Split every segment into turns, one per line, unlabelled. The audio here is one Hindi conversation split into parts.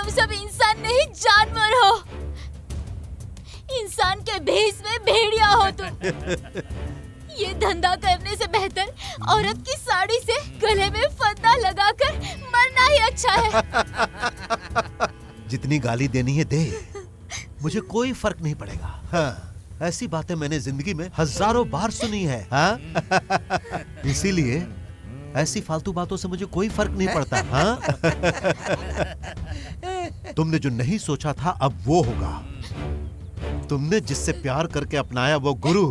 तुम सब इंसान नहीं जानवर हो। इंसान के भेष में भेड़िया हो तुम। ये धंधा करने से बेहतर औरत की साड़ी से गले में फंदा लगाकर मरना ही अच्छा है।
जितनी गाली देनी है दे, मुझे कोई फर्क नहीं पड़ेगा। हाँ, ऐसी बातें मैंने जिंदगी में हजारों बार सुनी है। हाँ? इसीलिए ऐसी फालतू बातों से मुझे कोई फर्क नहीं पड़ता। हाँ? तुमने जो नहीं सोचा था अब वो होगा। तुमने जिससे प्यार करके अपनाया वो गुरु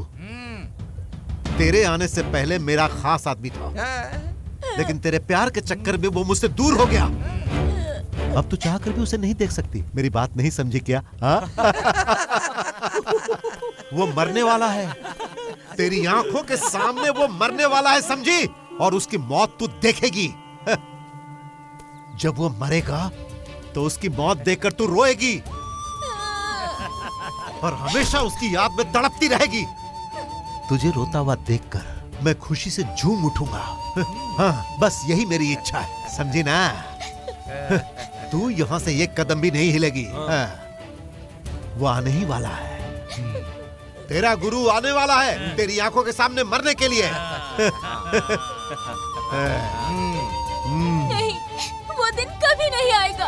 तेरे आने से पहले मेरा खास आदमी था, लेकिन तेरे प्यार के चक्कर में वो मुझसे दूर हो गया। अब तो चाह कर भी उसे नहीं देख सकती। मेरी बात नहीं समझी क्या? हाँ? वो मरने वाला है, तेरी आंखों के सामने वो मरने वाला है, समझी? और उसकी मौत तू देखेगी। जब वो मरेगा तो उसकी मौत देखकर तू रोएगी और हमेशा उसकी याद में तड़पती रहेगी। तुझे रोता हुआ देखकर मैं खुशी से झूम उठूंगा। हाँ, बस यही मेरी इच्छा है, समझी ना? तू यहां से एक कदम भी नहीं हिलेगी। हाँ, वो आने ही वाला है। तेरा गुरु आने वाला है तेरी आंखों के सामने मरने के लिए।
नहीं, वो दिन कभी नहीं आएगा।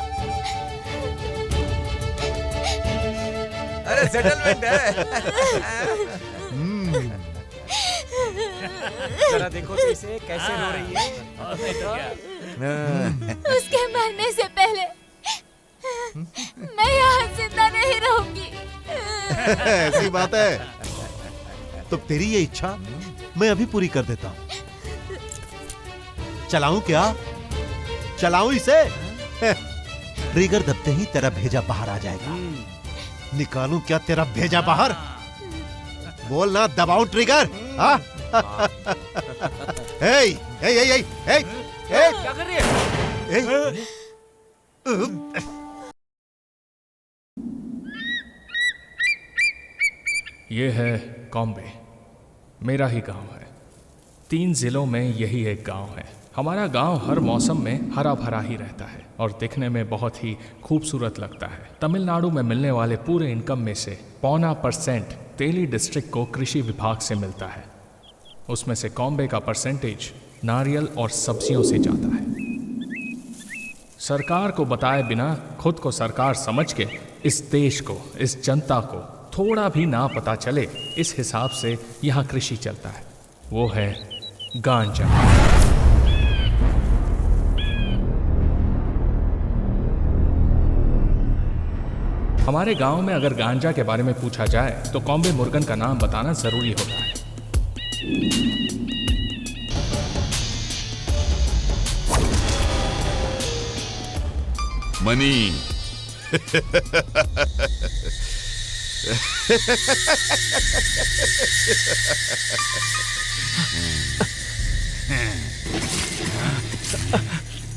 अरे सेटलमेंट है।
जरा देखो तो इसे कैसे रो रही है।
उसके मरने से पहले मैं यहाँ जिंदा नहीं रहूंगी।
ऐसी बात है तो तेरी ये इच्छा मैं अभी पूरी कर देता हूं। चलाऊं क्या? चलाऊं इसे? ट्रिगर दबते ही तेरा भेजा बाहर आ जाएगा। निकालूं क्या तेरा भेजा बाहर? बोल ना, दबाऊं ट्रिगर? हाँ?
क्या कर रही है?
ये है कॉम्बे, मेरा ही गांव है। 3 जिलों में यही एक गांव है। हमारा गांव हर मौसम में हरा भरा ही रहता है और दिखने में बहुत ही खूबसूरत लगता है। तमिलनाडु में मिलने वाले पूरे इनकम में से 0.25% तेली डिस्ट्रिक्ट को कृषि विभाग से मिलता है। उसमें से कॉम्बे का परसेंटेज नारियल और सब्जियों से जाता है। सरकार को बताए बिना खुद को सरकार समझ के इस देश को, इस जनता को थोड़ा भी ना पता चले, इस हिसाब से यहाँ कृषि चलता है। वो है गांजा। हमारे गांव में अगर गांजा के बारे में पूछा जाए तो कॉम्बे मुर्गन का नाम बताना जरूरी होता है।
मनी।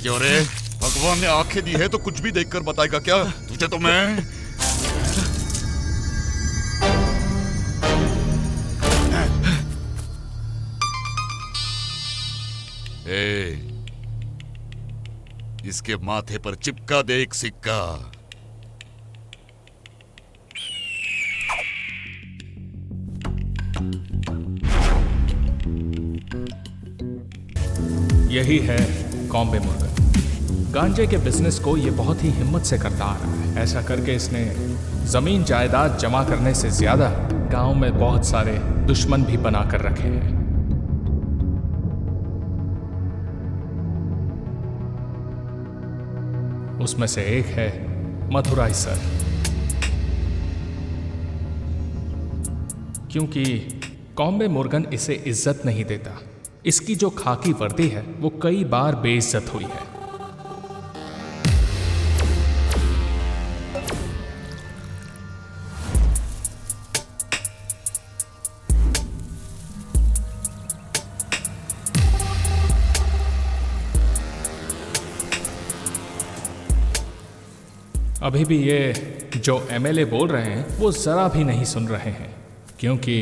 क्यों रे? भगवान ने आंखें दी है तो कुछ भी देखकर बताएगा क्या तुझे? तो मैं इसके माथे पर चिपका दे एक सिक्का।
यही है कॉम्बे मुर्गन। गांजे के बिजनेस को ये बहुत ही हिम्मत से करता आ रहा है। ऐसा करके इसने जमीन जायदाद जमा करने से ज्यादा गांव में बहुत सारे दुश्मन भी बना कर रखे हैं। उसमें से एक है मथुराई सर। क्योंकि कॉम्बे मुर्गन इसे इज्जत नहीं देता। इसकी जो खाकी वर्दी है वो कई बार बेइज्जत हुई है। अभी भी ये जो एमएलए बोल रहे हैं वो जरा भी नहीं सुन रहे हैं, क्योंकि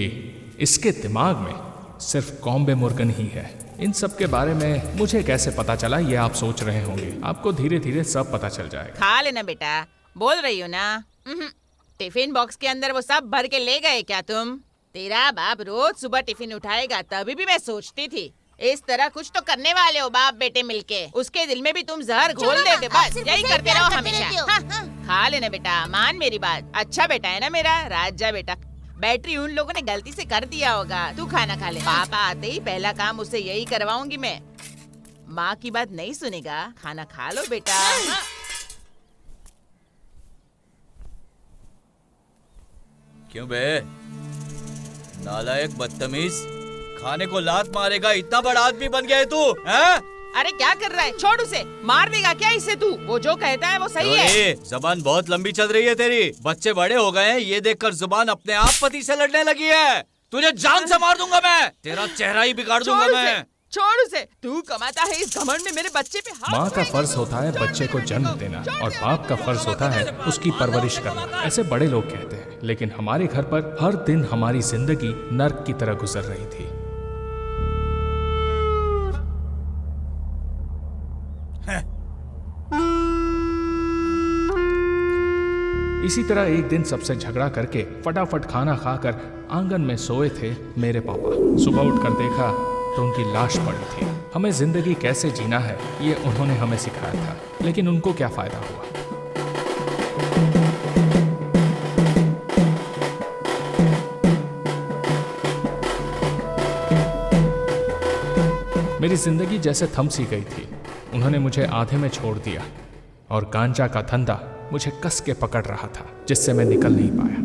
इसके दिमाग में सिर्फ कॉम्बे मुर्गन ही है। इन सब के बारे में मुझे कैसे पता चला ये आप सोच रहे होंगे। आपको धीरे धीरे सब पता चल जाएगा।
खा लेना बेटा, बोल रही हो ना। टिफिन बॉक्स के अंदर वो सब भर के ले गए क्या तुम? तेरा बाप रोज सुबह टिफिन उठाएगा, तभी भी मैं सोचती थी इस तरह कुछ तो करने वाले हो बाप बेटे मिलके। उसके दिल में भी तुम जहर घोल देते, बस यही करते रहो हमेशा। हाँ, खा लेना बेटा, मान मेरी बात। अच्छा बेटा है ना मेरा, राजा बेटा। बैटरी उन लोगों ने गलती से कर दिया होगा, तू खाना खा ले। पापा आते ही पहला काम उससे यही करवाऊंगी मैं। माँ की बात नहीं सुनेगा, खाना खा लो बेटा।
क्यों बे नालायक बदतमीज, खाने को लात मारेगा, इतना बड़ा आदमी बन गया है तू, हैं?
अरे क्या कर रहा है, छोड़ उसे। मार देगा क्या इसे तू? वो जो कहता है वो सही है।
जबान बहुत लंबी चल रही है तेरी। बच्चे बड़े हो गए हैं, ये देखकर जुबान अपने आप पति से लड़ने लगी है। तुझे जान से मार दूंगा मैं, तेरा चेहरा ही बिगाड़ दूंगा मैं।
छोड़ उसे, तू कमाता है इस घमंड में मेरे बच्चे पे हाथ।
माँ का फर्ज होता है बच्चे को जन्म देना और बाप का फर्ज होता है उसकी परवरिश करना, ऐसे बड़े लोग कहते हैं। लेकिन हमारे घर पर हर दिन हमारी जिंदगी नर्क की तरह गुजर रही थी। इसी तरह एक दिन सबसे झगड़ा करके फटाफट खाना खाकर आंगन में सोए थे मेरे पापा। सुबह उठकर देखा तो उनकी लाश पड़ी थी। हमें जिंदगी कैसे जीना है ये उन्होंने हमें सिखाया था, लेकिन उनको क्या फायदा हुआ। मेरी जिंदगी जैसे थम सी गई थी। उन्होंने मुझे आधे में छोड़ दिया और गांजा का धंधा मुझे कस के पकड़ रहा था, जिससे मैं निकल नहीं पाया।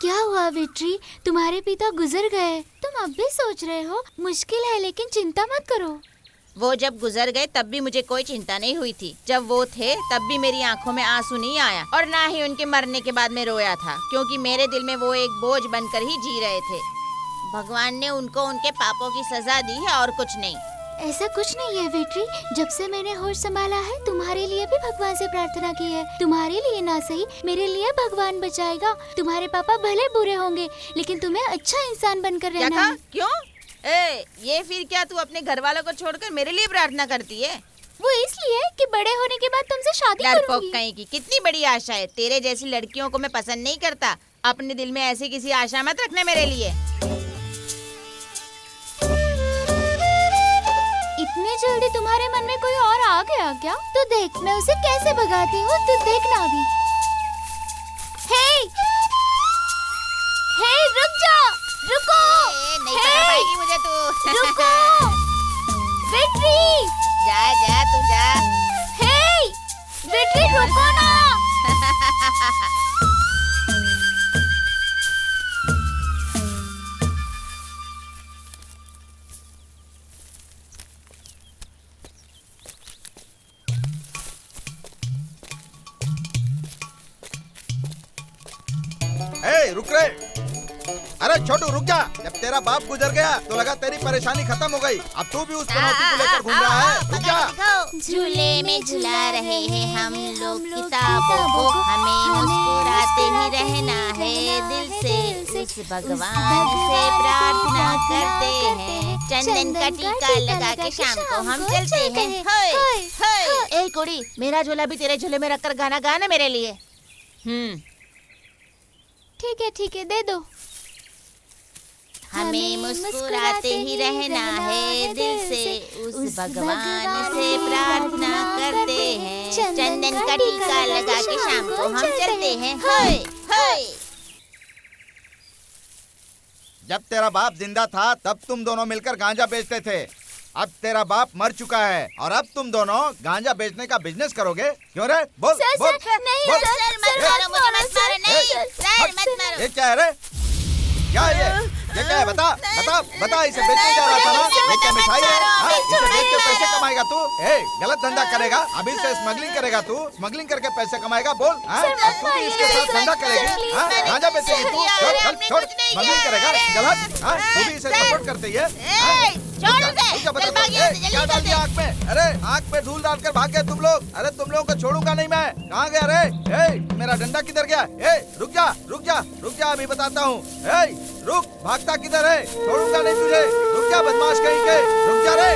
क्या हुआ विट्री, तुम्हारे पिता गुजर गए, तुम अब भी सोच रहे हो? मुश्किल है लेकिन चिंता मत करो।
वो जब गुजर गए तब भी मुझे कोई चिंता नहीं हुई थी। जब वो थे तब भी मेरी आंखों में आंसू नहीं आया और ना ही उनके मरने के बाद मैं रोया था, क्योंकि मेरे दिल में वो एक बोझ बनकर ही जी रहे थे। भगवान ने उनको उनके पापों की सजा दी है और कुछ नहीं।
ऐसा कुछ नहीं है विट्री, जब से मैंने होश संभाला है तुम्हारे लिए भी भगवान से प्रार्थना की है। तुम्हारे लिए ना सही मेरे लिए भगवान बचाएगा। तुम्हारे पापा भले बुरे होंगे लेकिन तुम्हें अच्छा इंसान बनकर रहना है।
क्यों? ये फिर क्या तू अपने घर वालों को छोड़कर मेरे लिए प्रार्थना करती है?
वो इसलिए कि बड़े होने के बाद तुमसे शादी करूंगी।
कहीं की कितनी बड़ी आशा है। तेरे जैसी लड़कियों को मैं पसंद नहीं करता। अपने दिल में ऐसी किसी आशा मत रखना मेरे लिए।
इतनी जल्दी तुम्हारे मन में कोई और आ गया क्या? तो देख मैं उसे कैसे भगाती हूँ, तू देखना अभी। हे रुक जा, रुको।
नहीं पकड़ पाएगी मुझे तू।
रुको विट्री,
जा तू जा।
हे विट्री रुको ना।
रुक रे। अरे छोटू रुक जा। जब तेरा बाप गुजर गया तो लगा तेरी परेशानी खत्म हो गई। अब तू भी उस चुनौती को लेकर घूम रहा है। रुक जा।
झूले में झुला रहे हैं हम लोग किताबों को, हमें मुस्कुराते ही रहना है दिल से। उस भगवान से प्रार्थना करते हैं, चंदन का टीका लगा के शाम को हम चलते हैं।
ए कुड़ी, मेरा झोला भी तेरे झोले में रखकर गाना गाना मेरे लिए।
ठीक है दे दो।
हमें मुस्कुराते ही रहना है दिल से, उस भगवान से प्रार्थना करते हैं, चंदन का टीका लगा के शाम को हम चलते हैं। हाय
जब तेरा बाप जिंदा था तब तुम दोनों मिलकर गांजा बेचते थे। अब तेरा बाप मर चुका है और अब तुम दोनों गांजा बेचने का बिजनेस करोगे। क्यों रे? बोल
सर,
बोल।
सर, नहीं,
बोल।
सर, मत मारो, मुझे मत मारो, नहीं,
सर, मत मारो।
ये क्या है रे? क्या है ये क्या है? बता इसे बेचने जा रहा था ना? ये क्या मिठाई है? इसे बेच के पैसे कमाएगा तू? गलत धंधा करेगा। अभी से स्मगलिंग करेगा तू। स्मगलिंग करके पैसे कमाएगा। बोल तू भी इसके साथ धंधा करेगी? गांजा बेचेगी तू? छोड़ स्मगलिंग करेगा। गलत। तू भी इसे सपोर्ट करती है?
छोड़ उसे।
क्या
चल भाग यहाँ से, जल्दी
क्या डाल
चल
दिया
दे।
आँख में? अरे आँख में धूल डालकर भाग गए तुम लोग। अरे तुम लोगों को छोड़ूंगा नहीं मैं। कहाँ गया रे? मेरा डंडा किधर गया? रुक जा रुक जा रुक जा, अभी बताता हूँ। रुक, भागता किधर है? छोड़ूंगा नहीं तुझे। रुक जा बदमाश कहीं के, रुक जा रे।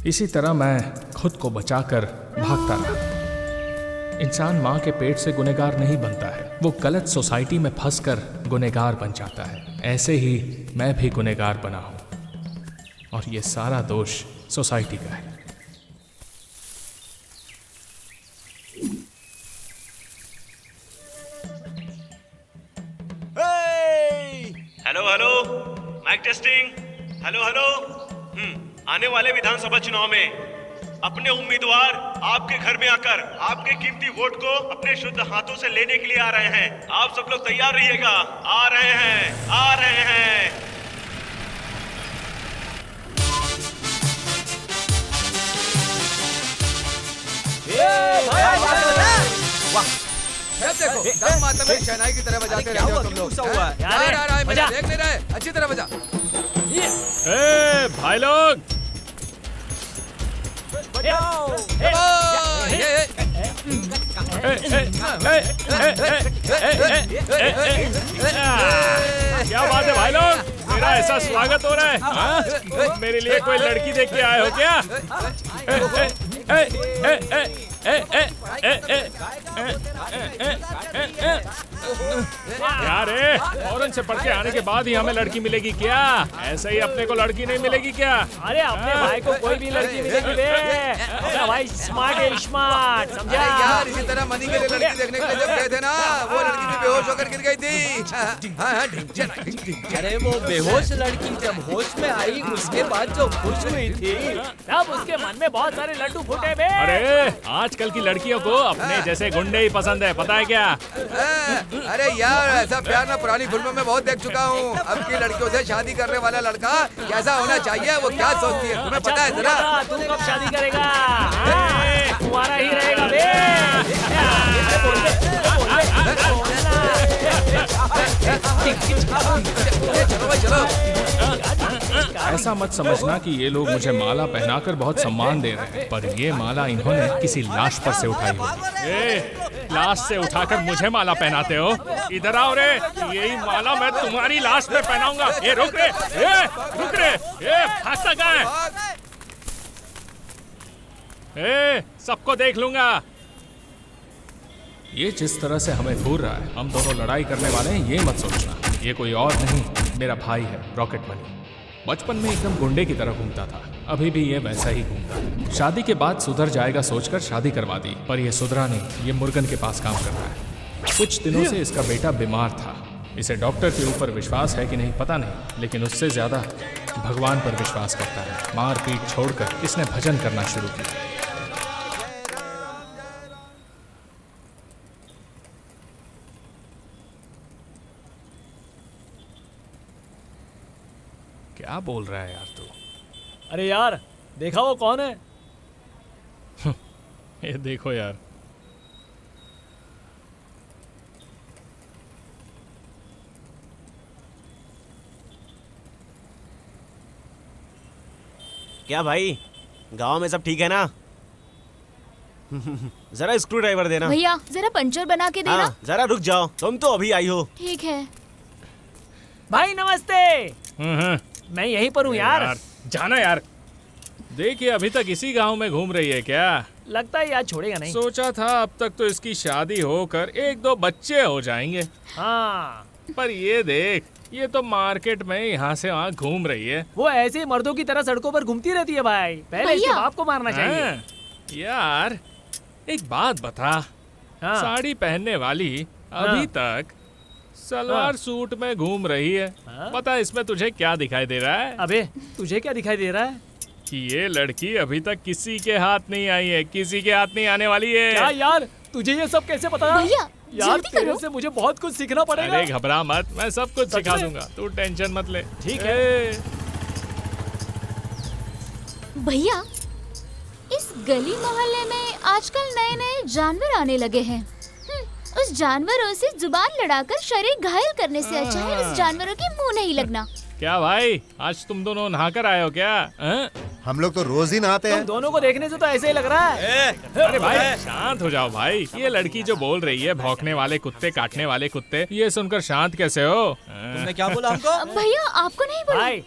इसी तरह मैं खुद को बचाकर भागता रहा। इंसान माँ के पेट से गुनहगार नहीं बनता है, वो गलत सोसाइटी में फंसकर गुनहगार बन जाता है। ऐसे ही मैं भी गुनहगार बना हूँ और ये सारा दोष सोसाइटी का है।
Hello hello, mic testing. Hello hello. आने वाले विधानसभा चुनाव में अपने उम्मीदवार आपके घर में आकर आपके कीमती वोट को अपने शुद्ध हाथों से लेने के लिए आ रहे हैं। आप सब लोग तैयार रहिएगा। आ रहे हैं, आ रहे हैं।
वाह, देखो दम माता में शहनाई की तरह बजाते रहते हो तुम लोग। देख नहीं रहे, अच्छी तरह बजा।
भाई लोग, क्या बात है भाई लोग, मेरा ऐसा स्वागत हो रहा है। हाँ? मेरे लिए कोई लड़की देख के आए हो क्या? यार फौरन से पढ़ के आने के बाद ही हमें लड़की मिलेगी क्या? ऐसे ही अपने को लड़की नहीं मिलेगी क्या?
अरे अपने भाई को कोई भी लड़की मिलेगी बे। अपना भाई स्मार्ट है, स्मार्ट, समझा?
यार इसी तरह मनी के लिए लड़की देखने के लिए जब गए थे ना, वो लड़की भी बेहोश होकर गिर गई थी।
अरे वो बेहोश लड़की जब होश में आई उसके बाद जो खुश हुई थी, तब उसके मन में बहुत सारे लड्डू फूटे बे।
अरे आजकल की लड़कियों को अपने जैसे गुंडे ही पसंद है, पता है क्या?
अरे यार ऐसा प्यार मैं पुरानी फिल्मों में बहुत देख चुका हूँ। अब की लड़कियों से शादी करने वाला लड़का कैसा होना चाहिए, वो क्या सोचती है तुम्हें पता है जरा?
तू कब शादी करेगा? तुम्हारा ही रहेगा बे।
चलो भाई चलो।
ऐसा मत समझना कि ये लोग मुझे माला पहनाकर बहुत सम्मान दे रहे हैं, पर ये माला इन्होंने किसी लाश पर से उठाई है। लाश से उठाकर मुझे माला पहनाते हो? इधर आओ रे, यही माला मैं तुम्हारी लाश पे पहनाऊंगा। ये रुक रे, रुक रे, भागता कहाँ है? सबको देख लूंगा। ये जिस तरह से हमें घूर रहा है, हम दोनों लड़ाई करने वाले हैं, ये मत सोचना। ये कोई और नहीं, मेरा भाई है रॉकेट मनी। बचपन में एकदम गुंडे की तरह घूमता था, अभी भी ये वैसा ही घूमता है। शादी के बाद सुधर जाएगा सोचकर शादी करवा दी, पर ये सुधरा नहीं। ये मुर्गन के पास काम कर रहा है। कुछ दिनों से इसका बेटा बीमार था। इसे डॉक्टर के ऊपर विश्वास है कि नहीं पता नहीं, लेकिन उससे ज्यादा भगवान पर विश्वास करता है। मार पीट छोड़कर इसने भजन करना शुरू किया। क्या बोल रहा है यार तू?
अरे यार देखा वो कौन है?
ये देखो यार,
क्या भाई, गांव में सब ठीक है ना? जरा स्क्रू ड्राइवर देना।
भैया जरा पंचर बना के देना।
हाँ, जरा रुक जाओ, तुम तो अभी आई हो।
ठीक है।
भाई नमस्ते। मैं यहीं पर हूँ यार।
जाना यार। देखिए अभी तक इसी गांव में घूम रही है क्या?
लगता है यार छोड़ेगा नहीं।
सोचा था अब तक तो इसकी शादी होकर 1-2 बच्चे हो जाएंगे।
हाँ
पर ये देख, ये तो मार्केट में यहाँ से वहाँ घूम रही है।
वो ऐसे मर्दों की तरह सड़कों पर घूमती रहती है भाई। पहले इसके बाप को मारना चाहिए।
यार एक बात बता, साड़ी पहनने वाली अभी तक सलवार सूट में घूम रही है। पता इसमें तुझे क्या दिखाई दे रहा है?
अबे तुझे क्या दिखाई दे रहा है?
कि ये लड़की अभी तक किसी के हाथ नहीं आई है, किसी के हाथ नहीं आने वाली है।
क्या यार, तुझे ये सब कैसे पता?
भैया
यार तेरे से मुझे बहुत कुछ सीखना पड़ेगा।
अरे घबरा मत, मैं सब कुछ सिखा दूंगा, तू टेंशन मत ले।
ठीक है।
भैया, इस गली मोहल्ले में आजकल नए नए जानवर आने लगे हैं। उस जानवरों से जुबान लड़ाकर शरीर घायल करने से अच्छा है उस जानवरों के मुंह नहीं लगना।
क्या भाई, आज तुम दोनों नहाकर आए हो क्या?
हम लोग तो रोज ही नहाते हैं।
तुम दोनों को देखने से तो ऐसे ही लग रहा है।
अरे भाई शांत हो जाओ भाई। ये लड़की जो बोल रही है भौंकने वाले कुत्ते, काटने वाले कुत्ते, ये सुनकर शांत कैसे हो?
तुमने क्या बोला हमको?
भैया आपको नहीं बोला।
भाई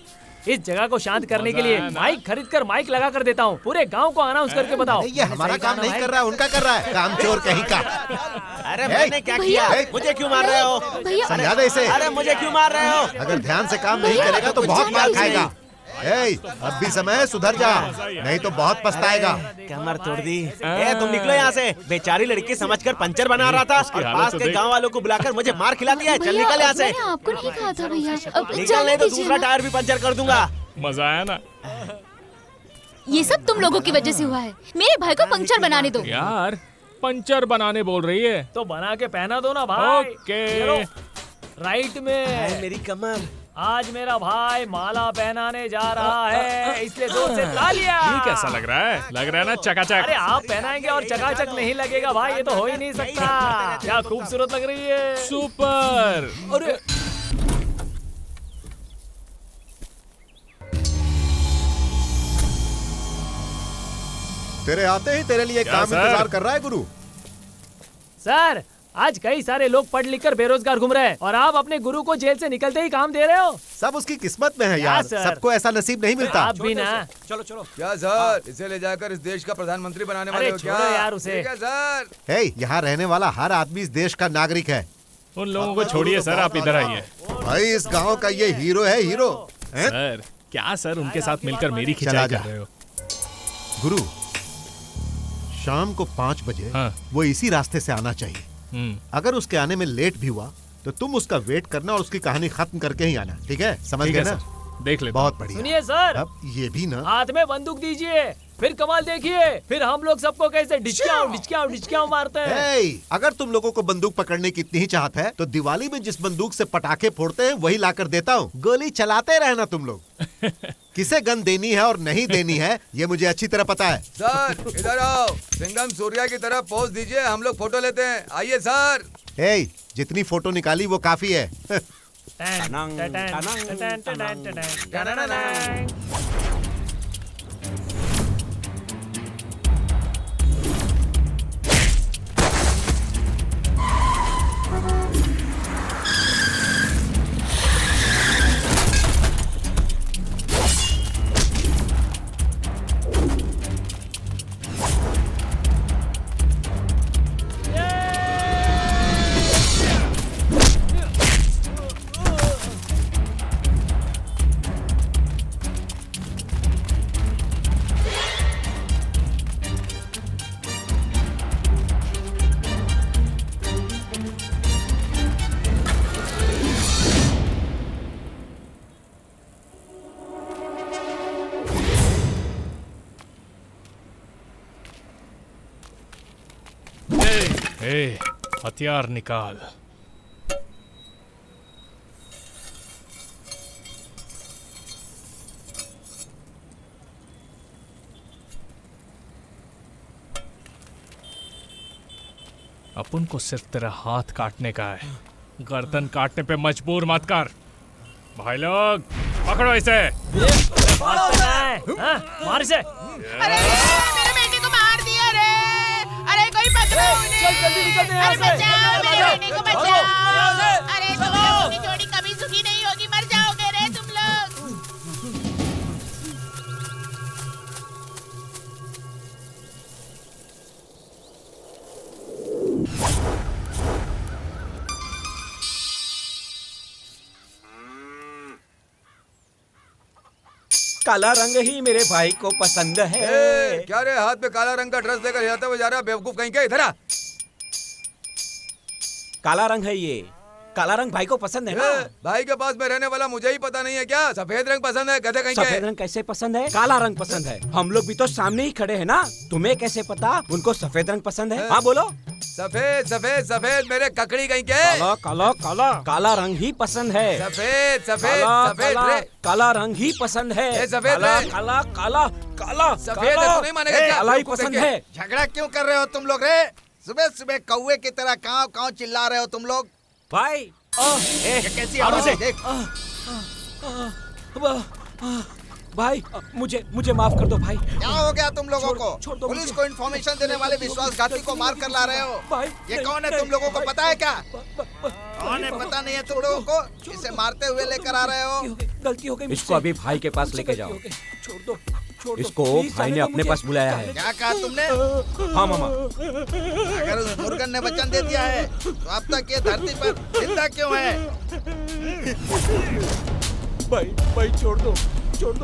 इस जगह को शांत करने के लिए माइक खरीद कर माइक लगा कर देता हूँ। पूरे गांव को अनाउंस करके बताओ।
ये हमारा काम नहीं कर रहा है, उनका कर रहा है। काम चोर कहीं का।
अरे मैंने क्या किया? मुझे क्यों मार रहे हो?
समझा दे इसे।
अरे मुझे क्यों मार रहे हो?
अगर ध्यान से काम नहीं करेगा तो बहुत मार खाएगा। अब भी समय है, सुधर जा, नहीं तो बहुत पछताएगा।
कमर तोड़ दी। तुम निकलो यहाँ से। बेचारी लड़की समझकर पंचर बना रहा था और पास के गांव वालों को बुलाकर मुझे मार खिला दिया है। चल निकल यहाँ से।
मैंने आपको नहीं कहा था भैया।
निकल नहीं तो दूसरा टायर भी पंचर कर दूंगा।
मजा आया ना?
ये सब तुम लोगों की वजह से हुआ है। मेरे भाई को पंचर बनाने दो।
यार पंचर बनाने बोल रही है
तो बना के पहना दो ना भाई।
ओके।
राइट में
मेरी कमर।
आज मेरा भाई माला पहनाने जा रहा है, इसलिए जोर से ला लिया।
ये कैसा लग रहा है? लग रहा है ना चकाचक।
अरे आप पहनाएंगे और चकाचक नहीं लगेगा भाई, ये तो हो ही नहीं सकता। क्या खूबसूरत लग रही है।
सुपर।
अरे
तेरे आते ही तेरे लिए काम इंतजार कर रहा है गुरु।
सर, आज कई सारे लोग पढ़ लिख कर बेरोजगार घूम रहे हैं और आप अपने गुरु को जेल से निकलते ही काम दे रहे हो।
सब उसकी किस्मत में है यार, सबको ऐसा नसीब नहीं मिलता।
आप भी ना।
चलो चलो।
क्या सर, इसे ले जाकर इस देश का प्रधानमंत्री बनाने वाले हो क्या?
छोड़ो यार उसे।
सर,
हे, यहाँ रहने वाला हर आदमी इस देश का नागरिक है।
उन लोगों को छोड़िए सर, आप इधर आइए।
भाई इस गांव का ये हीरो है, हीरो।
सर क्या सर, उनके साथ मिलकर मेरी खिंचाई कर रहे हो?
गुरु, शाम को 5 बजे वो इसी रास्ते से आना चाहिए। अगर उसके आने में लेट भी हुआ तो तुम उसका वेट करना और उसकी कहानी खत्म करके ही आना, ठीक है? समझ गए ना?
देख ले।
बहुत बढ़िया।
सुनिए सर,
अब ये भी ना,
हाथ में बंदूक दीजिए, फिर कमाल देखिए। फिर हम लोग सबको कैसे डिचकियाओ मारते हैं।
हे, अगर तुम लोगों को बंदूक पकड़ने की इतनी ही चाहत है तो दिवाली में जिस बंदूक से पटाखे फोड़ते हैं वही लाकर देता हूँ। गोली चलाते रहना तुम लोग। किसे गन देनी है और नहीं देनी है ये मुझे अच्छी तरह पता है।
सर इधर आओ, सिंघम सूर्या की तरह पोज दीजिए, हम लोग फोटो लेते हैं। आइए सर।
हे, जितनी फोटो निकाली वो काफी है।
हथियार निकाल। अपन को सिर्फ तेरा हाथ काटने का है, गर्दन काटने पे मजबूर मत कर। भाई लोग पकड़ो इसे।
मार इसे।
अरे मेरे बेटे को मार दिया रे। अरे कोई पकड़ो उन्हें।
चल जल्दी निकलते हैं यहाँ से।
अरे बचाओ मेरे बेटे को, बचाओ। अरे तुम लोगों की जोड़ी कभी सुखी नहीं होगी, मर जाओगे रे तुम लोग।
काला रंग ही मेरे भाई को पसंद है।
क्या रे, हाथ में काला रंग का ड्रेस लेकर जाता हुआ जा रहा, बेवकूफ कहीं का? इधर आ।
काला रंग है ये, काला रंग भाई को पसंद है ना?
भाई के पास में रहने वाला मुझे ही पता नहीं है क्या? सफेद रंग पसंद है, गधे कहीं के।
सफेद रंग कैसे पसंद है? काला रंग पसंद है। हम लोग भी तो सामने ही खड़े हैं ना, तुम्हें कैसे पता उनको सफेद रंग पसंद है? हाँ बोलो।
सफेद सफेद सफेद मेरे ककड़ी कहीं के।
काला काला काला काला रंग ही पसंद है।
सफेद सफेद सफेद रे।
काला रंग ही पसंद है।
सफेद
काला काला काला काला
सफेद है, तू नहीं मानेगा क्या?
काला ही पसंद है।
झगड़ा क्यों कर रहे हो तुम लोग रे? सुबह सुबह कौवे की तरह काव काव चिल्ला रहे हो तुम लोग।
भाई
कैसी आवाज है? देख
भाई मुझे माफ कर दो भाई।
क्या हो गया तुम लोगों को?
छोड़ दो
पुलिस को इन्फॉर्मेशन देने वाले विश्वासघाती को मार कर ला रहे हो।
भाई
ये कौन है तुम लोगों को पता है क्या? कौन है पता नहीं है तुम लोगों को? इसे मारते हुए लेकर आ रहे हो।
गलती हो गई। इसको अभी भाई के पास लेके जाओ। छोड़ दो। इसको भाई ने अपने पास बुलाया है।
क्या कहा तुमने?
हाँ मामा।
अगर उस मुर्गन ने वचन दे दिया है तो अब तक ये धरती पर जिंदा क्यों है?
भाई छोड़ दो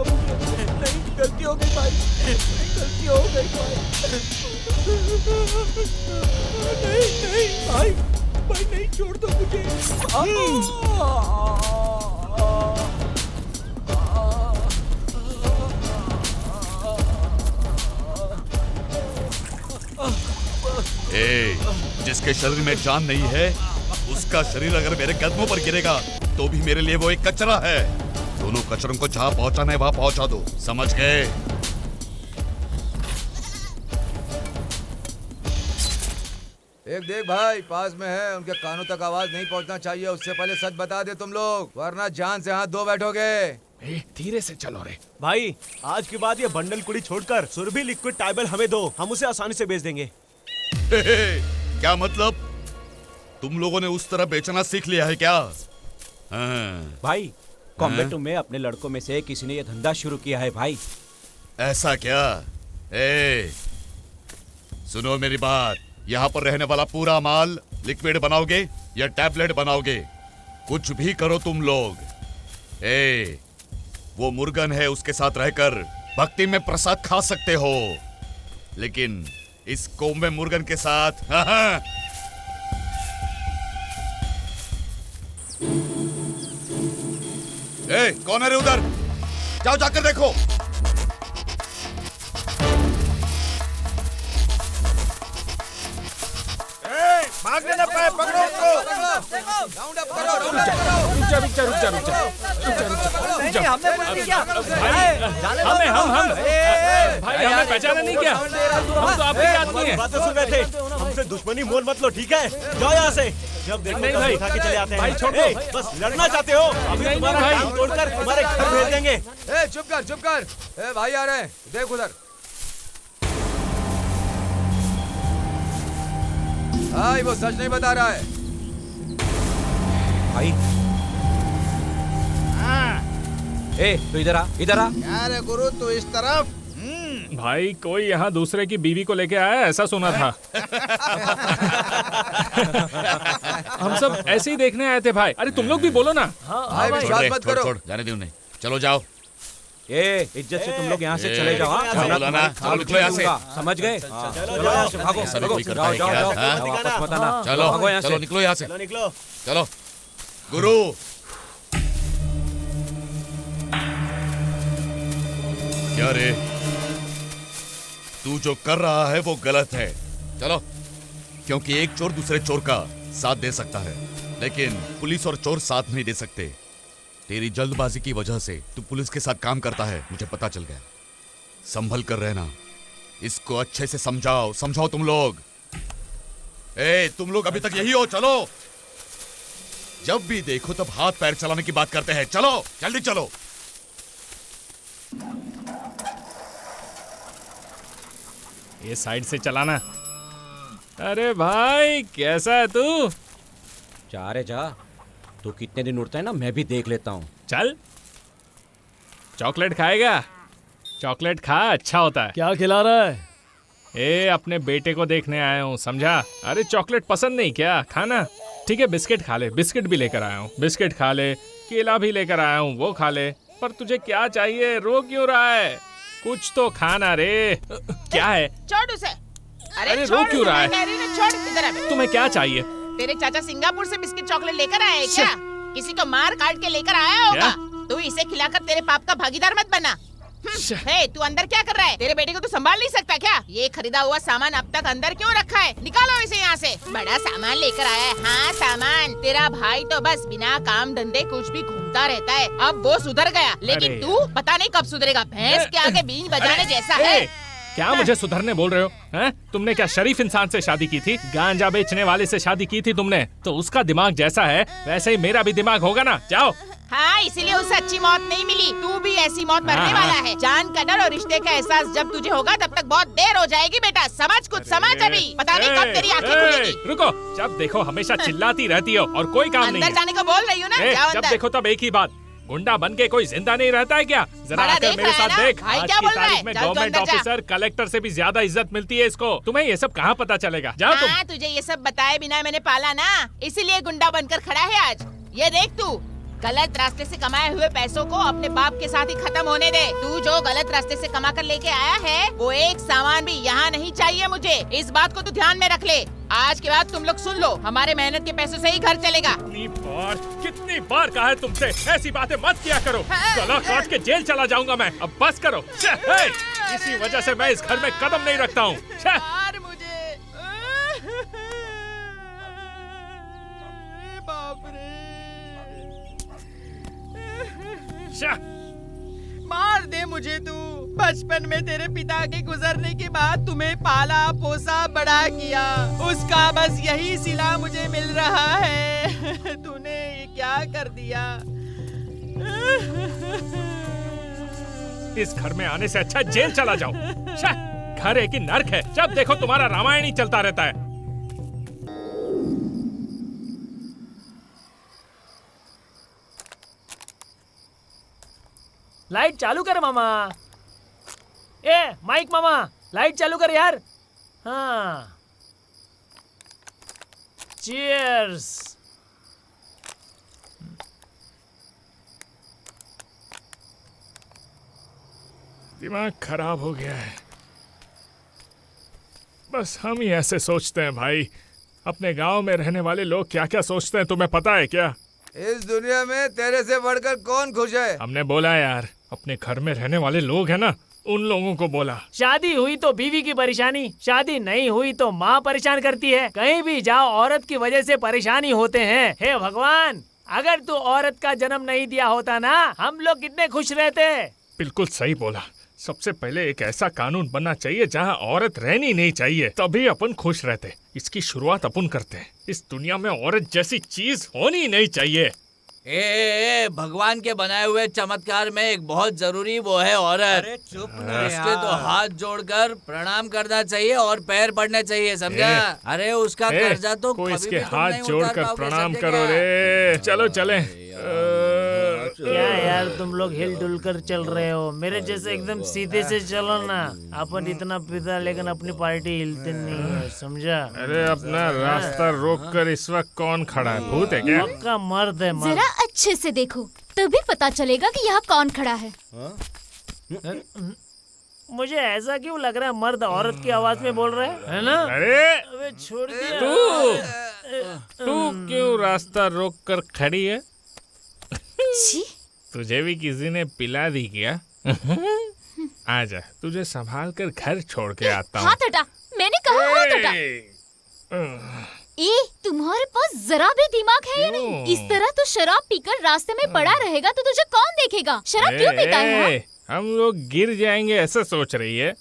मुझे। नहीं, गलती हो गई भाई। गलती हो गई भाई। नहीं भाई नहीं, छोड़ दो मुझे।
जिसके शरीर में जान नहीं है उसका शरीर अगर मेरे कदमों पर गिरेगा तो भी मेरे लिए वो एक कचरा है। दोनों कचरों को जहां पहुंचाना है वहां पहुंचा दो, समझ गए?
एक देख भाई पास में है, उनके कानों तक आवाज नहीं पहुंचना चाहिए। उससे पहले सच बता दे तुम लोग, वरना जान से हाथ धो बैठोगे।
धीरे से चलो रे
भाई। आज के बाद ये बंडल कुड़ी छोड़कर सुरभि लिक्विड टाइबल हमें दो, हम उसे आसानी से बेच देंगे।
क्या मतलब? तुम लोगों ने उस तरह बेचना सीख लिया है क्या?
भाई कॉम्बेट में अपने लड़कों में से किसी ने ये धंधा शुरू किया है भाई।
ऐसा क्या? सुनो मेरी बात, यहाँ पर रहने वाला पूरा माल लिक्विड बनाओगे या टैबलेट बनाओगे? कुछ भी करो तुम लोग। वो मुर्गन है, उसके साथ रहकर भक्ति में प्रसाद खा सकते हो, लेकिन इस कोम्बे मुर्गन के साथ कौन है रे उधर? जाओ जाकर देखो।
भागने न पाए, पकड़ो उसको। राउंड अप करो, राउंड अप करो।
रुक जा।
नहीं, हमने कुछ नहीं किया।
भाई हमें पहचाना नहीं क्या? हम तो आपके आदमी हैं।
बातें सुन रहे थे, हमसे दुश्मनी मोल मत लो, ठीक है? जाओ यहाँ से। जब देखो
नहीं
तब
भाई,
उठा के चले आते हैं।
भाई छोड़ दो।
बस लड़ना चाहते हो? अभी तुम्हारा
भाई।
टांग तोड़कर तुम्हारे घर भेज देंगे।
चुप कर। भाई आ रहे हैं, देख उधर। भाई वो सच नहीं बता रहा है।
भाई तो इधर आ।
क्या रे गुरु, तू इस तरफ।
भाई कोई यहाँ दूसरे की बीवी को लेके आया, ऐसा सुना था। हम सब ऐसे ही देखने आए थे भाई। अरे तुम लोग भी बोलो ना।
भाई विश्वास मत करो।
छोड़, जाने दो उन्हें। चलो जाओ।
इज्जत से तुम लोग यहाँ से चले जाओ।
चलो ना, चलो निकलो यहाँ से।
समझ गए? चलो यहाँ से भागो।
ऐसा कोई करता है क्या?
वापस मत आना।
चलो
भागो यहाँ से।
चलो निकलो यहाँ से।
निकलो।
चलो गुरु। क्या रे, तू जो कर रहा है वो गलत है। चलो, क्योंकि एक चोर दूसरे चोर का साथ दे सकता है, लेकिन पुलिस और चोर साथ नहीं दे सकते। तेरी जल्दबाजी की वजह से तू पुलिस के साथ काम करता है, मुझे पता चल गया। संभल कर रहना, इसको अच्छे से समझाओ तुम लोग। तुम लोग अभी तक यही हो? चलो, जब भी देखो तब हाथ पैर चलाने की बात करते हैं। चलो जल्दी चलो।
ये साइड से चलाना। अरे भाई कैसा है तू?
जा रे जा, तू कितने दिन उड़ता है ना, मैं भी देख लेता हूँ।
चल, चॉकलेट खाएगा? चॉकलेट खा, अच्छा होता है।
क्या खिला रहा है?
अपने बेटे को देखने आया हूँ, समझा? अरे चॉकलेट पसंद नहीं क्या? खाना। ठीक है बिस्किट खा ले, बिस्किट भी लेकर आया हूँ। बिस्किट खा ले, केला भी लेकर आया हूँ, वो खा ले। पर तुझे क्या चाहिए? रो क्यों रहा है? कुछ तो खाना रे। क्या है?
छोड़ उसे।
अरे रो क्यों रहा है?
छोड़, इधर आ।
तुम्हें क्या चाहिए?
तेरे चाचा सिंगापुर से बिस्किट चॉकलेट लेकर आए हैं क्या? किसी को मार काट के लेकर आया होगा। तू इसे खिलाकर तेरे पाप का भागीदार मत बना। हे, तू अंदर क्या कर रहा है? तेरे बेटे को तू संभाल नहीं सकता क्या? ये खरीदा हुआ सामान अब तक अंदर क्यों रखा है? निकालो इसे यहाँ से। बड़ा सामान लेकर आया है। हाँ, सामान। तेरा भाई तो बस बिना काम धंधे कुछ भी घूमता रहता है। अब वो सुधर गया, लेकिन तू पता नहीं कब सुधरेगा। भैंस के आगे बीन बजाने जैसा है।
क्या मुझे सुधरने बोल रहे हो? हैं? तुमने क्या शरीफ इंसान से शादी की थी? गांजा बेचने वाले से शादी की थी तुमने? तो उसका दिमाग जैसा है वैसे ही मेरा भी दिमाग होगा ना। जाओ।
हाँ, इसीलिए उसे अच्छी मौत नहीं मिली। तू भी ऐसी मौत मरने वाला है। जान का डर और रिश्ते का एहसास जब तुझे होगा तब तक बहुत देर हो जाएगी बेटा। समझ कुछ, समझ अभी। पता नहीं कब तेरी आंखें खुलेगी।
रुको, जब देखो हमेशा चिल्लाती रहती हो और कोई काम नहीं है।
अंदर जाने को बोल रही हूँ ना, जाओ अंदर।
जब देखो तब एक ही बात, गुंडा बन के कोई जिंदा नहीं रहता है क्या? जरा आकर मेरे साथ देख।
भाई
आज
क्या
की
बोल रहा है?
तारीख में गवर्नमेंट ऑफिसर कलेक्टर से भी ज्यादा इज्जत मिलती है इसको। तुम्हें ये सब कहाँ पता चलेगा? जाओ तुम।
हाँ, तुझे ये सब बताए बिना मैंने पाला ना, इसीलिए गुंडा बनकर खड़ा है आज। ये देख, तू गलत रास्ते से कमाए हुए पैसों को अपने बाप के साथ ही खत्म होने दे। तू जो गलत रास्ते से कमा कर लेके आया है वो एक सामान भी यहाँ नहीं चाहिए मुझे। इस बात को तू ध्यान में रख ले। आज के बाद तुम लोग सुन लो, हमारे मेहनत के पैसों से ही घर चलेगा।
कितनी बार कहा है तुमसे ऐसी बातें मत किया करो। गला काट के जेल चला जाऊंगा मैं। अब बस करो। इसी वजह से मैं इस घर में कदम नहीं रखता हूँ।
मार दे मुझे तू। बचपन में तेरे पिता के गुजरने के बाद तुम्हें पाला पोसा बड़ा किया, उसका बस यही सिला मुझे मिल रहा है। तूने ये क्या कर दिया?
इस घर में आने से अच्छा जेल चला जाऊं। घर एक ही नर्क है, जब देखो तुम्हारा रामायण ही चलता रहता है।
लाइट चालू कर मामा। ए माइक मामा, लाइट चालू कर यार। हाँ, चीयर्स।
दिमाग खराब हो गया है। बस हम ही ऐसे सोचते हैं भाई। अपने गांव में रहने वाले लोग क्या क्या सोचते हैं तुम्हें पता है क्या?
इस दुनिया में तेरे से बढ़कर कौन खुश है?
हमने बोला यार, अपने घर में रहने वाले लोग हैं ना, उन लोगों को बोला।
शादी हुई तो बीवी की परेशानी, शादी नहीं हुई तो माँ परेशान करती है। कहीं भी जाओ औरत की वजह से परेशानी होते हैं। हे भगवान, अगर तू औरत का जन्म नहीं दिया होता ना, हम लोग कितने खुश रहते।
बिल्कुल सही बोला। सबसे पहले एक ऐसा कानून बनना चाहिए जहाँ औरत रहनी नहीं चाहिए, तभी अपन खुश रहते। इसकी शुरुआत अपन करते हैं। इस दुनिया में औरत जैसी चीज होनी नहीं चाहिए।
भगवान के बनाए हुए चमत्कार में एक बहुत जरूरी वो है औरत। अरे चुप उसके तो हाथ जोड़कर प्रणाम करना चाहिए और पैर पड़ने चाहिए, समझा? अरे उसका कर्जा तो
कोई इसके हाथ जोड़कर प्रणाम करो रे। चलो चले।
क्या यार तुम लोग हिल डुल कर चल रहे हो? मेरे जैसे एकदम सीधे से चलो ना। अपन इतना पिता लेकिन अपनी पार्टी हिलती नहीं है, समझा?
अरे अपना रास्ता रोक कर इस वक्त कौन खड़ा है? भूत है क्या?
पक्का मर्द है। मर्द।
जरा अच्छे से देखो तभी पता चलेगा कि यहाँ कौन खड़ा है।
मुझे ऐसा क्यों लग रहा है मर्द औरत की आवाज में बोल रहा है ना?
अरे
छोड़ दिया।
तू क्यों रास्ता रोक कर खड़ी है? तुझे भी किसी ने पिला दी क्या? आजा, तुझे संभाल कर घर छोड़ के आता हूँ।
हाथ हटा, मैंने कहा हाथ हटा। तुम्हारे पास जरा भी दिमाग है या नहीं? इस तरह तो शराब पीकर रास्ते में पड़ा रहेगा तो तुझे कौन देखेगा? शराब क्यों पीता है?
हम लोग गिर जाएंगे ऐसा सोच रही है?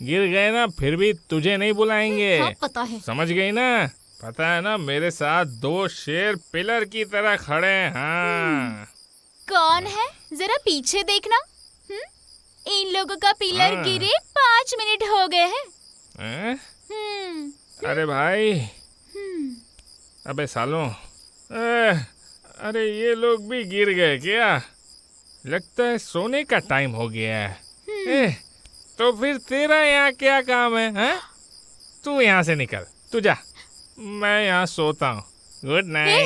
गिर गए ना फिर भी तुझे नहीं बुलाएंगे।
हाँ, पता है।
समझ गई ना? पता है ना, मेरे साथ 2 शेर पिलर की तरह खड़े हैं। हाँ।
कौन है? जरा पीछे देखना। इन लोगों का पिलर गिरे 5 मिनट हो गए हैं।
अरे भाई, अबे सालों, अरे ये लोग भी गिर गए क्या? लगता है सोने का टाइम हो गया है। तो फिर तेरा यहाँ क्या काम है? हाँ? तू यहाँ से निकल, तू जा। मैं यहाँ सोता हूँ। Good night.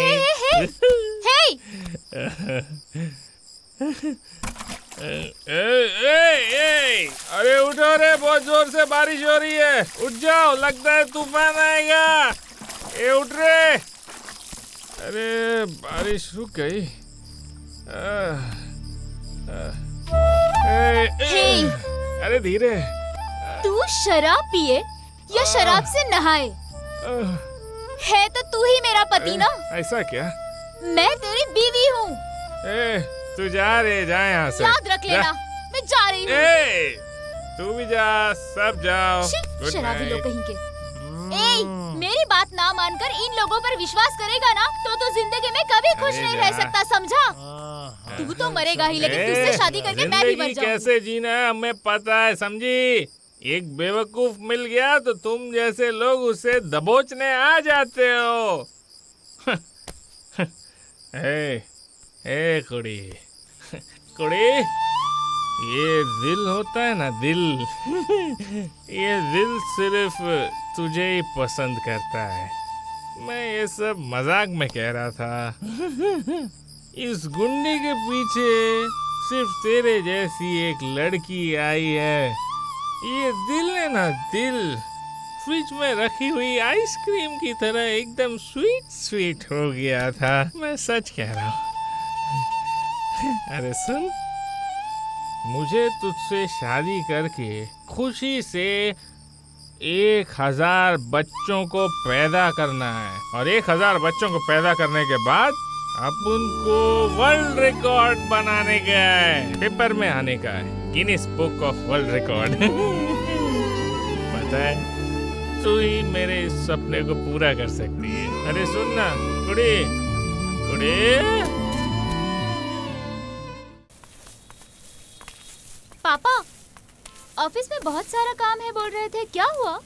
अरे उठो रे, बहुत जोर से बारिश हो रही है। उठ जाओ, लगता है तूफान आएगा। ए उठ रे। अरे बारिश रुक गई। अरे धीरे।
तू शराब पिए या शराब से नहाए? है तो तू ही मेरा पति ना?
ऐसा क्या?
मैं तेरी बीवी हूँ।
तू जा रे, जा यहाँ से।
याद रख लेना, मैं जा रही हूँ।
तू भी जा, सब जाओ।
शराबी लोग कहीं के। मेरी बात ना मानकर इन लोगों पर विश्वास करेगा ना तो तू जिंदगी में कभी खुश नहीं रह सकता, समझा? तू तो मरेगा ही, लेकिन तुझसे शादी करके मैं भी मर जाऊंगी।
कैसे जीना है हमें पता है, समझी? एक बेवकूफ मिल गया तो तुम जैसे लोग उसे दबोचने आ जाते हो। ए कुड़ी, कुड़ी, ये दिल होता है ना, दिल, ये दिल सिर्फ तुझे ही पसंद करता है। मैं ये सब मजाक में कह रहा था। इस गुंडी के पीछे सिर्फ तेरे जैसी एक लड़की आई है। ये दिल है ना, दिल फ्रिज में रखी हुई आइसक्रीम की तरह एकदम स्वीट स्वीट हो गया था। मैं सच कह रहा हूँ। अरे सुन, मुझे तुझसे शादी करके खुशी से 1000 बच्चों को पैदा करना है, और 1000 बच्चों को पैदा करने के बाद अपन को वर्ल्ड रिकॉर्ड बनाने का है, पेपर में आने का है, Guinness book of world record. पता है, तू ही मेरे इस सपने को पूरा कर सकती है। अरे सुन ना कुड़ी, कुड़ी।
पापा, ऑफिस में बहुत सारा काम है बोल रहे थे, क्या हुआ?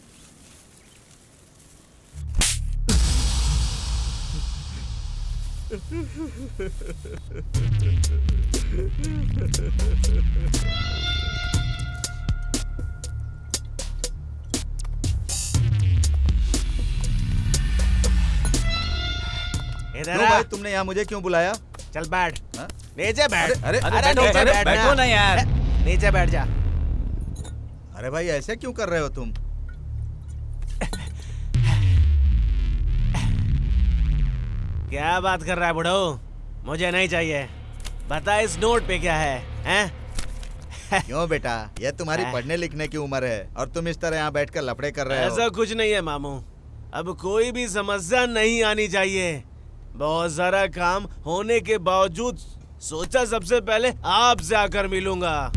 क्यों भाई, तुमने यहाँ मुझे क्यों बुलाया?
चल बैठ। नीचे बैठ।
अरे
बैठो ना यार, नीचे बैठ जा।
अरे भाई, ऐसे क्यों कर रहे हो तुम?
क्या बात कर रहा है बुढ़ो? मुझे नहीं चाहिए। बता इस नोट पे क्या है, हैं?
क्यों बेटा, ये तुम्हारी पढ़ने लिखने की उम्र है और तुम इस तरह यहाँ बैठकर लफड़े कर रहे हो।
ऐसा कुछ नहीं है मामू, अब कोई भी समस्या नहीं आनी चाहिए। बहुत सारा काम होने के बावजूद सोचा सबसे पहले आपसे आकर मिलूंगा।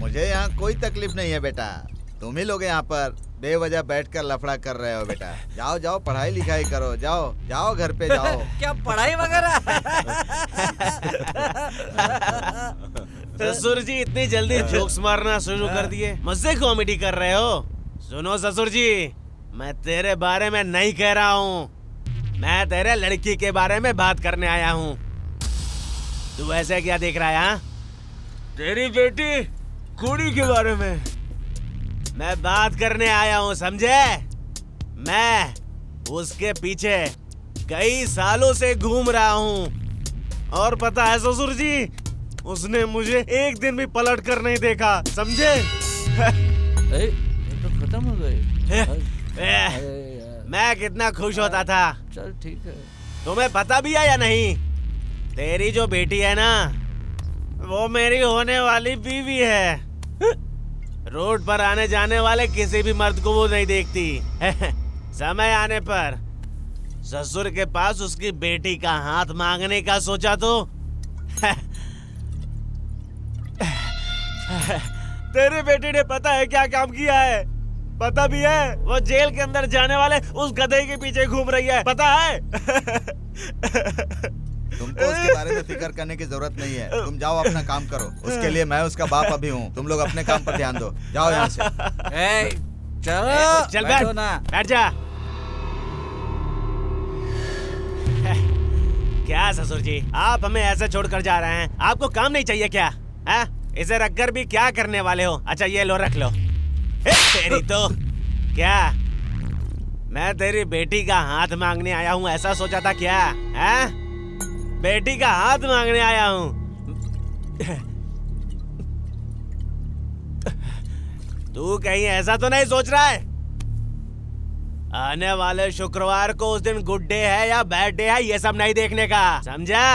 मुझे यहाँ कोई तकलीफ नहीं है बेटा, तुम ही लोग यहाँ पर बेवजह बैठकर लफड़ा कर रहे हो। बेटा जाओ जाओ, पढ़ाई लिखाई करो, जाओ जाओ घर पे जाओ।
क्या पढ़ाई वगैरह?
ससुर जी इतनी जल्दी जोक्स मारना शुरू कर दिए, मुझसे कॉमेडी कर रहे हो? सुनो ससुर जी, मैं तेरे बारे में नहीं कह रहा हूँ, मैं तेरे लड़की के बारे में बात करने आया हूँ। तू ऐसे क्या देख रहा है? हाँ, तेरी बेटी कुड़ी के बारे में मैं बात करने आया हूँ, समझे? मैं उसके पीछे कई सालों से घूम रहा हूँ और पता है ससुर जी, उसने मुझे एक दिन भी पलट कर नहीं देखा, समझे?
ये तो खत्म हो गए।
मैं कितना खुश होता था।
चल ठीक है।
तुम्हें पता भी है या नहीं, तेरी जो बेटी है ना, वो मेरी होने वाली बीवी है। रोड पर आने जाने वाले किसी भी मर्द को वो नहीं देखती। समय आने पर ससुर के पास उसकी बेटी का हाथ मांगने का सोचा तो तेरी बेटी ने पता है क्या काम किया है? पता भी है, वो जेल के अंदर जाने वाले उस गधे के पीछे घूम रही है, पता है?
तुमको उसके बारे में फिक्र करने की जरूरत नहीं है, तुम जाओ अपना काम करो। उसके लिए मैं उसका बाप अभी हूँ, तुम लोग अपने काम पर ध्यान दो, जाओ यहाँ से।
चलो चल बैठ जा। क्या ससुर जी, आप हमें ऐसे छोड़कर जा रहे हैं? आपको काम नहीं चाहिए क्या? है? इसे रखकर भी क्या करने वाले हो? अच्छा ये लो, रख लो। तेरी तो क्या, मैं तेरी बेटी का हाथ मांगने आया हूँ ऐसा सोचा था क्या? है? बेटी का हाथ मांगने आया हूँ। तू कहीं ऐसा तो नहीं सोच रहा है? आने वाले शुक्रवार को उस दिन गुड डे है या बैड डे है ये सब नहीं देखने का, समझा?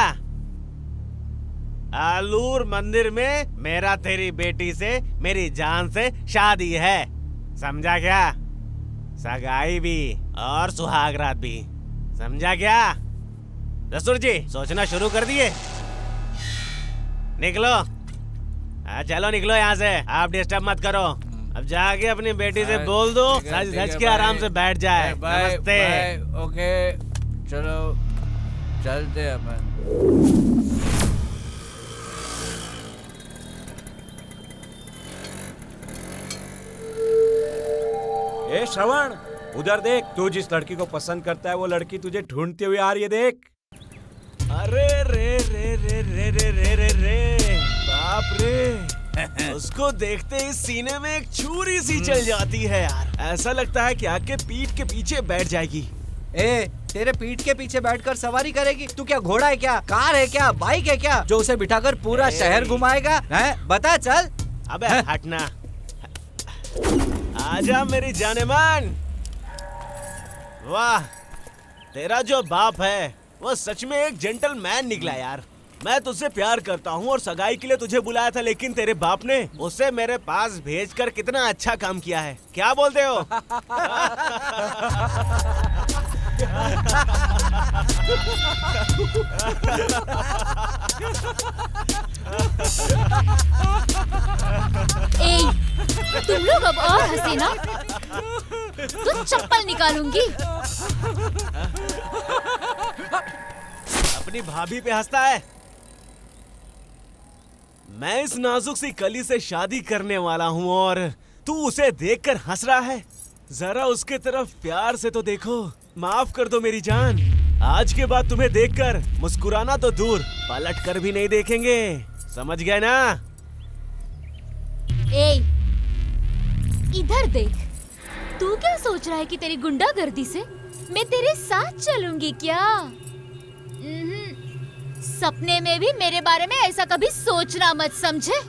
आलूर मंदिर में मेरा तेरी बेटी से, मेरी जान से शादी है, समझा क्या? सगाई भी और सुहागरात भी, समझा क्या? ससुर जी सोचना शुरू कर दिए? निकलो, चलो निकलो यहाँ से, आप डिस्टर्ब मत करो। अब जाके अपनी बेटी से बोल दो सच सच के आराम से बैठ जाए। नमस्ते।
ओके चलो चलते अपन।
ए श्रवण, उधर देख, तू जिस लड़की को पसंद करता है वो लड़की तुझे ढूंढती हुई आ रही है, देख।
अरे रे रे रे रे रे रे रे रे, बाप रे, उसको देखते ही सीने में एक छुरी सी चल जाती है यार। ऐसा लगता है कि आके पीठ के पीछे बैठ जाएगी।
ए, तेरे पीठ के पीछे बैठकर सवारी करेगी? तू क्या घोड़ा है क्या, कार है क्या, बाइक है क्या, जो उसे बिठाकर पूरा शहर घुमाएगा? हैं? बता चल।
अबे हटना। आजा मेरी जानेमान। वाह, तेरा जो बाप है वो सच में एक जेंटलमैन निकला यार। मैं तुझसे प्यार करता हूँ और सगाई के लिए तुझे बुलाया था, लेकिन तेरे बाप ने उसे मेरे पास भेजकर कितना अच्छा काम किया है, क्या बोलते हो?
ए, तुम लोग अब और हंसे ना तो चप्पल निकालूंगी।
अपनी भाभी पे हंसता है। मैं इस नाजुक सी कली से शादी करने वाला हूँ और तू उसे देखकर हंस रहा है। जरा उसके तरफ प्यार से तो देखो। माफ कर दो मेरी जान, आज के बाद तुम्हें देखकर मुस्कुराना तो दूर, पलट कर भी नहीं देखेंगे, समझ गए ना?
ए, इधर देख, तू क्या सोच रहा है कि तेरी गुंडागर्दी से मैं तेरे साथ चलूंगी क्या? सपने में भी मेरे बारे में ऐसा कभी सोचना मत, समझे?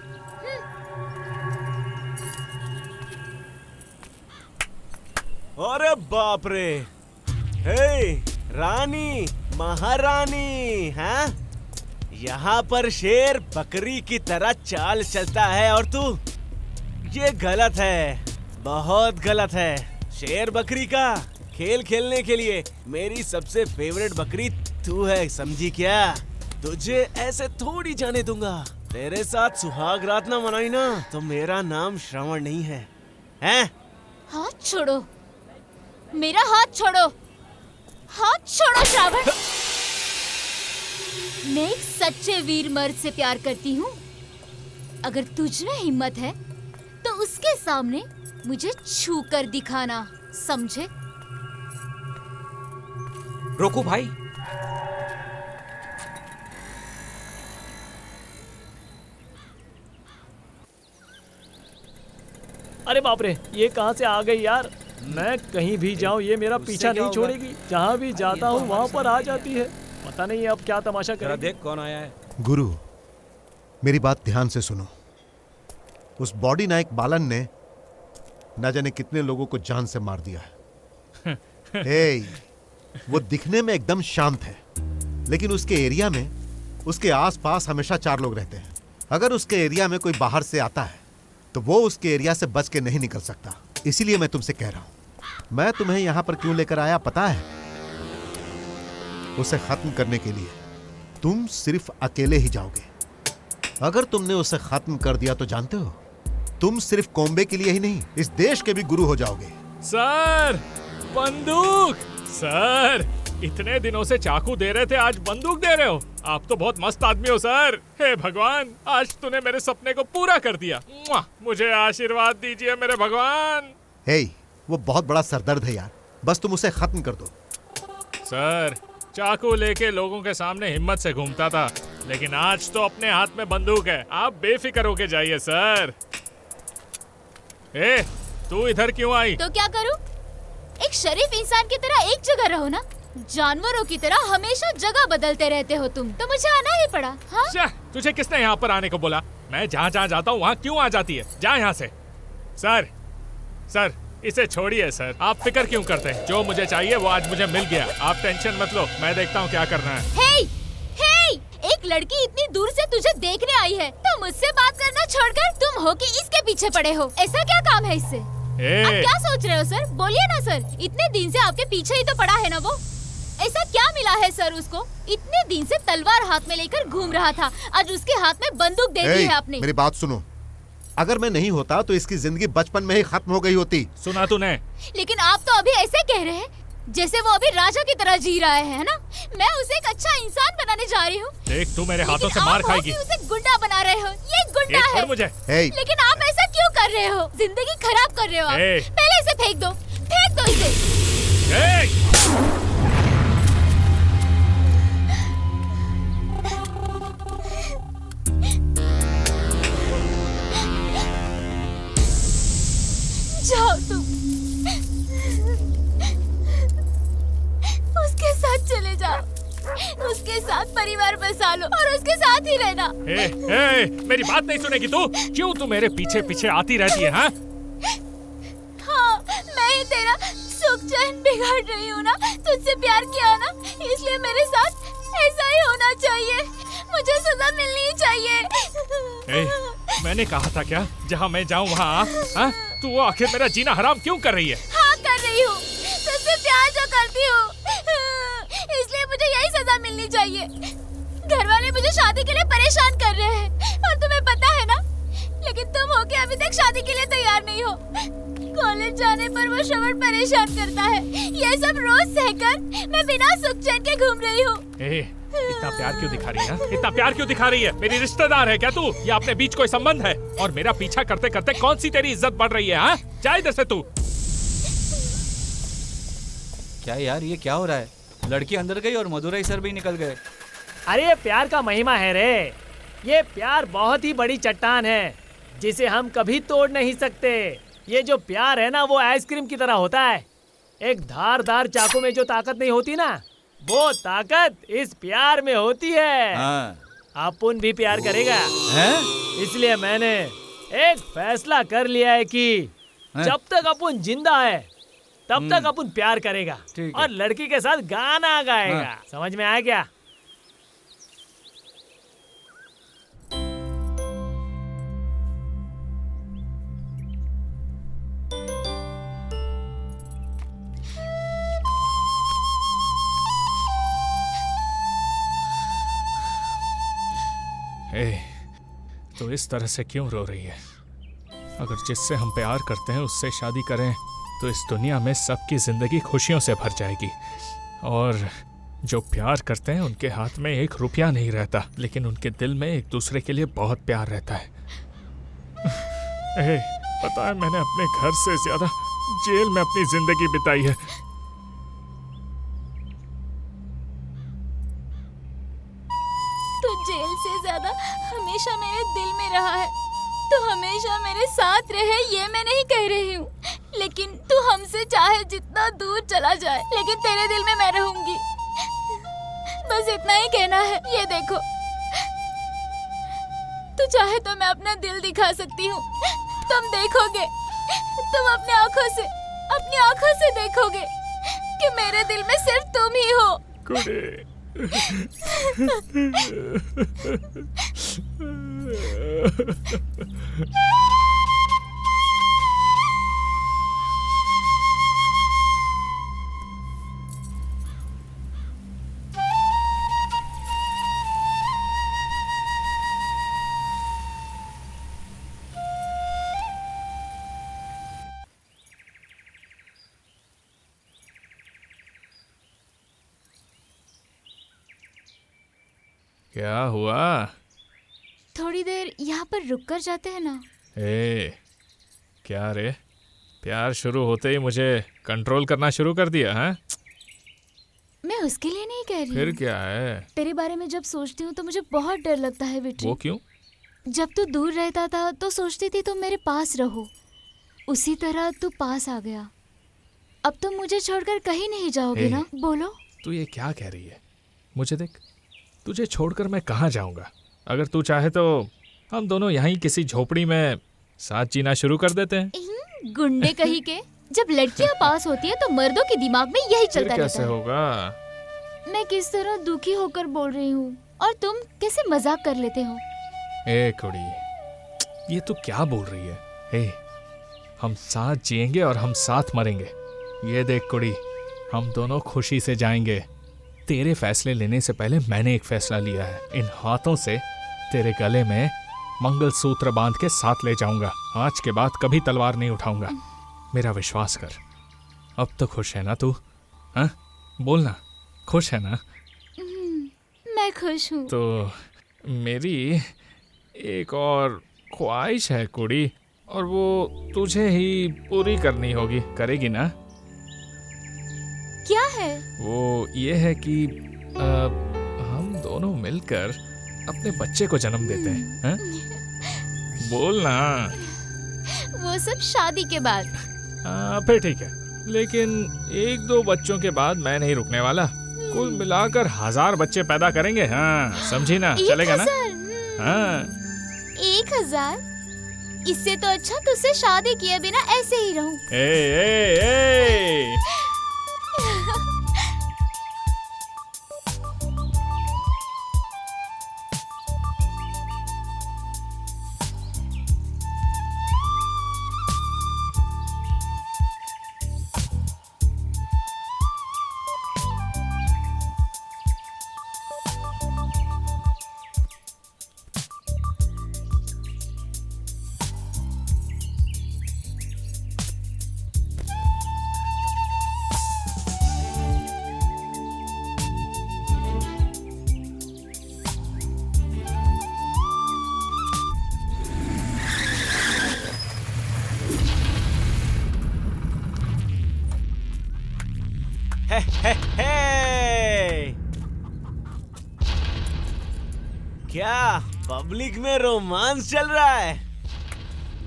अरे बाप रे, हे रानी, महारानी, हैं? यहाँ पर शेर बकरी की तरह चाल चलता है और तू, ये गलत है, बहुत गलत है। शेर बकरी का खेल खेलने के लिए मेरी सबसे फेवरेट बकरी तू है, समझी क्या? तुझे ऐसे थोड़ी जाने दूंगा। तेरे साथ सुहाग रात ना मनाई ना तो मेरा नाम श्रवण नहीं है, हैं?
हाथ छोड़ो, मेरा हाथ छोड़ो, हाथ छोड़ो श्रावण। मैं एक सच्चे वीर मर्द से प्यार करती हूँ। अगर तुझ में हिम्मत है तो उसके सामने मुझे छू कर दिखाना, समझे?
रोको भाई।
अरे बाप रे, ये कहाँ से आ गई यार? मैं कहीं भी जाऊँ ये मेरा पीछा नहीं छोड़ेगी, जहाँ भी जाता हूँ वहाँ पर आ जाती है। पता नहीं अब क्या तमाशा करेगी।
देख कौन आया है।
गुरु, मेरी बात ध्यान से सुनो। उस बॉडी नायक बालन ने न जाने कितने लोगों को जान से मार दिया है। हे, वो दिखने में एकदम शांत है, लेकिन उसके एरिया में, उसके आसपास हमेशा 4 लोग रहते हैं। अगर उसके एरिया में कोई बाहर से आता है तो वो उसके एरिया से बच के नहीं निकल सकता। इसीलिए मैं तुमसे कह रहा हूं। मैं तुम्हें यहां पर क्यों लेकर आया पता है? उसे खत्म करने के लिए। तुम सिर्फ अकेले ही जाओगे। अगर तुमने उसे खत्म कर दिया तो जानते हो, तुम सिर्फ कॉम्बे के लिए ही नहीं, इस देश के भी गुरु हो जाओगे।
सर, बंदूक! सर, इतने दिनों से चाकू दे रहे थे, आज बंदूक दे रहे हो? आप तो बहुत मस्त आदमी हो सर। हे भगवान, आज तूने मेरे सपने को पूरा कर दिया। मुझे आशीर्वाद दीजिए मेरे भगवान।
हे, वो बहुत बड़ा सरदर्द है यार, बस तुम उसे खत्म कर दो।
सर, चाकू लेके लोगों के सामने हिम्मत से घूमता था, लेकिन आज तो अपने हाथ में बंदूक है। आप बेफिक्र होके जाइए सर। ए, तू इधर क्यों आई?
तो क्या करूं? एक शरीफ इंसान की तरह एक जगह रहो ना। जानवरों की तरह हमेशा जगह बदलते रहते हो तुम, तो मुझे आना ही पड़ा। हाँ?
तुझे किसने यहाँ पर आने को बोला? मैं जहाँ जहाँ जाता हूँ वहाँ क्यों आ जाती है? जा यहाँ से। सर, इसे छोड़िए सर, आप फिक्र क्यों करते हैं? जो मुझे चाहिए वो आज मुझे मिल गया, आप टेंशन मत लो, मैं देखता हूँ क्या करना है।
हे, हे, एक लड़की इतनी दूर से तुझे देखने आई है तो मुझसे बात करना छोड़कर तुम हो कि इसके पीछे पड़े हो। ऐसा क्या काम है इससे? आप क्या सोच रहे हो सर? बोलिए ना सर, इतने दिन से आपके पीछे ही तो पड़ा है ना वो। ऐसा क्या मिला है सर उसको? इतने दिन से तलवार हाथ में लेकर घूम रहा था, आज उसके हाथ में बंदूक दे दी है आपने।
मेरी बात सुनो, अगर मैं नहीं होता तो इसकी जिंदगी बचपन में ही खत्म हो गई होती।
सुना तूने?
लेकिन आप तो अभी ऐसे कह रहे हैं जैसे वो अभी राजा की तरह जी रहा है ना? मैं उसे एक अच्छा इंसान बनाने जा रही हूँ।
देख तू मेरे हाथों से मार खाएगी।
उसे गुंडा बना रहे हो, ये गुंडा है।
मुझे।
लेकिन आप ऐसा क्यों कर रहे हो? जिंदगी खराब कर रहे हो आप। पहले इसे फेंक दो, फेंक दो इसे। जाओ तुम, उसके साथ चले जाओ, उसके साथ परिवार बसा लो और उसके साथ ही रहना।
मेरी बात नहीं सुनेगी तू? क्यों तू मेरे पीछे पीछे आती रहती है? हाँ,
मैं ही तेरा सुख चैन बिगाड़ रही हूँ ना, तुझसे प्यार किया ना, इसलिए मेरे साथ ऐसा ही होना चाहिए, मुझे सजा मिलनी चाहिए।
मैंने कहा था क्या जहाँ मैं जाऊँ वहाँ? तू वो आखिर मेरा जीना हराम क्यों कर रही है?
हाँ कर रही हूँ, तुझसे प्यार जो करती हूँ, इसलिए मुझे यही सजा मिलनी चाहिए। घर वाले मुझे शादी के लिए परेशान कर रहे हैं और तुम्हें पता है ना, लेकिन तुम हो के अभी तक शादी के लिए तैयार नहीं हो। कॉलेज जाने पर वो श्रवण परेशान करता है, ये सब रोज सहकर मैं बिना सुख चैन के घूम रही हूँ।
इतना प्यार क्यों दिखा रही है? इतना प्यार क्यों दिखा रही है? मेरी रिश्तेदार है क्या तू? या अपने बीच कोई संबंध है? और मेरा पीछा करते करते कौन सी तेरी इज्जत बढ़ रही है? हाँ, जा इधर से तू।
क्या यार, ये क्या हो रहा है? लड़की अंदर गई और मदुरई सर भी निकल गए।
अरे प्यार का महिमा है रे, ये प्यार बहुत ही बड़ी चट्टान है जिसे हम कभी तोड़ नहीं सकते। ये जो प्यार है ना, वो आइसक्रीम की तरह होता है। एक धारदार चाकू में जो ताकत नहीं होती ना, वो ताकत इस प्यार में होती है। अपुन भी प्यार करेगा है? इसलिए मैंने एक फैसला कर लिया है कि जब तक अपुन जिंदा है तब तक अपुन प्यार करेगा और लड़की के साथ गाना गाएगा। समझ में आया क्या?
तो इस तरह से क्यों रो रही है? अगर जिससे हम प्यार करते हैं उससे शादी करें तो इस दुनिया में सबकी जिंदगी खुशियों से भर जाएगी। और जो प्यार करते हैं उनके हाथ में एक रुपया नहीं रहता, लेकिन उनके दिल में एक दूसरे के लिए बहुत प्यार रहता है। पता है, मैंने अपने घर से ज्यादा जेल में अपनी जिंदगी बिताई है।
तो जेल से ज्यादा हमेशा मेरे दिल में रहा है, तो हमेशा मेरे साथ रहे, ये मैं नहीं कह रही हूँ, लेकिन तू हमसे चाहे जितना दूर चला जाए, लेकिन तेरे दिल में मैं रहूंगी। बस इतना ही कहना है। ये देखो, तू चाहे तो मैं अपना दिल दिखा सकती हूँ, तुम देखोगे, तुम अपनी आंखों से देखोगे कि मेरे दिल में सिर्फ तुम ही हो।
क्या हुआ?
थोड़ी देर यहाँ पर रुक कर जाते हैं ना?
क्या रे, प्यार शुरू होते ही मुझे कंट्रोल करना शुरू कर दिया है?
मैं उसके लिए नहीं कह रही।
फिर क्या है?
तेरे बारे में जब सोचती हूँ तो मुझे बहुत डर लगता है विट्री।
वो क्यों?
जब तू दूर रहता था तो सोचती थी तुम मेरे पास रहो, उसी तरह तू पास आ गया। अब तुम मुझे छोड़कर कहीं नहीं जाओगे ना? बोलो।
तू ये क्या कह रही है? मुझे देख, तुझे छोड़कर मैं कहाँ जाऊंगा? अगर तू चाहे तो हम दोनों यहीं किसी झोपड़ी में साथ जीना शुरू कर देते हैं।
गुंडे कहीं के, जब लड़कियां पास होती है तो मर्दों के दिमाग में यही चलता रहता
कैसे
है।
होगा?
मैं किस तरह दुखी होकर बोल रही हूँ और तुम कैसे मजाक कर लेते हो।
ए कुड़ी, ये तू क्या बोल रही है? ए, हम साथ जिएंगे और हम साथ मरेंगे। ये देख कुड़ी, हम दोनों खुशी से जाएंगे। तेरे फैसले लेने से पहले मैंने एक फैसला लिया है। इन हाथों से तेरे गले में मंगलसूत्र बांध के साथ ले जाऊंगा। आज के बाद कभी तलवार नहीं उठाऊंगा। मेरा विश्वास कर। अब तो खुश है ना तू? हाँ, बोलना, खुश है ना?
मैं खुश हूँ।
तो मेरी एक और ख्वाहिश है कुड़ी, और वो तुझे ही पूरी करनी होगी। करेगी ना?
क्या है?
वो ये है कि हम दोनों मिलकर अपने बच्चे को जन्म देते हैं। हाँ? बोलना।
वो सब शादी के बाद।
फिर ठीक है, लेकिन 1-2 बच्चों के बाद मैं नहीं रुकने वाला। कुल मिलाकर 1000 बच्चे पैदा करेंगे। हाँ, समझी ना? चलेगा ना?
1000?
हाँ।
1000? इससे तो अच्छा तुझसे शादी किए बिना ऐसे ही रहूं।
ए।
क्या पब्लिक में रोमांस चल रहा है?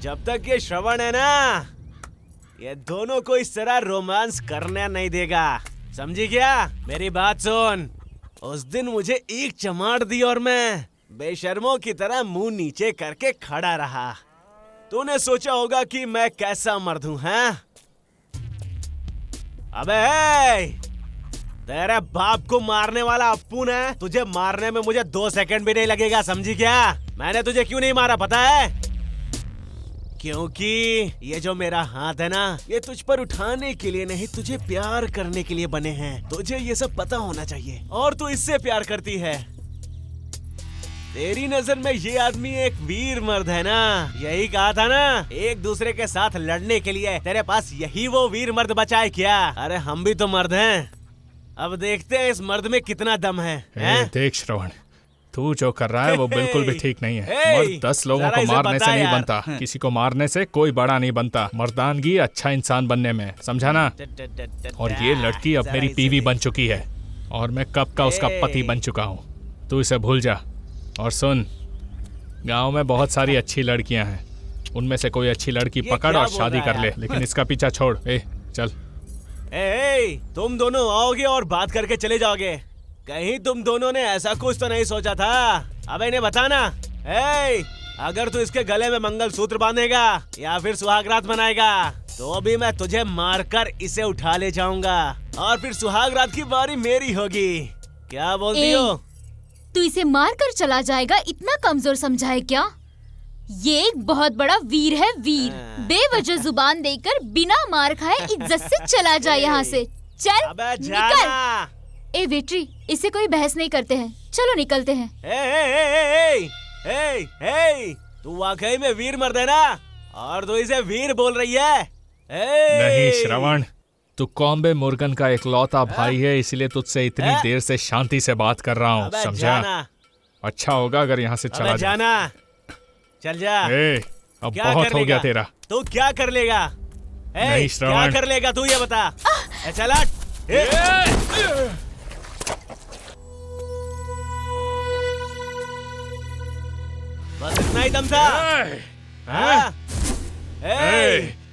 जब तक ये श्रवण है ना, ये दोनों को इस तरह रोमांस करने नहीं देगा। समझी क्या? मेरी बात सुन। उस दिन मुझे एक चमाट दी और मैं बेशर्मों की तरह मुंह नीचे करके खड़ा रहा। तूने सोचा होगा कि मैं कैसा मर्द हूं, हैं? अबे तेरे बाप को मारने वाला अप्पू ने तुझे मारने में मुझे 2 सेकंड भी नहीं लगेगा। समझी क्या? मैंने तुझे क्यों नहीं मारा पता है? क्योंकि ये जो मेरा हाथ है ना, ये तुझ पर उठाने के लिए नहीं, तुझे प्यार करने के लिए बने हैं। तुझे ये सब पता होना चाहिए। और तू इससे प्यार करती है। तेरी नजर में ये आदमी एक वीर मर्द है ना? यही कहा था ना, एक दूसरे के साथ लड़ने के लिए तेरे पास यही वो वीर मर्द बचा है क्या? अरे हम भी तो मर्द हैं। अब देखते हैं इस मर्द में कितना दम है।
देख श्रवण, तू जो कर रहा है वो बिल्कुल भी ठीक नहीं है। मर्द 10 लोगों को मारने से नहीं बनता, किसी को मारने से कोई बड़ा नहीं बनता। मर्दानगी अच्छा इंसान बनने में, समझा ना? और ये लड़की अब मेरी बीवी बन चुकी है और मैं कब का उसका पति बन चुका हूँ। तू इसे भूल जा। और सुन, गांव में बहुत सारी अच्छी लड़कियां हैं, उनमें से कोई अच्छी लड़की पकड़ और शादी कर ले, लेकिन इसका पीछा छोड़। चल।
तुम दोनों आओगे और बात करके चले जाओगे। कहीं तुम दोनों ने ऐसा कुछ तो नहीं सोचा था? अब इन्हें बताना। अगर तू इसके गले में मंगलसूत्र बांधेगा या फिर सुहागरात मनाएगा तो भी मैं तुझे मारकर इसे उठा ले जाऊंगा और फिर सुहागरात की बारी मेरी होगी। क्या बोलती हो?
तू इसे मार कर चला जाएगा, इतना कमजोर समझा है क्या? ये एक बहुत बड़ा वीर है, वीर। बेवजह जुबान देकर बिना मार खाए इज्जत से चला जाए यहाँ से। चल निकल। वेट्री, इससे कोई बहस नहीं करते हैं, चलो निकलते हैं।
तू वाकई में वीर मर्द है ना? और तू इसे वीर बोल रही है?
नहीं श्रवण, तू कॉम्बे मुर्गन का इकलौता भाई है, इसलिए तुझसे इतनी देर से शांति से बात कर रहा हूँ, समझा? अच्छा होगा अगर यहाँ से चला
जाना। चल जा।
अब बहुत हो गया तेरा।
तू क्या कर लेगा?
नहीं श्रवण,
क्या कर लेगा तू, ये बता। चल हट। बस इतना ही दम था।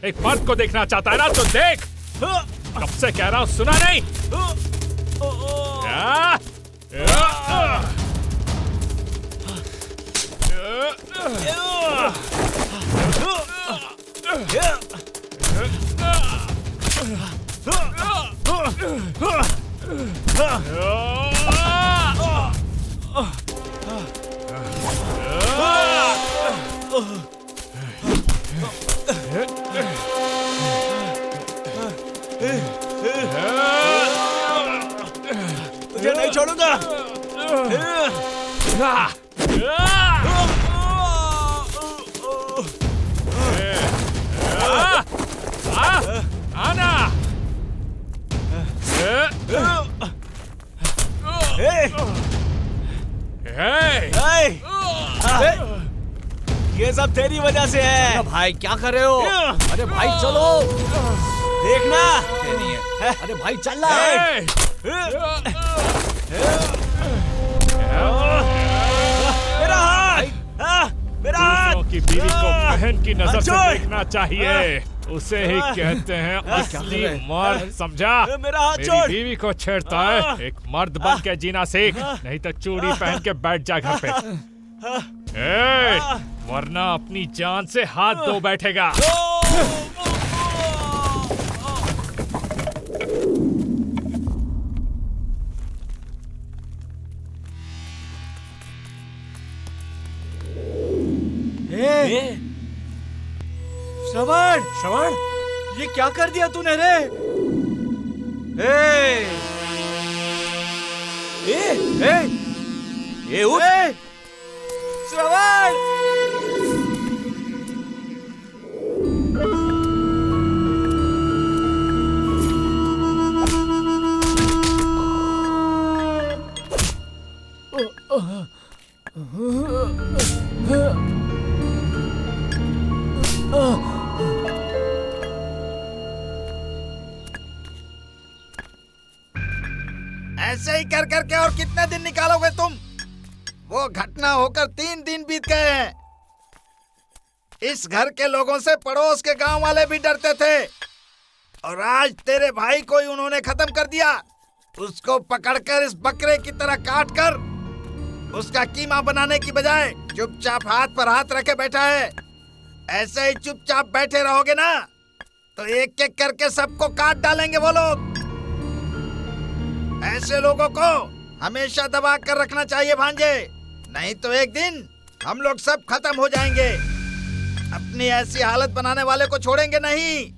एक मर्द को देखना चाहता है ना तो देख। कब से कह रहा हूँ, सुना नहीं?
तुझे नहीं छोड़ूंगा।
आना।
ये सब तेरी वजह से है।
भाई क्या कर रहे हो? अरे भाई चलो,
देखना।
नहीं है। अरे भाई चल रहा है।
मेरा हाथ, मेरा हाथ।
दूसरों की बीवी को बहन की नजर से
छोड़।
देखना चाहिए, उसे ही कहते हैं असली मर्द, समझा?
मेरा हाथ
मेरी
छोड़।
बीवी को छेड़ता है, एक मर्द बन के जीना सीख, नहीं तो चूड़ी पहन के बैठ जा घर पे। वरना अपनी जान से हाथ धो बैठेगा।
श्रवण, श्रवण, ये क्या कर दिया तूने रे? ये उठ। श्रवण,
ऐसे ही कर करके और कितने दिन निकालोगे तुम? वो घटना होकर 3 दिन बीत गए हैं। इस घर के लोगों से पड़ोस के गांव वाले भी डरते थे, और आज तेरे भाई को ही उन्होंने खत्म कर दिया। उसको पकड़कर इस बकरे की तरह काट कर उसका कीमा बनाने की बजाय चुपचाप हाथ पर हाथ रखे बैठा है। ऐसे ही चुपचाप बैठे रहोगे ना तो एक एक करके सबको काट डालेंगे वो लोग। ऐसे लोगों को हमेशा दबा कर रखना चाहिए भांजे, नहीं तो एक दिन हम लोग सब खत्म हो जाएंगे। अपनी ऐसी हालत बनाने वाले को छोड़ेंगे नहीं।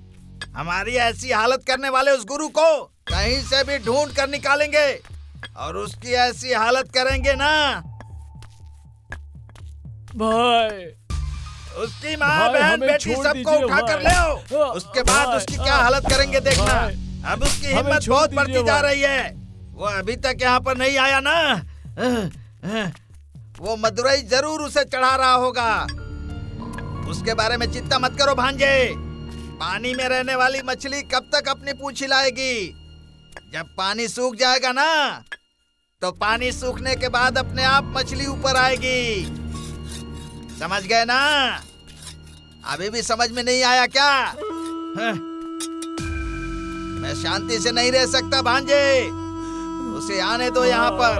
हमारी ऐसी हालत करने वाले उस गुरु को कहीं से भी ढूंढ कर निकालेंगे और उसकी ऐसी हालत करेंगे ना
भाई।
उसकी माँ बहन बेटी सबको उठा कर ले आओ। उसके बाद उसकी क्या हालत करेंगे देखना। अब उसकी हिम्मत बहुत बढ़ती जा रही है। वो अभी तक यहाँ पर नहीं आया ना, वो मदुरई जरूर उसे चढ़ा रहा होगा। उसके बारे में चिंता मत करो भांजे। पानी में रहने वाली मछली कब तक अपनी पूंछ हिलाएगी? जब पानी सूख जाएगा ना तो पानी सूखने के बाद अपने आप मछली ऊपर आएगी। समझ गए ना? अभी भी समझ में नहीं आया क्या? मैं शांति से नहीं रह सकता भांजे। उसे आने दो यहाँ पर।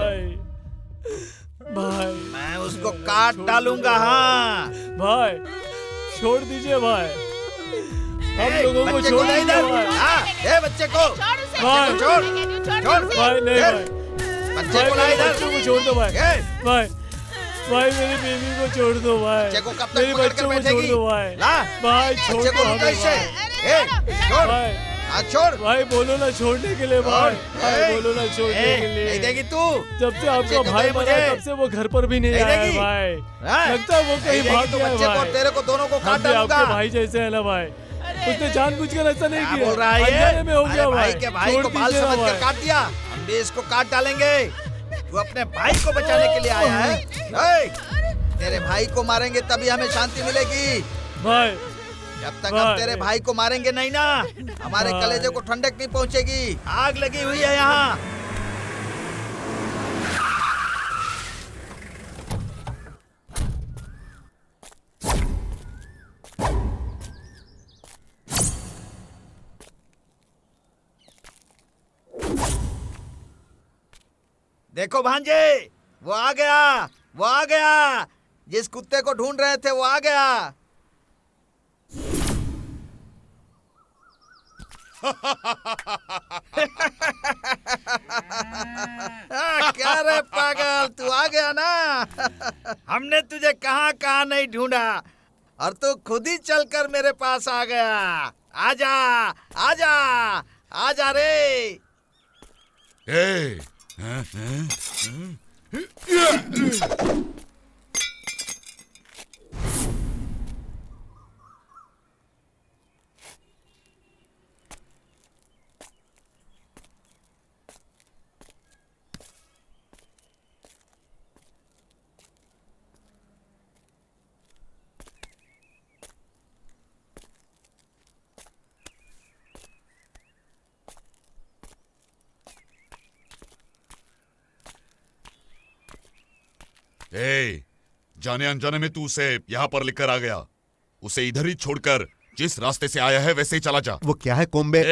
भाई
मैं उसको काट डालूंगा। हाँ
भाई, छोड़ दीजिए भाई। हम लोगों को
बच्चे
छोड़
नहीं
दीजिए
दे।
भाई।
हाँ, बच्चे को
भाई,
छोड़ छोड़
भाई नहीं भाई,
बच्चे को ला इधर।
बच्चों को छोड़ दो भाई। भाई भाई, मेरी बीवी को छोड़ दो भाई।
बच्चे को कब तक
मेरी
पकड़ कर
बच्चों को छोड़
बैठेगी?
दो भाई।
ला
भाई छोड़
बच्चे को
दो
उठा
हमें
इसे।
भाई।
छोड़
भाई,
हाँ छोड़
भाई बोलो ना छोड़ने के लिए भाई। भाई बोलो ना छोड़ने के लिए।
नहीं देगी तू।
जब से आपका
बच्चे को
भाई
दे
मरा
मुझे।
तब से वो घर पर भी नहीं
नहीं
आया है
देगी।
भाई।
हाँ?
लगता है वो कहीं
नहीं
भाग
देगी तो
गया है
बच्चे को
भाई।
तेरे को दोनों को
हम
काट
भी
डालूंगा।
आपके भाई जैसे है ना भाई। उसने जानबूझकर ऐसा नहीं
क्या
किया।
बोल रहा है ये?
अनजाने में हो
अरे
गया
भाई
भाई।
के भाई
छोड़
को बाल
दीजिए ना
समझ कर
भाई।
काट दिया। हम भी इसको काट डालेंगे। तू अपने भाई को बचाने के लिए आया है? तेरे भाई को मारेंगे तभी हमें शांति मिलेगी
भाई।
जब तक हम तेरे भाई को मारेंगे नहीं ना, हमारे कलेजे को ठंडक नहीं पहुंचेगी। आग लगी हुई है यहाँ। देखो भांजे, वो आ गया, वो आ गया। जिस कुत्ते को ढूंढ रहे थे वो आ गया। क्या रे पागल, तू आ गया ना? हमने तुझे कहाँ कहाँ नहीं ढूंढा और तू खुद ही चलकर मेरे पास आ गया। आजा आजा आजा रे।
जाने अनजाने में तू उसे यहाँ पर लेकर आ गया। उसे इधर ही छोड़कर जिस रास्ते से आया है वैसे ही चला जा।
वो क्या है कोम्बे?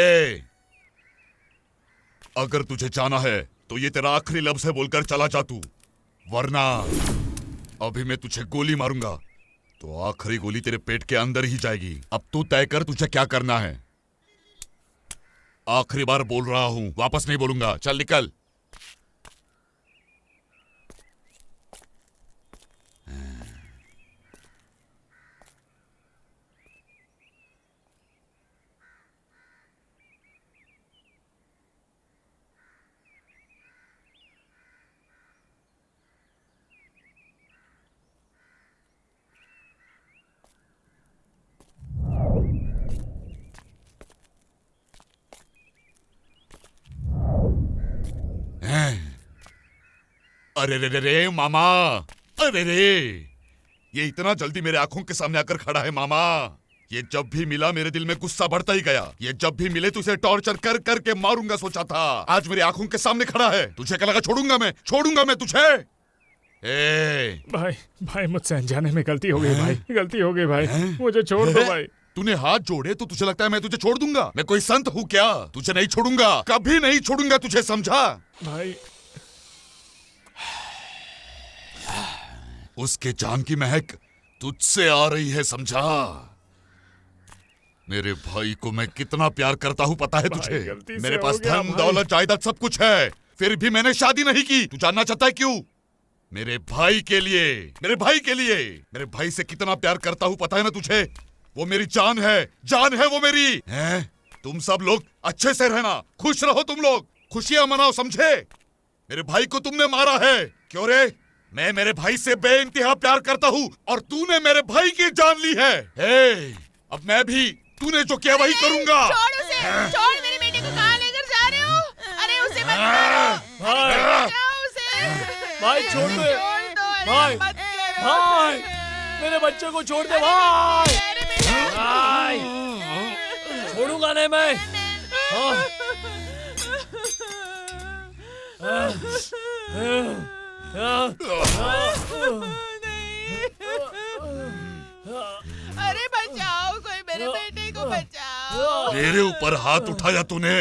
अगर तुझे जाना है तो ये तेरा आखिरी लफ्ज़ है बोलकर चला जा तू, वरना अभी मैं तुझे गोली मारूंगा तो आखिरी गोली तेरे पेट के अंदर ही जाएगी। अब तू तय कर तुझे क्या करना है। आखिरी बार बोल रहा हूं, वापस नहीं बोलूंगा। चल निकल। अरे रे रे रे मामा, अरे रे, ये इतना जल्दी मेरे आंखों के सामने आकर खड़ा है मामा। ये जब भी मिला मेरे दिल में गुस्सा बढ़ता ही गया। ये जब भी मिले तो उसे टॉर्चर कर कर के मारूंगा सोचा था, आज मेरे आंखों के सामने खड़ा है। तुझे क्या लगा छोड़ूंगा मैं तुझे?
भाई मुझसे अनजाने में गलती हो गई भाई, गलती हो गई भाई, मुझे छोड़ दो भाई।
तूने हाथ जोड़े तो तुझे लगता है मैं तुझे छोड़ दूंगा? मैं कोई संत हूँ क्या? तुझे नहीं छोड़ूंगा, कभी नहीं छोड़ूंगा तुझे, समझा?
भाई
उसके जान की महक तुझसे आ रही है, समझा? मेरे भाई को मैं कितना प्यार करता हूँ पता है तुझे? मेरे पास धन दौलत जायदाद सब कुछ है, फिर भी मैंने शादी नहीं की। तू जानना चाहता है क्यों? मेरे भाई के लिए, मेरे भाई के लिए। मेरे भाई से कितना प्यार करता हूँ पता है ना तुझे? वो मेरी जान है वो मेरी है। तुम सब लोग अच्छे से रहना, खुश रहो, तुम लोग खुशियां मनाओ, समझे? मेरे भाई को तुमने मारा है, क्यों रे? मैं मेरे भाई से बेइंतहा प्यार करता हूँ और तूने मेरे भाई की जान ली है। अब मैं भी तूने जो किया वही करूंगा।
छोड़ उसे, छोड़ मेरे बेटे को। कहाँ लेकर जा रहे हो? अरे उसे मत मारो, अरे बचाओ उसे।
भाई छोड़ दो, भाई भाई मेरे बच्चे को छोड़ दे भाई। भाई छोड़ूंगा नहीं मैं।
अरे बचाओ, कोई मेरे बेटे को बचाओ।
मेरे ऊपर हाथ उठाया तूने?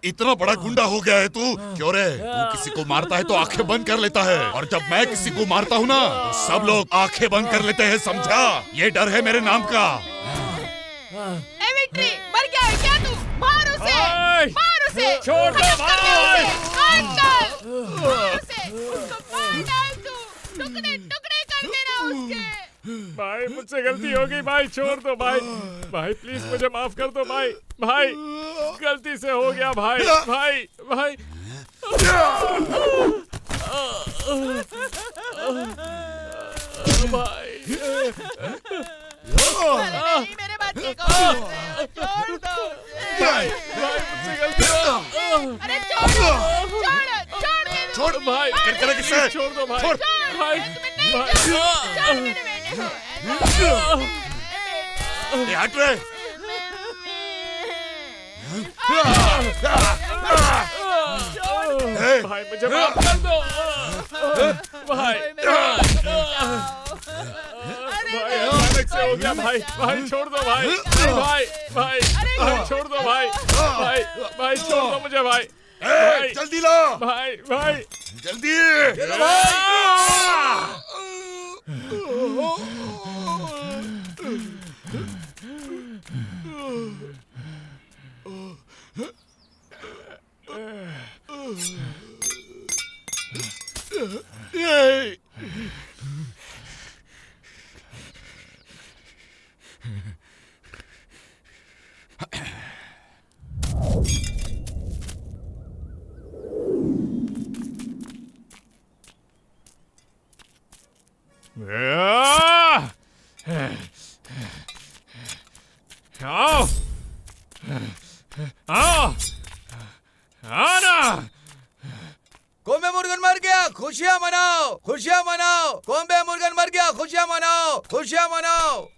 इतना बड़ा गुंडा हो गया है तू? क्यों रे? तू किसी को मारता है तो आंखें बंद कर लेता है, और जब मैं किसी को मारता हूँ ना तो सब लोग आंखें बंद कर लेते हैं, समझा? ये डर है मेरे नाम का।
विक्ट्री, मर गया है क्या तू? मार उसे, मार उसे।
छोड़ दो भाई।
मार उसे, उसको मार डाल तू, टुकड़े टुकड़े कर देना उसके।
भाई मुझसे गलती हो गई भाई, छोड़ दो भाई। भाई प्लीज मुझे माफ कर दो भाई, भाई गलती से हो गया भाई, भाई भाई।
नहीं, मेरे बच्चे को छोड़ दो।
भाई मुझसे गलती हो।
अरे छोड़, छोड़,
छोड़ भाई, कर किससे?
छोड़ दो भाई,
छोड़
भाई,
छोड़ मेरे बेटे को।
हट रे।
भाई मुझे माफ कर दो भाई। भाई अचानक से हो गया भाई, भाई छोड़ दो भाई, भाई भाई भाई छोड़ दो भाई, भाई भाई छोड़ दो मुझे भाई, भाई
जल्दी ला
भाई, भाई
जल्दी।
आना।
कोम्बे मुर्गन मर गया, खुशियां मनाओ, खुशियां मनाओ। कोम्बे मुर्गन मर गया, खुशियां मनाओ, खुशियां मनाओ।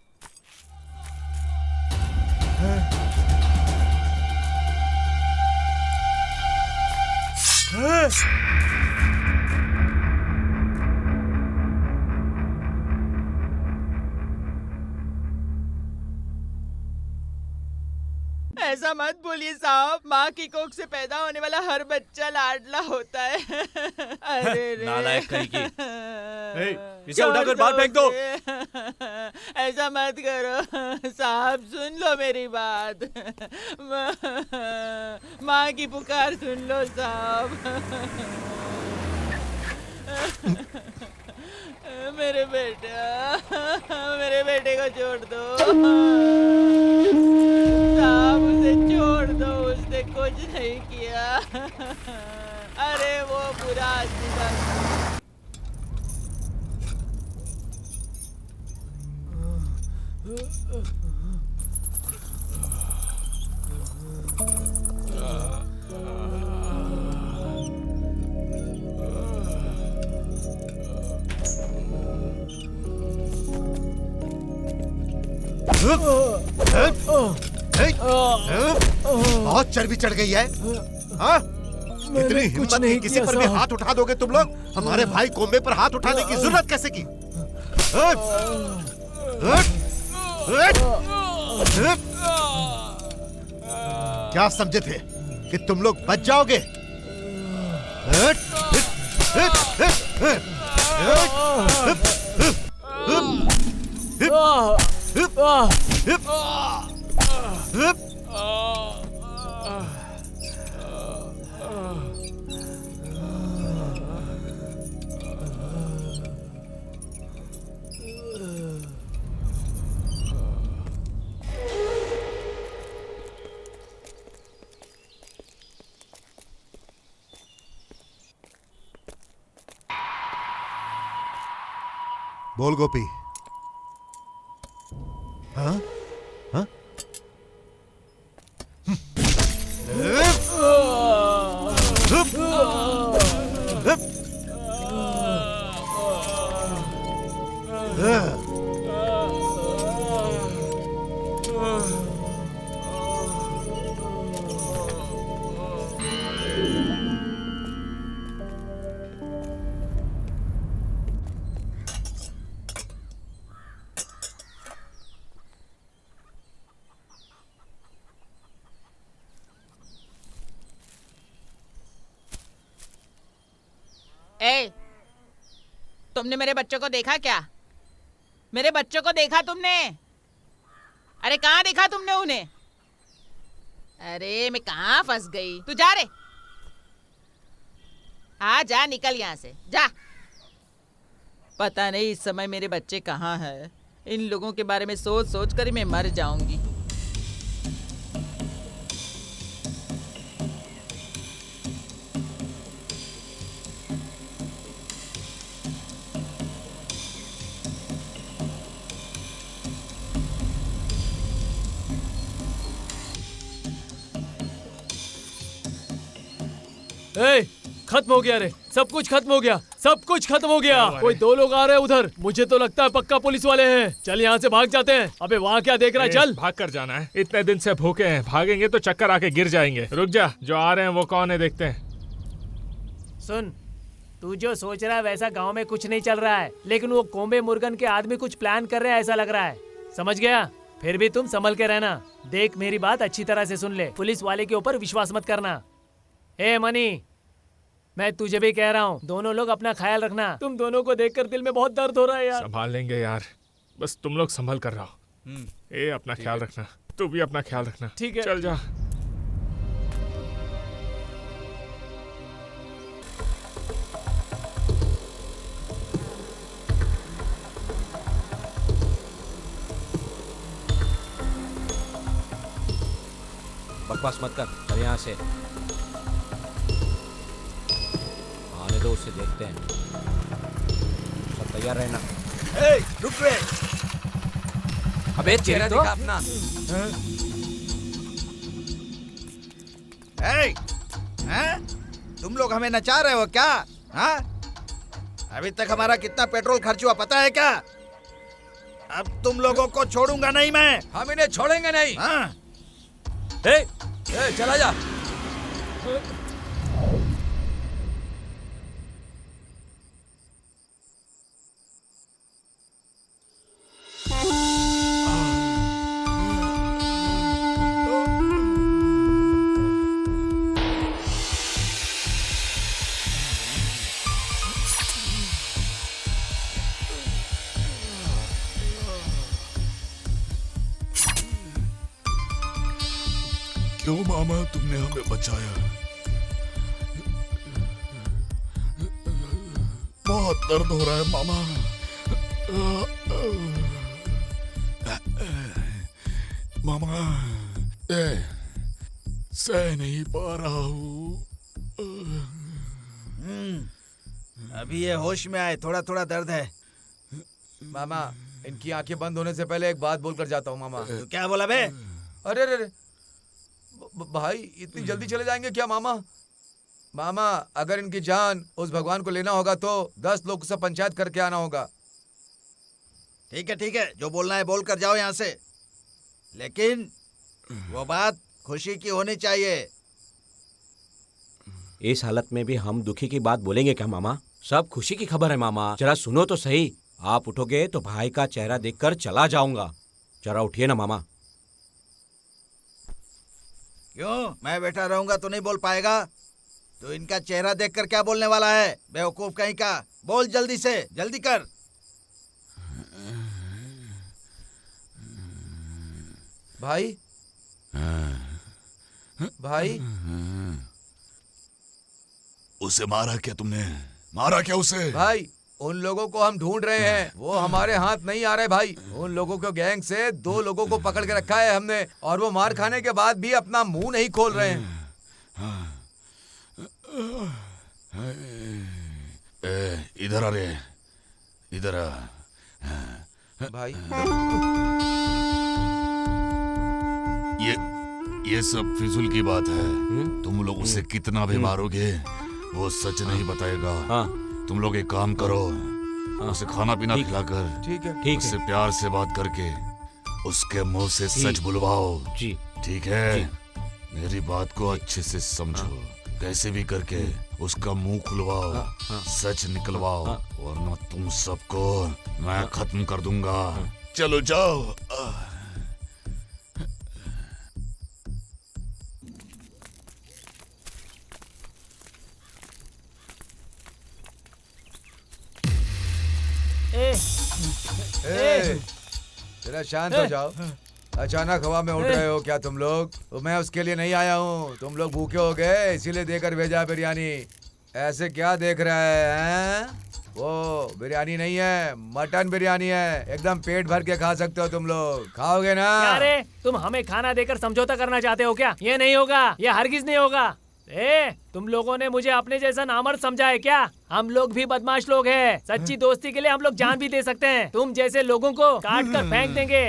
ऐसा मत बोलिए साहब, माँ की कोख से पैदा होने वाला हर बच्चा लाडला होता है। अरे रे।
नालायक कहीं की। इसे उठाकर बाहर फेंक दो।
ऐसा मत करो साहब, सुन लो मेरी बात। माँ की पुकार सुन लो साहब। मेरे बेटे को छोड़ दो साहब, उसे छोड़ दो, उसने कुछ नहीं किया। अरे वो बुरा आदमी था।
बहुत चर्बी चढ़ गई है। हाँ? इतनी हिम्मत नहीं, किसी पर भी हाथ उठा दोगे तुम लोग? हमारे भाई कोम्बे पर हाथ उठाने की जरूरत कैसे की? क्या समझे थे कि तुम लोग बच जाओगे? बोल गोपी। हाँ? हाँ?
ए, तुमने मेरे बच्चों को देखा क्या? मेरे बच्चों को देखा तुमने? अरे कहाँ देखा तुमने उन्हें? अरे मैं कहाँ फंस गई? तू जा रे, हाँ जा, निकल यहाँ से जा। पता नहीं इस समय मेरे बच्चे कहाँ हैं। इन लोगों के बारे में सोच सोच कर ही मैं मर जाऊंगी।
खत्म हो गया रे, सब कुछ खत्म हो गया, सब कुछ खत्म हो गया। कोई दो लोग आ रहे हैं उधर, मुझे तो लगता है पक्का पुलिस वाले हैं। चल यहाँ से भाग जाते हैं। अबे वहाँ क्या देख रहा है, चल।
भाग कर जाना है, इतने दिन से भूखे हैं, भागेंगे तो चक्कर आके गिर जाएंगे। रुक जा, जो आ रहे हैं वो कौन है देखते हैं।
सुन, तू जो सोच रहा है वैसा गाँव में कुछ नहीं चल रहा है, लेकिन वो कोम्बे मुर्गन के आदमी कुछ प्लान कर रहे हैं ऐसा लग रहा है, समझ गया? फिर भी तुम संभल के रहना। देख मेरी बात अच्छी तरह से सुन ले, पुलिस वाले के ऊपर विश्वास मत करना। ए मनी, मैं तुझे भी कह रहा हूँ, दोनों लोग अपना ख्याल रखना। तुम दोनों को देखकर दिल में बहुत दर्द हो रहा है यार।
संभाल लेंगे यार, बस तुम लोग संभल कर रहो। ए अपना ख्याल रखना, तू भी अपना ख्याल रखना।
ठीक है,
चल जा।
बकवास मत कर, चल यहाँ से। आने दो, उसे देखते हैं। सब तैयार रहना।
ए, रुक रे।
अबे चेहरा दिखा अपना।
ए, हैं? तुम लोग हमें नचा रहे हो क्या? हाँ? अभी तक हमारा कितना पेट्रोल खर्च हुआ पता है क्या? अब तुम लोगों को छोड़ूंगा नहीं मैं।
हम इन्हें छोड़ेंगे नहीं।
हाँ?
चला जा।
क्यों मामा तुमने हमें बचाया? बहुत दर्द हो रहा है मामा। मामा सह नहीं पा रहा हूँ।
अभी ये होश में आए, थोड़ा थोड़ा दर्द है।
मामा इनकी आंखें बंद होने से पहले एक बात बोलकर जाता हूँ मामा।
तो क्या बोला बे?
अरे अरे भाई इतनी जल्दी चले जाएंगे क्या मामा? मामा अगर इनकी जान उस भगवान को लेना होगा तो 10 लोग से पंचायत करके आना होगा।
ठीक है, जो बोलना है बोल कर जाओ यहाँ से, लेकिन वो बात खुशी की होनी चाहिए।
इस हालत में भी हम दुखी की बात बोलेंगे क्या मामा? सब खुशी की खबर है मामा, जरा सुनो तो सही। आप उठोगे तो भाई का चेहरा देखकर चला जाऊंगा। जरा उठिए ना मामा।
क्यों, मैं बैठा रहूंगा तो नहीं बोल पाएगा? तो इनका चेहरा देखकर क्या बोलने वाला है बेवकूफ कहीं का? बोल जल्दी से, जल्दी कर।
भाई भाई
उसे मारा क्या तुमने? मारा क्या उसे?
भाई उन लोगों को हम ढूंढ रहे हैं, वो हमारे हाथ नहीं आ रहे भाई। उन लोगों के गैंग से 2 लोगों को पकड़ के रखा है हमने, और वो मार खाने के बाद भी अपना मुंह नहीं खोल रहे हैं।
इधर आ रे, इधर आ।
भाई
ये सब फिजूल की बात है। तुम लोग उसे कितना भी मारोगे वो सच नहीं बताएगा। तुम लोग एक काम करो, उसे खाना पीना खिलाकर
ठीक
उससे प्यार से बात करके उसके मुंह से सच बुलवाओ।
जी
ठीक है? मेरी बात को अच्छे से समझो। कैसे भी करके उसका मुंह खुलवाओ, सच निकलवाओ, वरना तुम सबको मैं खत्म कर दूंगा। चलो जाओ।
जरा शांत हो जाओ। अचानक हवा में उड़ रहे हो क्या तुम लोग? तो मैं उसके लिए नहीं आया हूँ। तुम लोग भूखे हो गए इसीलिए देकर भेजा बिरयानी। ऐसे क्या देख रहा है? वो बिरयानी नहीं है, मटन बिरयानी है। एकदम पेट भर के खा सकते हो तुम लोग। खाओगे ना?
अरे तुम हमें खाना देकर समझौता करना चाहते हो क्या? ये नहीं होगा, ये हरगिज नहीं होगा। तुम लोगों ने मुझे अपने जैसा नामर्द समझा है क्या? हम लोग भी बदमाश लोग हैं। सच्ची दोस्ती के लिए हम लोग जान भी दे सकते हैं। तुम जैसे लोगों को काट कर फेंक देंगे।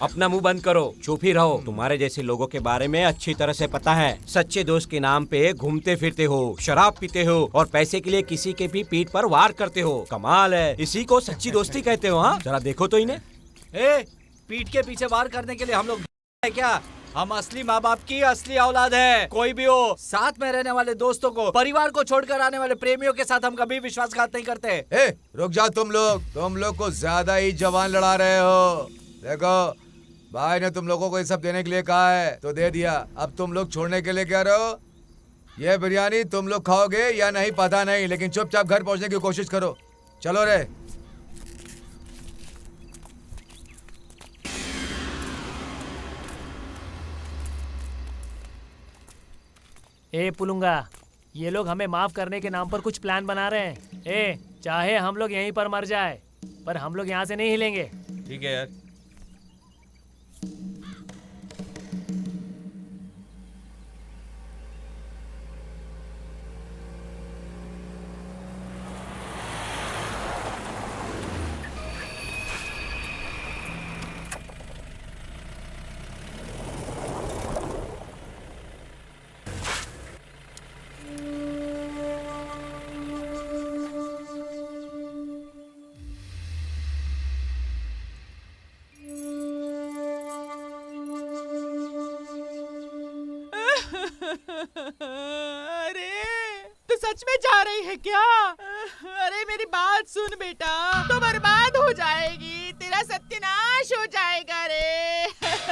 अपना मुंह बंद करो, चुप ही रहो। तुम्हारे जैसे लोगों के बारे में अच्छी तरह से पता है। सच्चे दोस्त के नाम पे घूमते फिरते हो, शराब पीते हो और पैसे के लिए किसी के भी पीठ पर वार करते हो। कमाल है, इसी को सच्ची दोस्ती कहते हो। हाँ, जरा देखो तो इन्हें।
पीठ के पीछे वार करने के लिए हम लोग है क्या? हम असली माँ बाप की असली औलाद है। कोई भी हो, साथ में रहने वाले दोस्तों को, परिवार को छोड़कर आने वाले प्रेमियों के साथ हम कभी विश्वासघात नहीं करते। रुक जाओ तुम लोग को ज्यादा ही जवान लड़ा रहे हो। देखो भाई ने तुम लोगों को ये सब देने के लिए कहा है तो दे दिया। अब तुम लोग छोड़ने के लिए कह रहे हो। ये बिरयानी तुम लोग खाओगे या नहीं पता नहीं, लेकिन चुपचाप घर पहुंचने की कोशिश करो। चलो रे।
पुलुंगा, ये लोग हमें माफ करने के नाम पर कुछ प्लान बना रहे हैं। चाहे हम लोग यहीं पर मर जाए, पर हम लोग यहाँ से नहीं हिलेंगे।
ठीक है यार।
अरे तू सच में जा रही है क्या? अरे मेरी बात सुन बेटा, तो बर्बाद हो जाएगी, तेरा सत्यानाश हो जाएगा रे।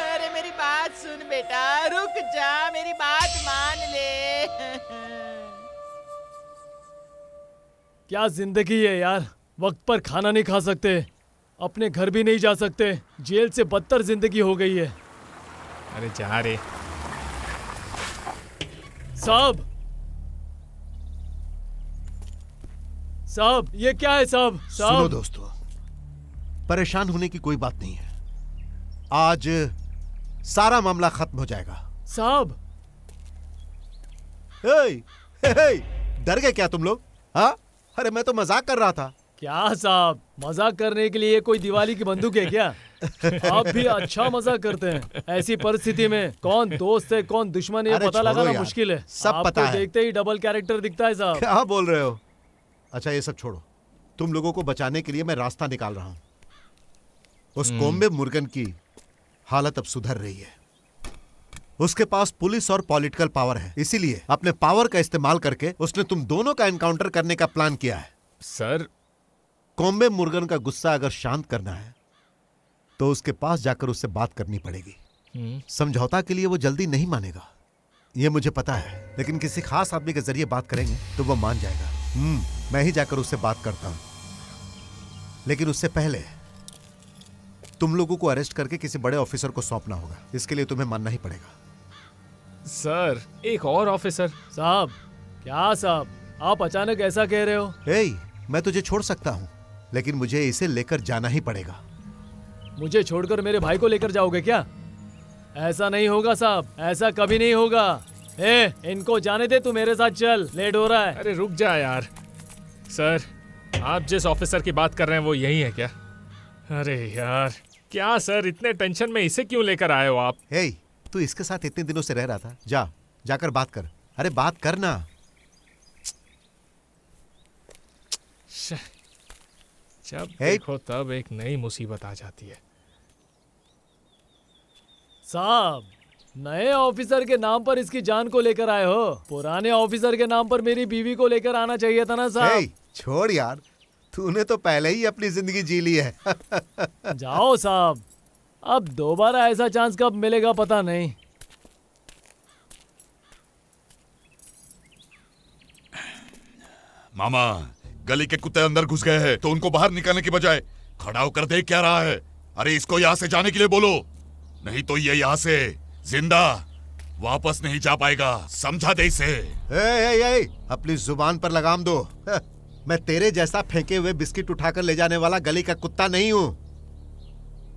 अरे मेरी बात सुन बेटा, रुक जा, मेरी बात मान ले।
क्या जिंदगी है यार, वक्त पर खाना नहीं खा सकते, अपने घर भी नहीं जा सकते, जेल से बदतर जिंदगी हो गई है।
अरे जा रे।
साहब, साहब ये क्या है साहब?
सुनो दोस्तों, परेशान होने की कोई बात नहीं है, आज सारा मामला खत्म हो जाएगा।
साहब
डर गए क्या तुम लोग? हाँ, अरे मैं तो मजाक कर रहा था।
क्या साहब, मजाक करने के लिए कोई दिवाली की बंदूक है क्या? आप भी अच्छा मजाक करते हैं। ऐसी परिस्थिति में कौन दोस्त है कौन दुश्मन है ये पता लगाना मुश्किल है।
सब पता है।
देखते ही डबल कैरेक्टर दिखता है साहब।
क्या बोल रहे हो? अच्छा ये सब छोड़ो, तुम लोगों को बचाने के लिए मैं रास्ता निकाल रहा हूँ। उस कोम्बे मुर्गन की हालत अब सुधर रही है, उसके पास पुलिस और पॉलिटिकल पावर है, इसीलिए अपने पावर का इस्तेमाल करके उसने तुम दोनों का एनकाउंटर करने का प्लान किया है।
सर,
कोम्बे मुर्गन का गुस्सा अगर शांत करना है तो उसके पास जाकर उससे बात करनी पड़ेगी। समझौता के लिए वो जल्दी नहीं मानेगा, ये मुझे पता है, लेकिन किसी खास आदमी के जरिए बात करेंगे तो वो मान जाएगा। मैं ही जाकर उससे बात करता हूं, लेकिन उससे पहले तुम लोगों को अरेस्ट करके किसी बड़े ऑफिसर को सौंपना होगा, इसके लिए तुम्हें मानना ही पड़ेगा।
सर, एक और ऑफिसर।
साहब, क्या साहब आप अचानक ऐसा कह रहे हो?
मैं तुझे छोड़ सकता हूं, लेकिन मुझे इसे लेकर जाना ही पड़ेगा।
मुझे छोड़कर मेरे भाई को लेकर जाओगे क्या? ऐसा नहीं होगा साहब, ऐसा कभी नहीं होगा। इनको जाने दे, तू मेरे साथ चल, लेट हो रहा है।
अरे रुक जा यार। सर, आप जिस ऑफिसर की बात कर रहे हैं वो यही है क्या? अरे यार, क्या सर इतने टेंशन में इसे क्यों लेकर आए हो आप?
तू इसके साथ इतने दिनों से रह रहा था, जाकर बात कर। अरे बात करना।
जब देखो तब एक नई मुसीबत आ जाती है।
साहब, नए ऑफिसर के नाम पर इसकी जान को लेकर आए हो, पुराने ऑफिसर के नाम पर मेरी बीवी को लेकर आना चाहिए था ना साहब।
छोड़ यार, तूने तो पहले ही अपनी जिंदगी जी ली है।
जाओ साहब, अब दोबारा ऐसा चांस कब मिलेगा पता नहीं।
मामा, गली के कुत्ते अंदर घुस गए हैं तो उनको बाहर निकालने की बजाय खड़ा होकर देख क्या रहा है? अरे इसको यहाँ से जाने के लिए बोलो, नहीं तो ये यहाँ से जिंदा वापस नहीं जा पाएगा, समझा दे इसे।
अपनी जुबान पर लगाम दो। मैं तेरे जैसा फेंके हुए बिस्किट उठाकर ले जाने वाला गली का कुत्ता नहीं हूँ।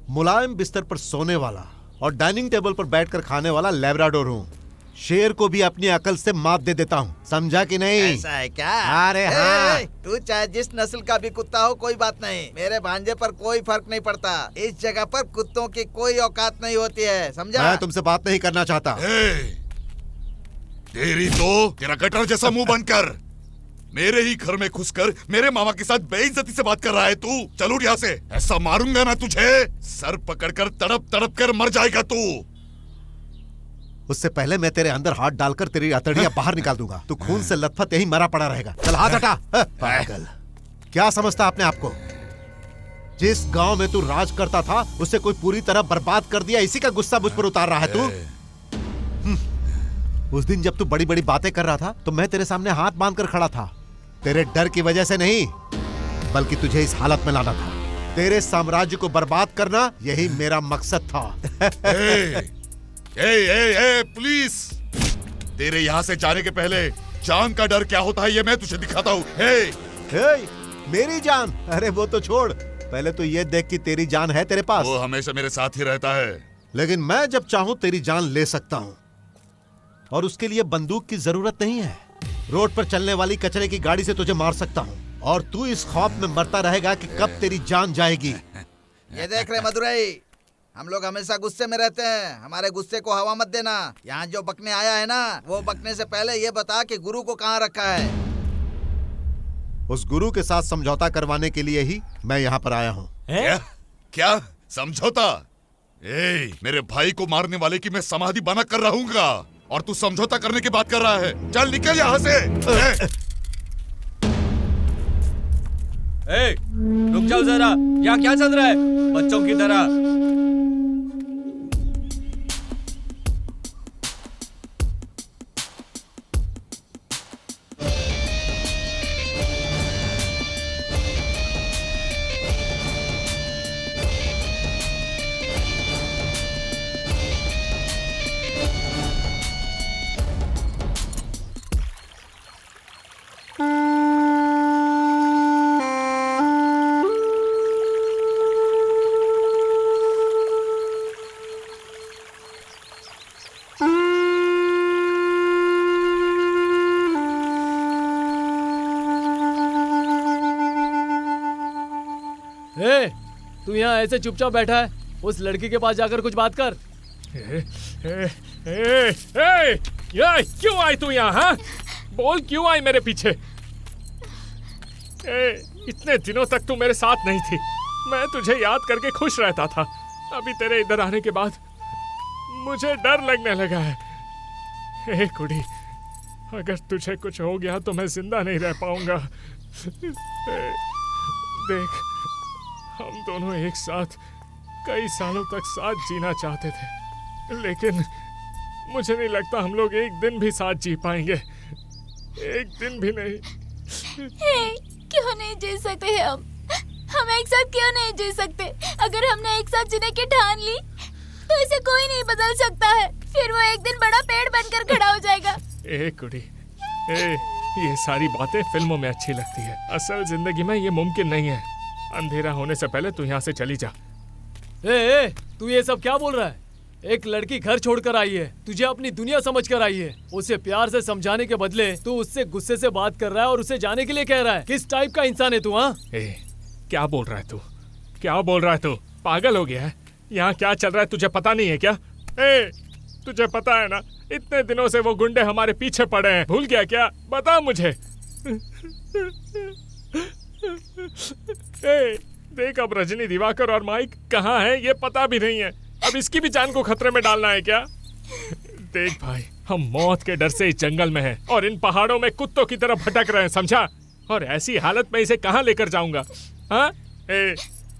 मुलायम बिस्तर पर सोने वाला और डाइनिंग टेबल पर बैठकर खाने वाला लैब्राडोर हूँ। शेर को भी अपनी अकल से मात दे देता हूँ, समझा कि नहीं?
ऐसा है क्या?
अरे हाँ।
तू चाहे जिस नस्ल का भी कुत्ता हो, कोई बात नहीं, मेरे भांजे पर कोई फर्क नहीं पड़ता। इस जगह पर कुत्तों की कोई औकात नहीं होती है, समझा?
मैं तुमसे बात नहीं करना चाहता।
तेरी तो तेरा गटर जैसा मुंह बंद कर। मेरे ही घर में घुसकर मेरे मामा के साथ बेइज्जती से बात कर रहा है तू। चल उठ यहाँ से, ऐसा मारूंगा ना तुझे, सर पकड़कर तड़प तड़प कर मर जाएगा तू।
उससे पहले मैं तेरे अंदर हाथ डालकर तेरी अतड़ियां बाहर निकाल दूंगा। तू खून से लथपथ यहीं मरा पड़ा रहेगा। चल हाथ हटा। पागल, क्या समझता अपने आप को? जिस गांव में तू राज करता था उसे कोई पूरी तरह बर्बाद कर दिया, इसी का गुस्सा मुझ पर उतार रहा है तू? उस दिन जब तू बड़ी बड़ी बातें कर रहा था तो मैं तेरे सामने हाथ बांधकर खड़ा था, तेरे डर की वजह से नहीं, बल्कि तुझे इस हालत में लाना था। तेरे साम्राज्य को बर्बाद करना यही मेरा मकसद था।
पुलिस, तेरे यहाँ से जाने के पहले जान का डर क्या होता है ये मैं तुझे दिखाता हूँ।
मेरी जान? अरे वो तो छोड़, पहले तो ये देख कि तेरी जान है तेरे पास।
वो हमेशा मेरे साथ ही रहता है,
लेकिन मैं जब चाहूँ तेरी जान ले सकता हूँ, और उसके लिए बंदूक की जरूरत नहीं है। रोड पर चलने वाली कचरे की गाड़ी से तुझे मार सकता हूँ, और तू इस खौफ में मरता रहेगा कि कब तेरी जान जाएगी।
ये देख रहे मदुरई, हम लोग हमेशा गुस्से में रहते हैं, हमारे गुस्से को हवा मत देना। यहाँ जो बकने आया है ना, वो बकने से पहले ये बता कि गुरु को कहाँ रखा है।
उस गुरु के साथ समझौता करवाने के लिए ही मैं यहाँ पर आया हूँ।
क्या समझौता? मेरे भाई को मारने वाले की मैं समाधि बना कर रहूंगा। और तू समझौता करने की बात कर रहा है। चल निकल यहाँ से।
ए, रुक जाओ जरा, यहाँ क्या चल रहा है बच्चों की तरह?
तू यहाँ ऐसे चुपचाप बैठा है, उस लड़की के पास जाकर कुछ बात कर।
क्यों आई तू यहाँ? हाँ? बोल क्यों आई मेरे पीछे? इतने दिनों तक तू मेरे साथ नहीं थी, मैं तुझे याद करके खुश रहता था। अभी तेरे इधर आने के बाद मुझे डर लगने लगा है। कुड़ी, अगर तुझे कुछ हो गया तो मैं जिंदा नहीं रह पाऊंगा। देख, हम दोनों एक साथ कई सालों तक साथ जीना चाहते थे, लेकिन मुझे नहीं लगता हम लोग एक दिन भी साथ जी पाएंगे। एक दिन भी नहीं।
क्यों नहीं जी सकते हैं हम एक साथ क्यों नहीं जी सकते? अगर हमने एक साथ जीने की ठान ली तो इसे कोई नहीं बदल सकता है। फिर वो एक दिन बड़ा पेड़ बनकर खड़ा हो जाएगा।
कुड़ी, ये सारी बातें फिल्मों में अच्छी लगती है, असल जिंदगी में ये मुमकिन नहीं है। अंधेरा होने से पहले तू यहाँ से चली जा।
तू ये सब क्या बोल रहा है? एक लड़की घर छोड़कर आई है, तुझे अपनी दुनिया समझकर आई है। उसे प्यार से समझाने के बदले तू उससे गुस्से से बात कर रहा है और उसे जाने के लिए कह रहा है। किस टाइप का इंसान है तू? हाँ,
क्या बोल रहा है तू? क्या बोल रहा है तू? पागल हो गया है? यहाँ क्या चल रहा है तुझे पता नहीं है क्या? तुझे पता है ना, इतने दिनों से वो गुंडे हमारे पीछे पड़े हैं, भूल गया क्या? बता मुझे। देख, अब रजनी, दिवाकर और माइक कहाँ हैं ये पता भी नहीं है। अब इसकी भी जान को खतरे में डालना है क्या? देख भाई, हम मौत के डर से इस जंगल में हैं और इन पहाड़ों में कुत्तों की तरह भटक रहे हैं, समझा? और ऐसी हालत में इसे कहाँ लेकर जाऊंगा? हाँ,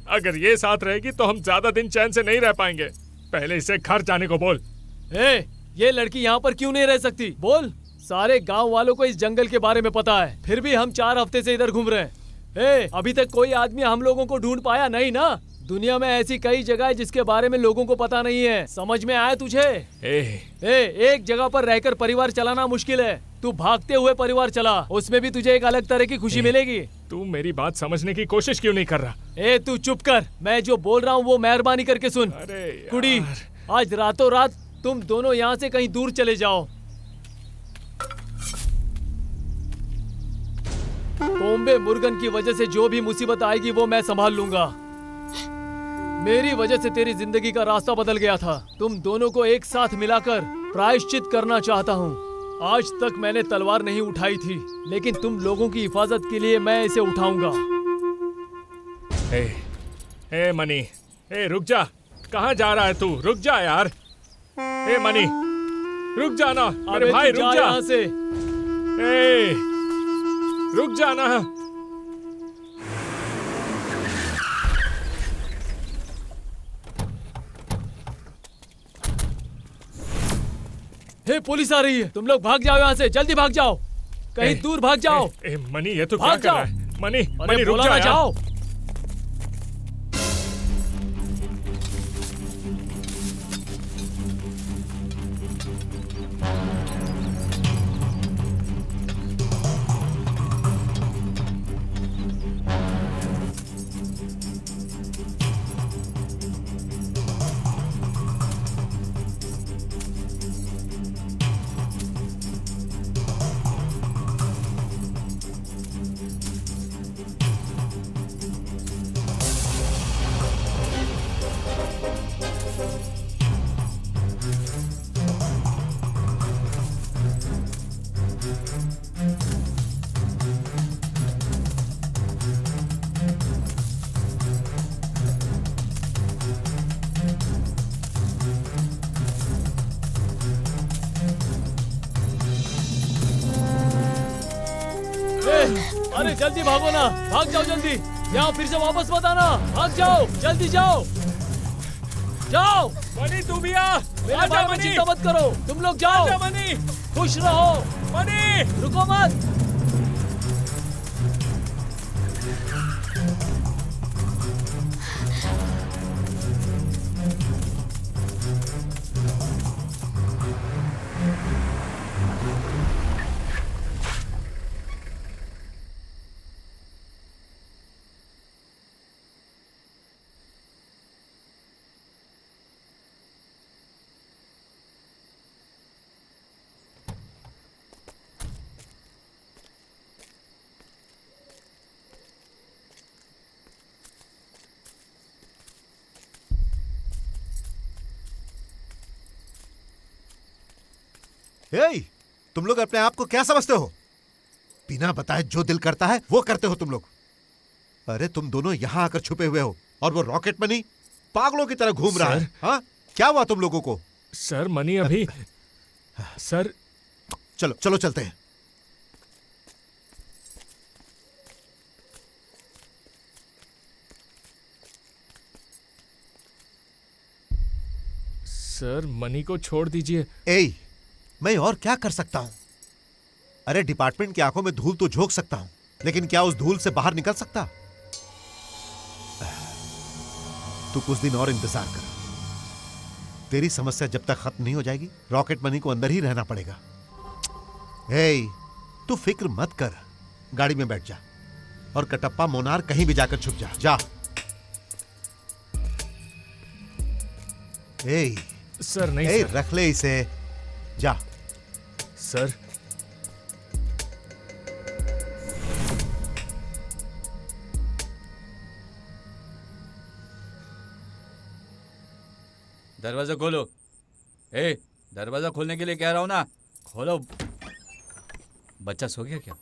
अगर ये साथ रहेगी तो हम ज्यादा दिन चैन से नहीं रह पाएंगे। पहले इसे घर जाने को बोल।
ये लड़की यहाँ पर क्यों नहीं रह सकती? बोल। सारे गांव वालों को इस जंगल के बारे में पता है, फिर भी हम 4 हफ्ते से इधर घूम रहे हैं। अभी तक कोई आदमी हम लोगों को ढूंढ पाया नहीं ना? दुनिया में ऐसी कई जगह है जिसके बारे में लोगों को पता नहीं है। समझ में आया तुझे? एक जगह पर रहकर परिवार चलाना मुश्किल है, तू भागते हुए परिवार चला, उसमें भी तुझे एक अलग तरह की खुशी मिलेगी।
तू मेरी बात समझने की कोशिश क्यों नहीं कर रहा?
तू चुप कर, मैं जो बोल रहा हूँ वो मेहरबानी करके सुन। कुड़ी, आज रातों रात तुम दोनों यहाँ से कहीं दूर चले जाओ। कोम्बे मुर्गन की वजह से जो भी मुसीबत आएगी वो मैं संभाल लूंगा। मेरी वजह से तेरी जिंदगी का रास्ता बदल गया था। तुम दोनों को एक साथ मिलाकर प्रायश्चित करना चाहता हूँ। आज तक मैंने तलवार नहीं उठाई थी, लेकिन तुम लोगों की हिफाजत के लिए मैं इसे उठाऊंगा।
मनी, रुक जा। कहाँ जा रहा है तू? रुक जा यार। मनी, रुक जाना। अरे भाई, रुक जा
यहाँ से।
रुक जाना।
पुलिस आ रही है, तुम लोग भाग जाओ यहाँ से, जल्दी भाग जाओ, कहीं दूर भाग जाओ।
मनी, ये तो क्या कर रहा है? मनी, रुक
जाओ। अरे जल्दी भागो ना, भाग जाओ जल्दी, यहाँ फिर से वापस मत आना, भाग जाओ, जल्दी जाओ, जाओ।
मनी तू भी आ,
मेरे बारे में चिंता मत करो, तुम लोग जाओ।
मनी,
खुश रहो,
मनी,
रुको मत।
हे, तुम लोग अपने आप को क्या समझते हो? बिना बताए जो दिल करता है वो करते हो तुम लोग। अरे तुम दोनों यहाँ आकर छुपे हुए हो और वो रॉकेट मनी पागलों की तरह घूम रहा है। हाँ, क्या हुआ तुम लोगों को?
सर मनी अभी सर
चलो चलो चलते हैं।
सर मनी को छोड़ दीजिए।
ए, मैं और क्या कर सकता हूं? अरे डिपार्टमेंट की आंखों में धूल तो झोंक सकता हूं, लेकिन क्या उस धूल से बाहर निकल सकता? तू कुछ दिन और इंतजार कर। तेरी समस्या जब तक खत्म नहीं हो जाएगी, रॉकेट मनी को अंदर ही रहना पड़ेगा। हे, तू फिक्र मत कर, गाड़ी में बैठ जा और कटप्पा मोनार कहीं भी जाकर छुप जा। जा। हे,
सर नहीं
हे,
सर।
रख ले इसे, जा।
सर
दरवाजा खोलो। ए, दरवाजा खोलने के लिए कह रहा हूं ना, खोलो। बच्चा सो गया क्या?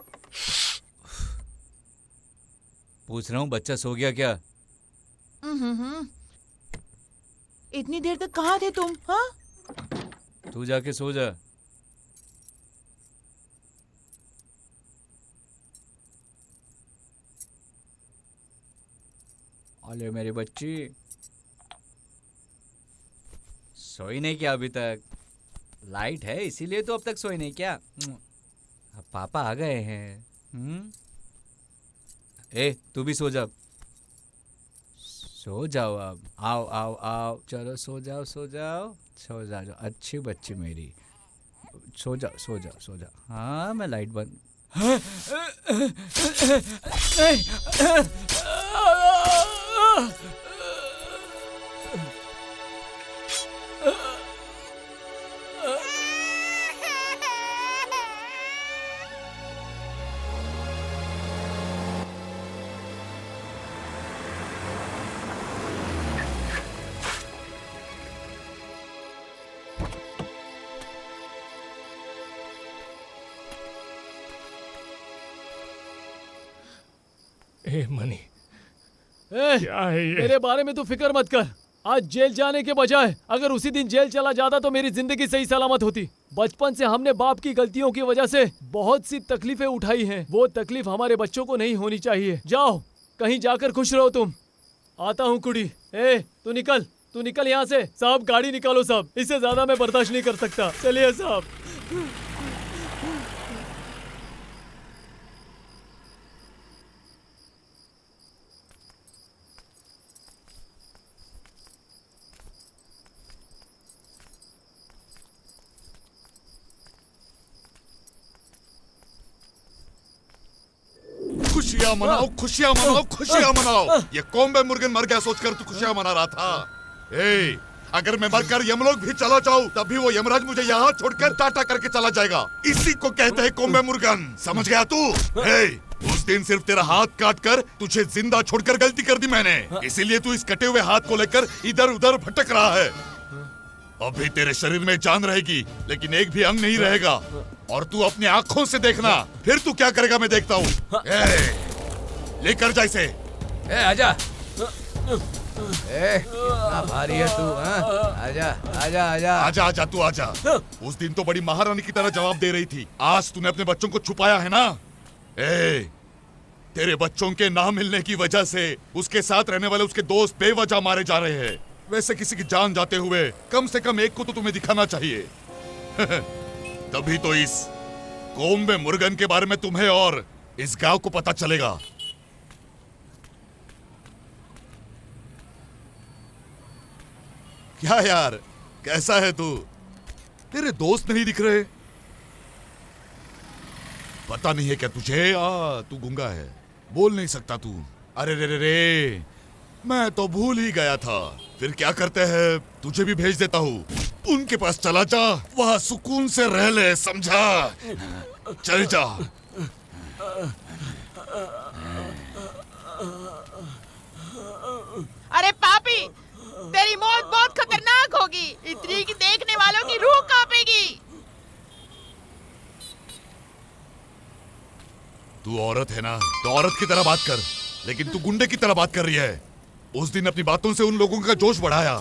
पूछ रहा हूँ, बच्चा सो गया क्या?
इतनी देर तक कहाँ थे तुम? हाँ?
तू जाके सो जा। अरे मेरी बच्ची, सोई नहीं क्या अभी तक? लाइट है इसीलिए तो अब तक सोई नहीं क्या? अब पापा आ गए हैं। ए, तू भी सो जा। सो जाओ अब। आओ आओ आओ, चलो सो जाओ सो जाओ सो जाओ, अच्छी बच्ची मेरी। सो जाओ सो जाओ सो जाओ। हाँ, मैं लाइट बंद।
ए मनी,
क्या
है ये?
मेरे बारे में तो फिक्र मत कर। आज जेल जाने के बजाय अगर उसी दिन जेल चला जाता तो मेरी जिंदगी सही सलामत होती। बचपन से हमने बाप की गलतियों की वजह से बहुत सी तकलीफें उठाई हैं। वो तकलीफ हमारे बच्चों को नहीं होनी चाहिए। जाओ, कहीं जाकर खुश रहो तुम। आता हूँ कुड़ी। ए, तू निकल यहाँ से। साहब, गाड़ी निकालो साहब, इससे ज्यादा मैं बर्दाश्त नहीं कर सकता। चलिए साहब।
खुशियां मनाओ, खुशियां मनाओ, खुशियां मनाओ। ये कॉम्बे मुर्गन मर गया सोचकर तू खुशियां मना रहा था। ए, अगर मैं मरकर यमलोक भी चला जाऊं, तब भी वो यमराज मुझे यहाँ छोड़कर टाटा करके चला जाएगा। इसी को कहते हैं कॉम्बे मुर्गन। समझ गया तू? ए, उस दिन सिर्फ तेरा हाथ काटकर तुझे जिंदा छोड़कर गलती कर दी मैंने, इसीलिए तू इस कटे हुए हाथ को लेकर इधर उधर भटक रहा है। अभी तेरे शरीर में जान रहेगी, लेकिन एक भी अंग नहीं रहेगा। और तू अपनी आंखों से देखना, फिर तू क्या करेगा मैं देखता हूँ। लेकर जा इसे।
ए, आजा। ए, कितना भारी है तू? आजा आजा आजा
आजा आजा, तू आजा। उस दिन तो बड़ी महारानी की तरह जवाब दे रही थी, आज तूने अपने बच्चों को छुपाया है ना। ए, तेरे बच्चों के ना मिलने की वजह से उसके साथ रहने वाले उसके दोस्त बेवजह मारे जा रहे हैं। वैसे किसी की जान जाते हुए कम से कम एक को तो तुम्हें दिखाना चाहिए। तभी तो इस कोम्बे मुर्गन के बारे में तुम्हें और इस गांव को पता चलेगा। क्या यार, कैसा है तू? तेरे दोस्त नहीं दिख रहे? पता नहीं है क्या तुझे? तू गूंगा है, बोल नहीं सकता तू। अरे रे रे रे, मैं तो भूल ही गया था। फिर क्या करते हैं, तुझे भी भेज देता हूँ। उनके पास चला जा, वहां सुकून से रह ले, समझा? चल जा।
अरे पापी, तेरी मौत बहुत खतरनाक होगी। इतनी कि देखने वालों की रूह कांपेगी।
तू औरत है ना, तो औरत की तरह बात कर, लेकिन तू गुंडे की तरह बात कर रही है। उस दिन अपनी बातों से उन लोगों का जोश बढ़ाया।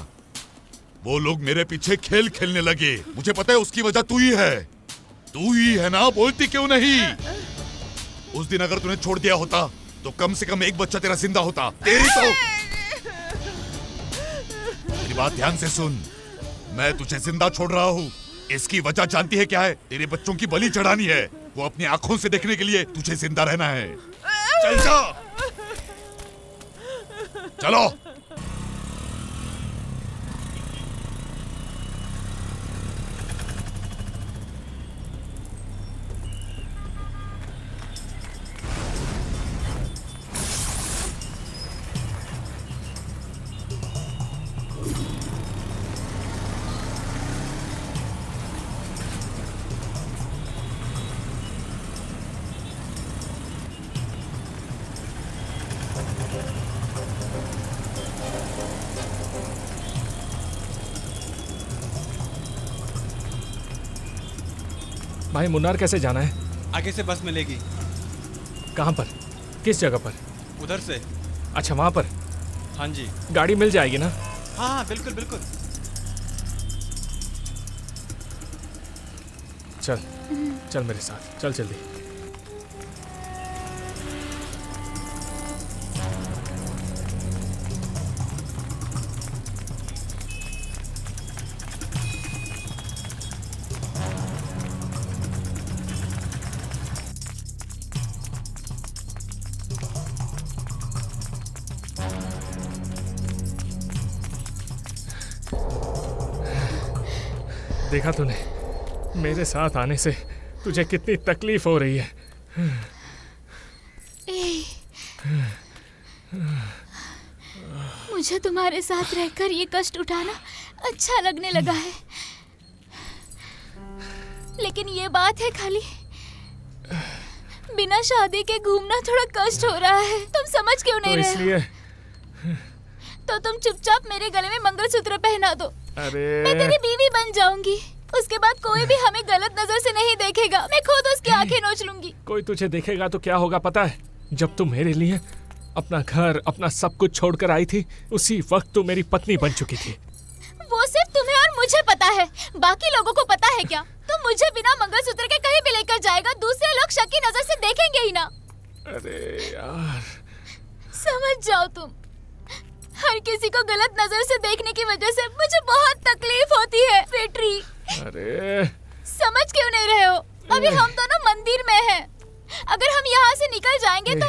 वो लोग मेरे पीछे खेल खेलने लगे। मुझे पता है उसकी वजह तू ही है। तू ही है ना, बोलती क्यों नहीं? उस दिन अगर तूने छोड़ दिया होता तो कम से कम एक बच्चा तेरा जिंदा होता। तेरी तो मेरी बात ध्यान से सुन, मैं तुझे जिंदा छोड़ रहा हूँ। इसकी वजह जानती है क्या है? तेरे बच्चों की बलि चढ़ानी है। वो अपनी आंखों से देखने के लिए तुझे जिंदा रहना है। चल जा, चलो।
भाई मुन्नार कैसे जाना है?
आगे से बस मिलेगी।
कहाँ पर? किस जगह पर?
उधर से।
अच्छा, वहाँ पर?
हाँ जी।
गाड़ी मिल जाएगी ना?
हाँ हाँ, बिल्कुल बिल्कुल।
चल चल मेरे साथ, चल जल्दी। देखा तूने, मेरे साथ आने से तुझे कितनी तकलीफ हो रही है।
मुझे तुम्हारे साथ रहकर ये कष्ट उठाना अच्छा लगने लगा है, लेकिन ये बात है खाली बिना शादी के घूमना थोड़ा कष्ट हो रहा है। तुम समझ क्यों नहीं रहे?
इसलिए
तो तुम चुपचाप मेरे गले में मंगलसूत्र पहना दो।
अरे
मैं तेरी बीवी बन जाऊंगी। उसके बाद कोई भी हमें गलत नजर से नहीं देखेगा। मैं खुद उसकी आंखें नोच लूंगी।
कोई तुझे देखेगा तो क्या होगा पता है? जब तू मेरे लिए अपना घर, अपना सब कुछ छोड़कर आई थी, उसी वक्त तू मेरी पत्नी बन चुकी थी।
वो सिर्फ तुम्हें और मुझे पता है, बाकी लोगों को पता है क्या? तुम मुझे बिना मंगलसूत्र के कहीं भी लेकर जाएगा, दूसरे लोग शक की नजर से देखेंगे ही ना।
अरे यार,
समझ जाओ तुम। हर किसी को गलत नजर से देखने की वजह से मुझे बहुत तकलीफ होती है। पेट्री,
अरे
समझ क्यों नहीं रहे हो? अभी हम दोनों मंदिर में हैं। अगर हम यहाँ से निकल जाएंगे तो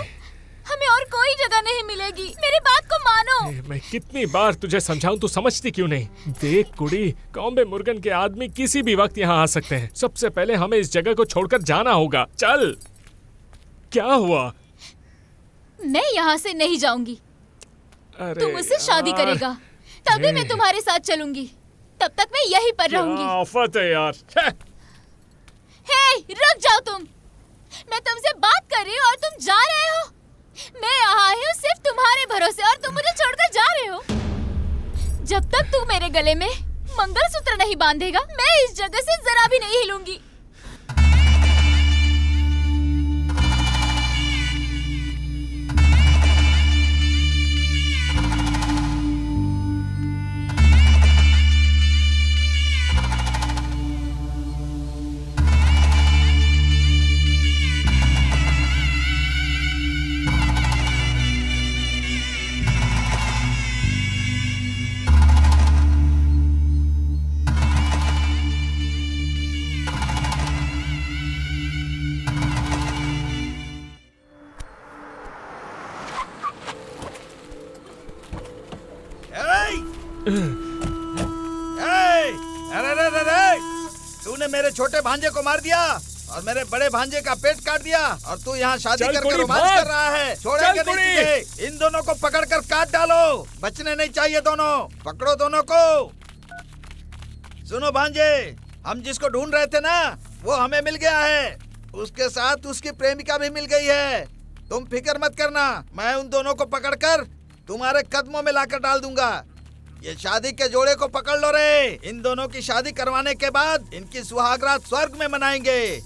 हमें और कोई जगह नहीं मिलेगी। मेरी बात को मानो।
मैं कितनी बार तुझे समझाऊं, तू समझती क्यों नहीं? देख कुड़ी, कॉम्बे मुर्गन के आदमी किसी भी वक्त यहाँ आ सकते हैं। सबसे पहले हमें इस जगह को छोड़कर जाना होगा। चल। क्या हुआ?
मैं यहाँ से नहीं जाऊंगी। तू मुझसे शादी करेगा तभी मैं तुम्हारे साथ चलूंगी। तब तक मैं यहीं पर रहूंगी।
क्या आफत है यार।
हे, रुक जाओ तुम। मैं तुमसे बात कर रही हूँ और तुम जा रहे हो। मैं यहाँ आई हूँ सिर्फ तुम्हारे भरोसे और तुम मुझे छोड़कर जा रहे हो। जब तक तू मेरे गले में मंगलसूत्र नहीं बांधेगा, मैं इस जगह से जरा भी नहीं हिलूंगी।
अरे अरे अरे, तूने मेरे छोटे भांजे को मार दिया और मेरे बड़े भांजे का पेट काट दिया और तू यहाँ शादी करके रोमांस कर रहा है। छोड़ेंगे नहीं तुझे। इन दोनों को पकड़कर काट डालो, बचने नहीं चाहिए दोनों। पकड़ो दोनों को। सुनो भांजे, हम जिसको ढूंढ रहे थे ना वो हमें मिल गया है। उसके साथ उसकी प्रेमिका भी मिल गई है। तुम फिक्र मत करना, मैं उन दोनों को पकड़कर तुम्हारे कदमों में लाकर डाल दूंगा। ये शादी के जोड़े को पकड़ लो रे। इन दोनों की शादी करवाने के बाद इनकी सुहागरात स्वर्ग में मनाएंगे।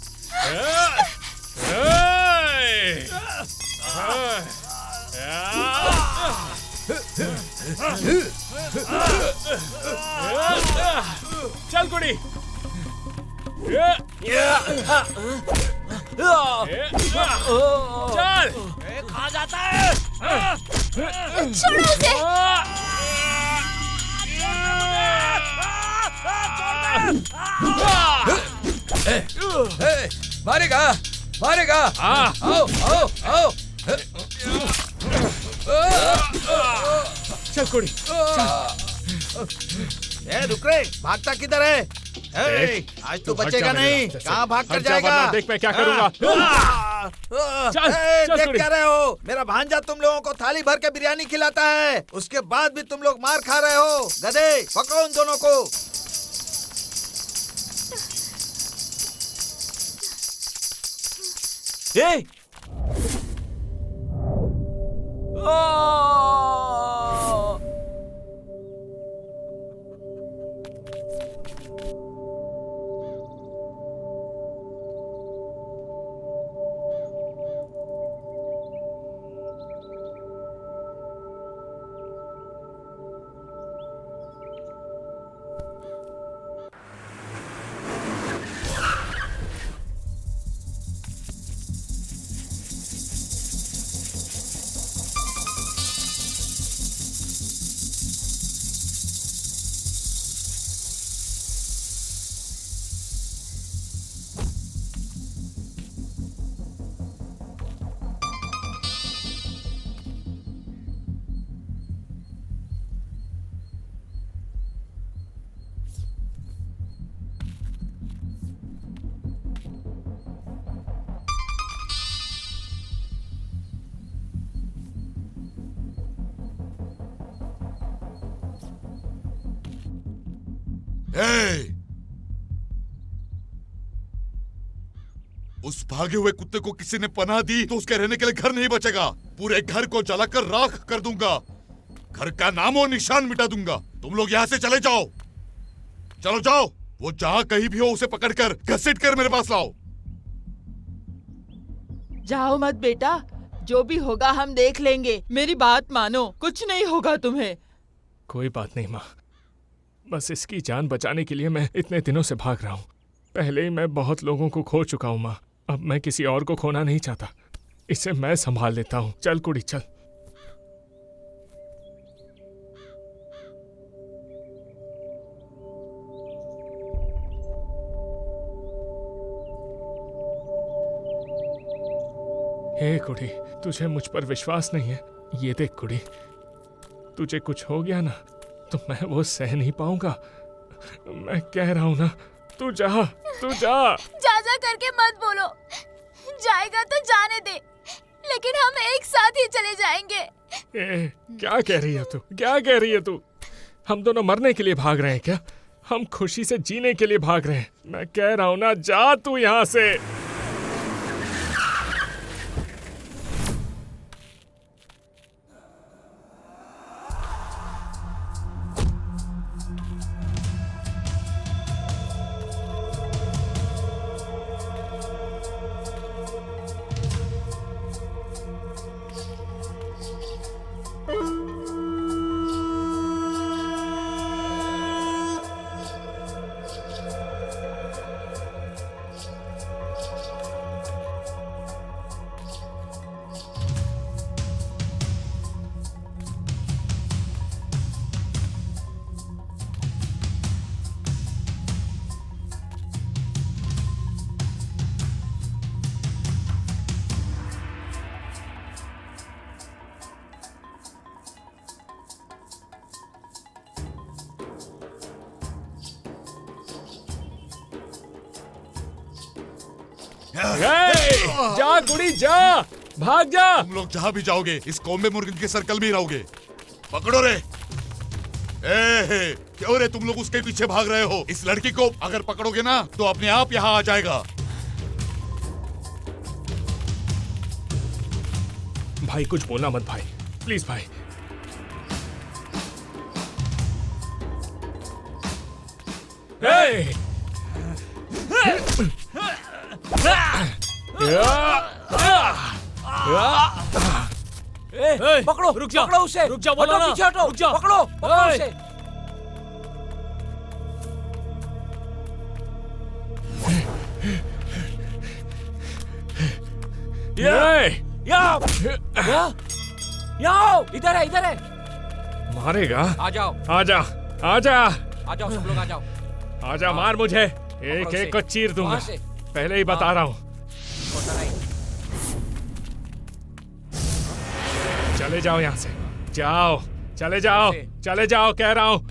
चल कुड़ी। चल।
खा जाता है।
छोड़ो उसे।
मारेगा मारेगा। आओ आओ आओ।
चल कुड़ी।
रुक रे, भागता किधर है? आज तो बचेगा नहीं। कहाँ भाग कर जाएगा?
देख मैं क्या करूँगा।
देख क्या रहे हो? मेरा भांजा तुम लोगों को थाली भर के बिरयानी खिलाता है, उसके बाद भी तुम लोग मार खा रहे हो। गधे, पकड़ो उन दोनों को।
उस भागे हुए कुत्ते को किसी ने पनाह दी तो उसके रहने के लिए घर नहीं बचेगा। पूरे घर को जलाकर राख कर दूंगा। घर का नाम और निशान मिटा दूंगा। तुम लोग यहाँ से चले जाओ। चलो जाओ। वो जहाँ कहीं भी हो उसे पकड़कर घसीट कर मेरे पास लाओ।
जाओ मत बेटा, जो भी होगा हम देख लेंगे। मेरी बात मानो, कुछ नहीं होगा तुम्हें।
कोई बात नहीं माँ, बस इसकी जान बचाने के लिए मैं इतने दिनों से भाग रहा हूँ। पहले ही मैं बहुत लोगों को खो चुका हूँ माँ, अब मैं किसी और को खोना नहीं चाहता। इसे मैं संभाल लेता हूँ। चल कुड़ी चल। हे कुड़ी, तुझे मुझ पर विश्वास नहीं है? ये देख कुड़ी, तुझे कुछ हो गया ना तो मैं वो सह नहीं पाऊंगा। मैं कह रहा हूं ना, तू जा, तू जा।
जा करके मत बोलो। जाएगा तो जाने दे, लेकिन हम एक साथ ही चले जाएंगे।
क्या कह रही है तू? क्या कह रही है तू? हम दोनों मरने के लिए भाग रहे हैं क्या? हम खुशी से जीने के लिए भाग रहे हैं। मैं कह रहा हूं ना, जा तू यहाँ से। जा कुड़ी जा, भाग जा।
तुम लोग जहाँ भी जाओगे इस कॉम्बे मुर्गिन के सर्कल में ही रहोगे। पकड़ो रे। क्यों रे तुम लोग उसके पीछे भाग रहे हो? इस लड़की को अगर पकड़ोगे ना तो अपने आप यहाँ आ जाएगा।
भाई कुछ बोलना मत भाई, प्लीज भाई।
पकड़ो,
रुक जा,
पकड़ो उसे,
रुक जा, बोलो
हटो,
ना,
पीछे हटो,
रुक जा।
पकड़ो, पकड़ो
ए!
उसे। इधर है, इधर है।
मारेगा?
आ जाओ,
आजा, आजा,
आ जाओ, सब लोग आ जाओ।
आजा, मार मुझे, एक एक को चीर दूंगा।
वहाँ से।
पहले ही बता रहा हूँ। चले जाओ यहाँ से, जाओ, चले जाओ, चले जाओ, कह रहा हूँ।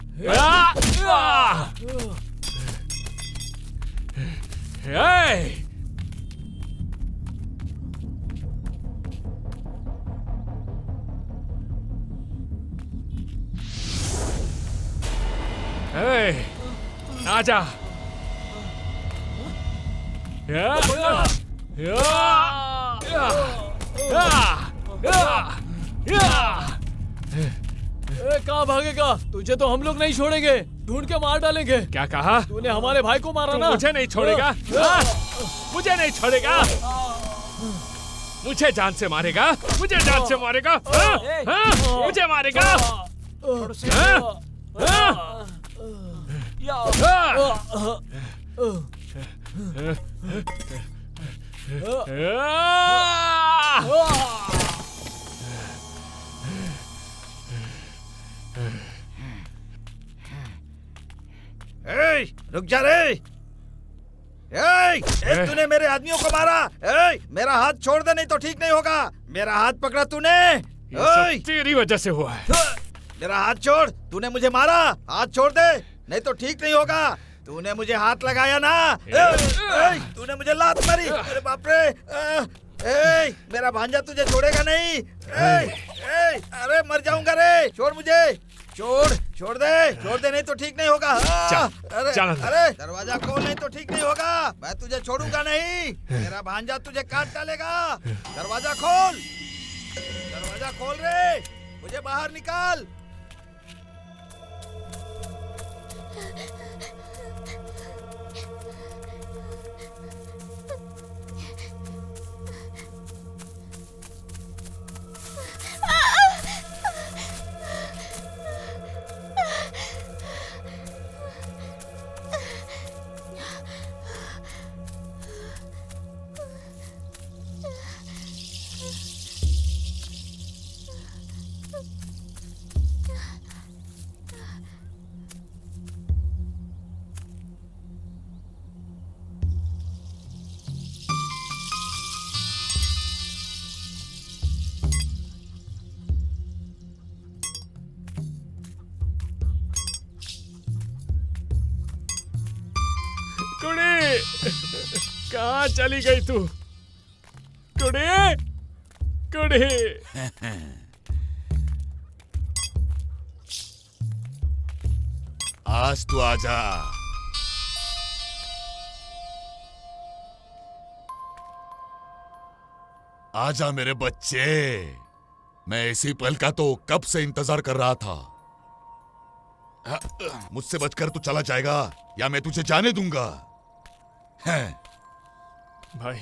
आजा।
कहाँ भागेगा? तुझे तो हम लोग नहीं छोड़ेंगे, ढूंढ के मार डालेंगे।
क्या कहा?
तूने हमारे भाई को मारा ना।
मुझे नहीं छोड़ेगा? मुझे नहीं छोड़ेगा? मुझे जान से मारेगा? मुझे जान से मारेगा? मुझे मारेगा?
रुक जा रे। तूने मेरे आदमियों को मारा। मेरा हाथ छोड़ दे नहीं तो ठीक नहीं होगा। मेरा हाथ पकड़ा तूने।
तेरी वजह से हुआ है।
मेरा हाथ छोड़। तूने मुझे मारा, हाथ छोड़ दे नहीं तो ठीक नहीं होगा। तूने मुझे हाथ लगाया ना। तूने मुझे लात मारी। अरे बाप रे। मेरा भांजा तुझे छोड़ेगा नहीं। अरे मर जाऊंगा रे। छोड़ मुझे, छोड़ दे नहीं तो ठीक नहीं होगा। अरे दरवाजा खोल नहीं तो ठीक नहीं होगा। मैं तुझे छोड़ूंगा नहीं। मेरा भांजा तुझे काट डालेगा। दरवाजा खोल रे। मुझे बाहर निकाल।
कहाँ चली गई तू? कुड़ी
आज तू आजा। आजा मेरे बच्चे। मैं इसी पल का तो कब से इंतजार कर रहा था। मुझसे बचकर तू चला जाएगा या मैं तुझे जाने दूंगा।
भाई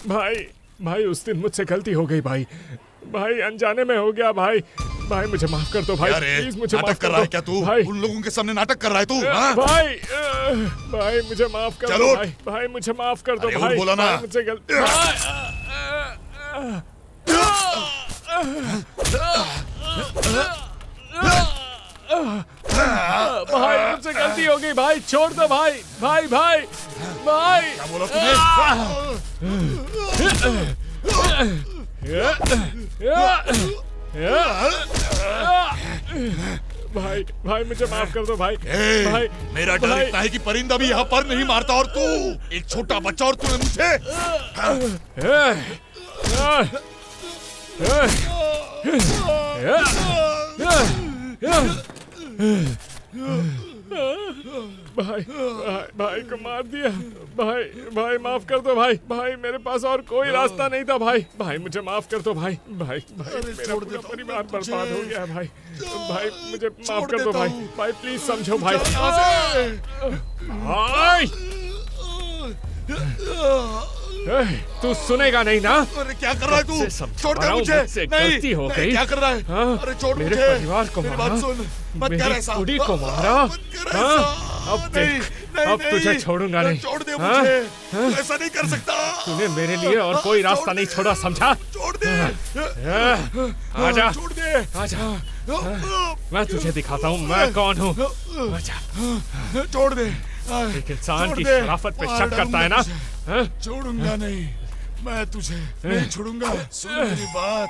भाई उस दिन मुझसे गलती हो गई भाई अनजाने में हो गया भाई मुझे माफ कर दो भाई प्लीज मुझे
नाटक
माफ
कर रहा है क्या तू? उन लोगों के सामने नाटक कर रहा है तू?
भाई मुझे माफ कर दो भाई मुझे माफ कर दो भाई
बोला ना
मुझे गलती भाई मुझसे गलती हो गई भाई छोड़ दो भाई क्या
बोला तूने?
भाई मुझे माफ कर दो भाई
मेरा डर इतना है कि परिंदा भी यहाँ पर नहीं मारता और तू एक छोटा बच्चा और तूने मुझे
भाई को मार दिया भाई माफ कर दो भाई मेरे पास और कोई रास्ता नहीं था भाई मुझे माफ कर दो भाई मेरा पूरा परिवार बर्बाद हो गया भाई मुझे माफ कर दो भाई प्लीज समझो भाई तू सुनेगा नहीं ना?
अरे क्या कर रहा है तू? छोड़ दे मुझे।
गलती हो गई।
क्या कर रहा है? अरे छोड़
मेरे
मुझे।
परिवार को
मेरी
मारा,
बात सुन। मत कर
मेरी
ऐसा।
कुड़ी को मारा। अब देख, अब तुझे छोड़ूंगा नहीं।
छोड़ दे मुझे। तू ऐसा नहीं कर सकता।
तूने मेरे लिए और कोई रास्ता नहीं छोड़ा, समझा?
छोड़ दे।
आजा,
छोड़ दे।
आजा। मैं तुझे दिखाता हूँ मैं कौन हूँ। आजा।
छोड़ दे।
एक इंसान की शराफत पे शक करता है ना?
छोड़ूंगा नहीं, मैं तुझे नहीं छोड़ूंगा। सुन मेरी बात।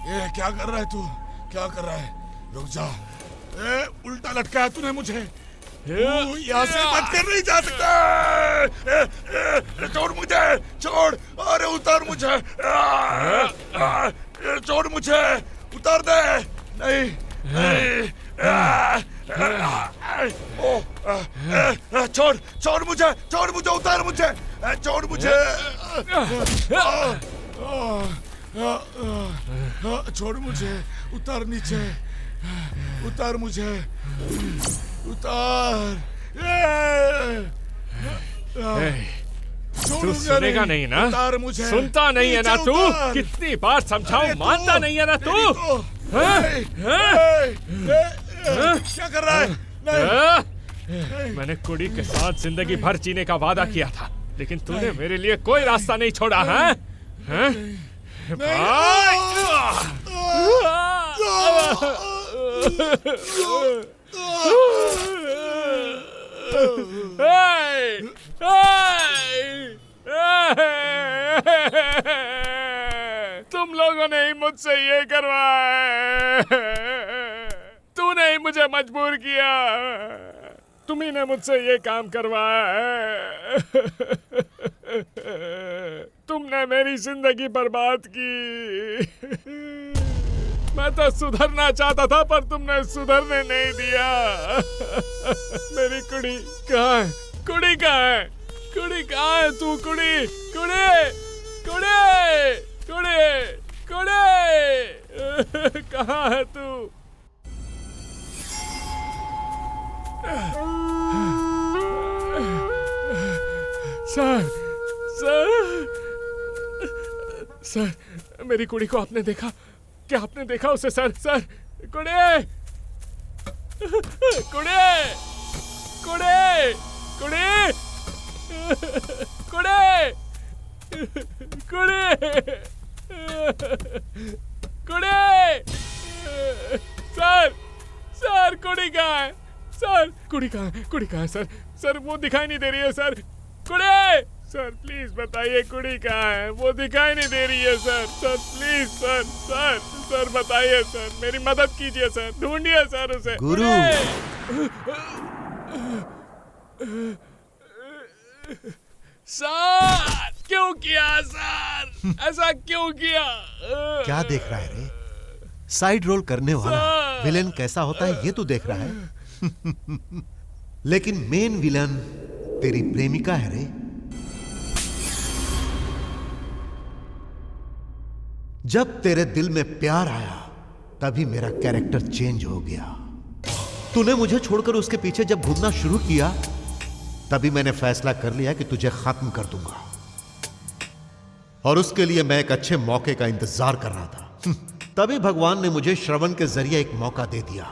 ये क्या कर रहा है तू? क्या कर रहा है? रुक जा। उल्टा लटका है तूने मुझे। यहाँ से बच कर नहीं जा सकता। छोड़ मुझे, छोड़। अरे उतार मुझे। छोड़ मुझे, उतार दे। नहीं, नहीं। छोड़, छोड़ मुझे, उतार मुझे, छोड़ मुझे। छोड़ मुझे, उतार नीचे, उतार मुझे, उतार।
तू सुनेगा नहीं ना?
उतार मुझे।
सुनता नहीं है ना तू? कितनी बार समझाऊं, मानता नहीं है ना तू?
क्या कर रहा है?
मैंने कुड़ी के साथ जिंदगी भर जीने का वादा किया था, लेकिन तूने मेरे लिए कोई रास्ता नहीं छोड़ा है? तुम लोगों ने ही मुझसे ये करवाया। तूने ही मुझे मजबूर किया, तुम्ही ने मुझसे ये काम करवाया। तुमने मेरी जिंदगी बर्बाद की। मैं तो सुधरना चाहता था, पर तुमने सुधरने नहीं दिया। मेरी कुड़ी कहाँ है? कुड़ी कहाँ है? कुड़ी कहाँ है तू? कुड़ी, कुड़ी, कुड़ी, कुड़ी, कुड़ी, कहाँ है तू? सर, सर, सर, मेरी कुड़ी को आपने देखा? क्या आपने देखा उसे? सर, सर, कुड़ी, कुड़ी, कुड़ी, कुड़ी, कुड़ी, कुड़ी, कुड़ी, सर, सर, कुड़ी कहाँ है? सर, कुड़ी कहाँ है? कुड़ी कहाँ है सर? सर, वो दिखाई नहीं दे रही है सर। कुड़ी, सर प्लीज बताइए कुड़ी कहाँ है? वो दिखाई नहीं दे रही है sir. Sir please sir, sir, sir बताइए सर, मेरी मदद कीजिए सर, ढूंढिए सर उसे।
गुरु,
सर क्यों किया सर? ऐसा क्यों किया?
क्या देख रहा है रे? साइड रोल करने वाला विलेन कैसा होता है ये तू देख रहा है। लेकिन मेन विलन तेरी प्रेमिका है रे। जब तेरे दिल में प्यार आया तभी मेरा कैरेक्टर चेंज हो गया। तूने मुझे छोड़कर उसके पीछे जब घूमना शुरू किया तभी मैंने फैसला कर लिया कि तुझे खत्म कर दूंगा। और उसके लिए मैं एक अच्छे मौके का इंतजार कर रहा था। तभी भगवान ने मुझे श्रवण के जरिए एक मौका दे दिया,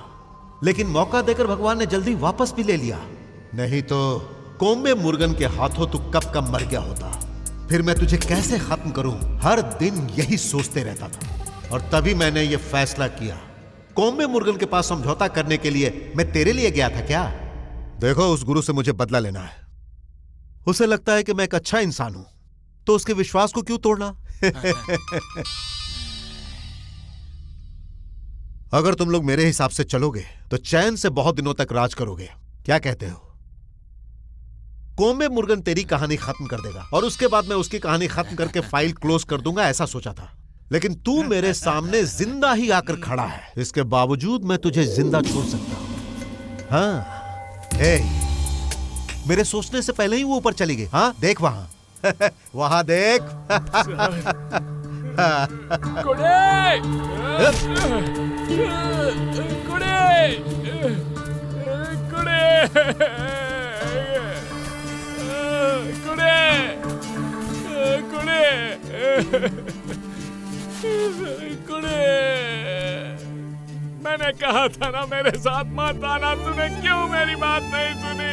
लेकिन मौका देकर भगवान ने जल्दी वापस भी ले लिया, नहीं तो कोम्बे मुर्गन के हाथों तू कब कब मर गया होता। फिर मैं तुझे कैसे खत्म करूं, हर दिन यही सोचते रहता था। और तभी मैंने ये फैसला किया, कोम्बे मुर्गन के पास समझौता करने के लिए मैं तेरे लिए गया था क्या? देखो, उस गुरु से मुझे बदला लेना है। उसे लगता है कि मैं एक अच्छा इंसान हूं, तो उसके विश्वास को क्यों तोड़ना? अगर तुम लोग मेरे हिसाब से चलोगे तो चैन से बहुत दिनों तक राज करोगे। क्या कहते हो? कोम्बे मुर्गन तेरी कहानी खत्म कर देगा और उसके बाद मैं उसकी कहानी खत्म करके फाइल क्लोज कर दूंगा, ऐसा सोचा था। लेकिन तू मेरे सामने जिंदा ही आकर खड़ा है, इसके बावजूद मैं तुझे जिंदा छोड़ सकता हूं। हाँ, मेरे सोचने से पहले ही वो ऊपर चली गई। हाँ, देख वहां वहां देख।
मैंने कहा था ना मेरे साथ मत आना, तूने क्यों मेरी बात नहीं सुनी?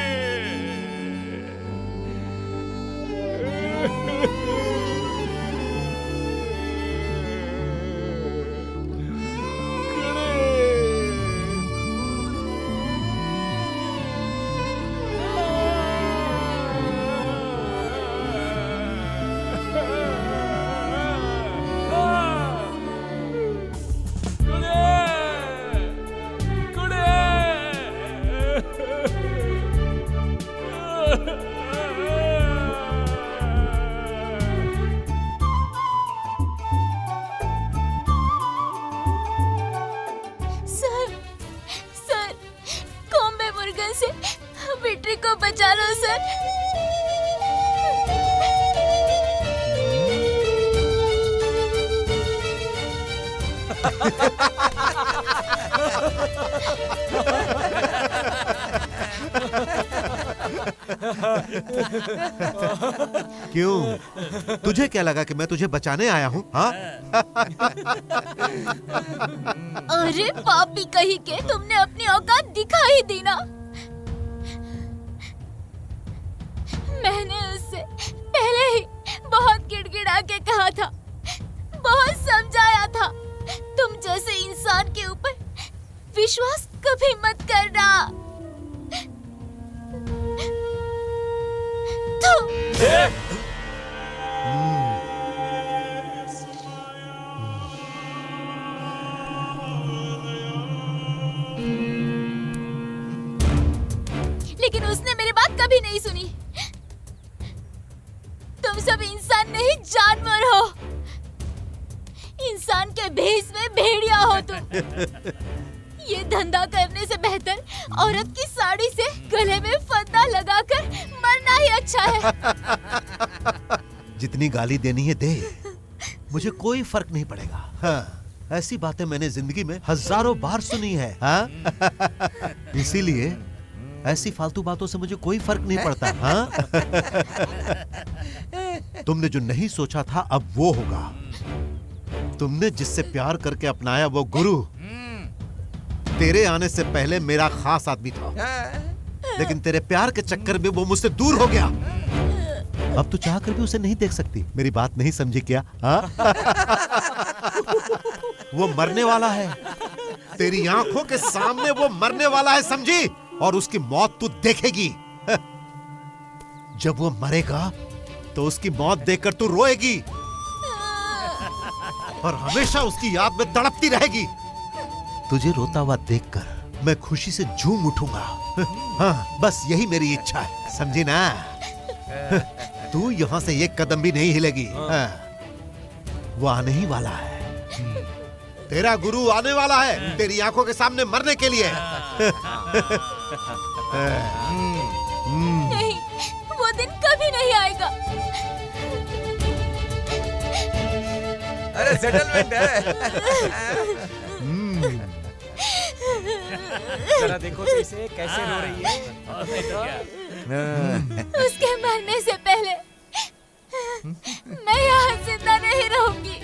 बिट्री को बचा लो सर।
क्यों? तुझे क्या लगा कि मैं तुझे बचाने आया हूँ? हाँ?
अरे पापी कहीं के, तुमने अपनी औकात दिखा ही दी ना। मैंने उससे पहले ही बहुत गिड़गिड़ा के कहा था, बहुत समझाया था, तुम जैसे इंसान के ऊपर विश्वास कभी मत करना। लेकिन उसने मेरी बात कभी नहीं सुनी। तुम सब इंसान नहीं, जानवर हो। इंसान के भेष में भेड़िया हो तुम। ये धंधा करने से बेहतर औरत की साड़ी से गले में फंदा लगाकर मरना ही अच्छा है।
जितनी गाली देनी है दे, मुझे कोई फर्क नहीं पड़ेगा। हाँ, ऐसी बातें मैंने जिंदगी में हजारों बार सुनी है। हाँ? इसीलिए ऐसी फालतू बातों से मुझे कोई फर्क नहीं पड़ता। हाँ? तुमने जो नहीं सोचा था अब वो होगा। तुमने जिससे प्यार करके अपनाया वो गुरु तेरे आने से पहले मेरा खास आदमी था, लेकिन तेरे प्यार के चक्कर में वो मुझसे दूर हो गया। अब तू चाह कर भी उसे नहीं देख सकती। मेरी बात नहीं समझी क्या? हाँ? वो मरने वाला है, तेरी आंखों के सामने वो मरने वाला है, समझी? और उसकी मौत तू देखेगी। जब वो मरेगा तो उसकी मौत देखकर तू रोएगी और हमेशा उसकी याद में तड़पती रहेगी। तुझे रोता हुआ देखकर मैं खुशी से झूम उठूंगा। हाँ, बस यही मेरी इच्छा है, समझी ना? तू यहाँ से एक कदम भी नहीं हिलेगी। हाँ, वो आने ही वाला है। तेरा गुरु आने वाला है तेरी आंखों के सामने मरने के लिए।
नहीं, वो दिन कभी नहीं आएगा।
अरे सेटलमेंट है।
जरा देखो तो इसे कैसे रो रही है।
उसके मरने से पहले मैं यहाँ जिंदा नहीं रहूंगी।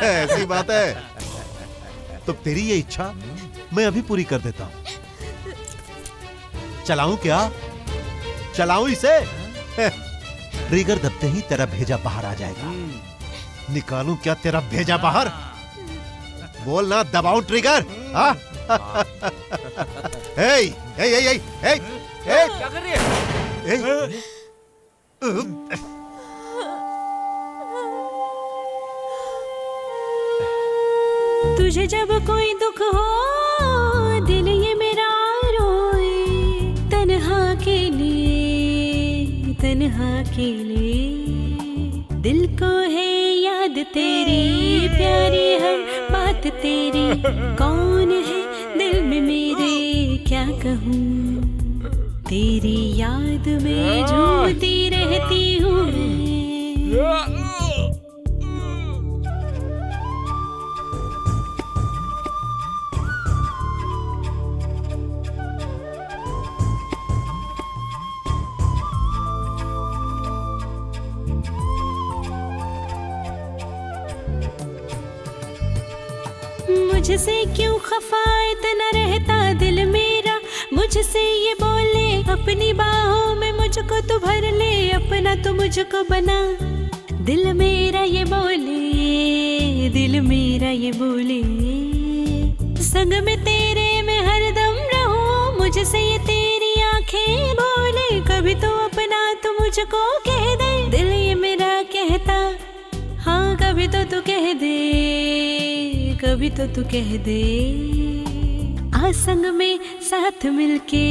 ऐसी बात है तो तेरी ये इच्छा मैं अभी पूरी कर देता हूँ। चलाऊं क्या? चलाऊं इसे? ट्रिगर दबते ही तेरा भेजा बाहर आ जाएगा। निकालूं क्या तेरा भेजा बाहर? बोल ना, दबाऊं ट्रिगर? हाँ?
क्या कर रही है?
तुझे जब कोई दुख हो दिल ये मेरा रोए, तन्हा के लिए दिल को है याद तेरी प्यारी हर बात तेरी। कौन है दिल में मेरे क्या कहूँ, तेरी याद में झूमती रहती हूँ। मुझसे क्यों खफा इतना रहता दिल मेरा, मुझसे ये बोले अपनी बाहों में मुझको तू भर ले, अपना तू मुझको बना। दिल मेरा ये बोले, दिल मेरा ये बोले, संग में तेरे मैं हरदम रहूं। मुझसे ये तेरी आंखें बोले, कभी तो अपना तू मुझको कह दे। दिल ये मेरा कहता हाँ, कभी तो तू कह दे, कभी तो तू कह दे। आ संग में साथ मिलके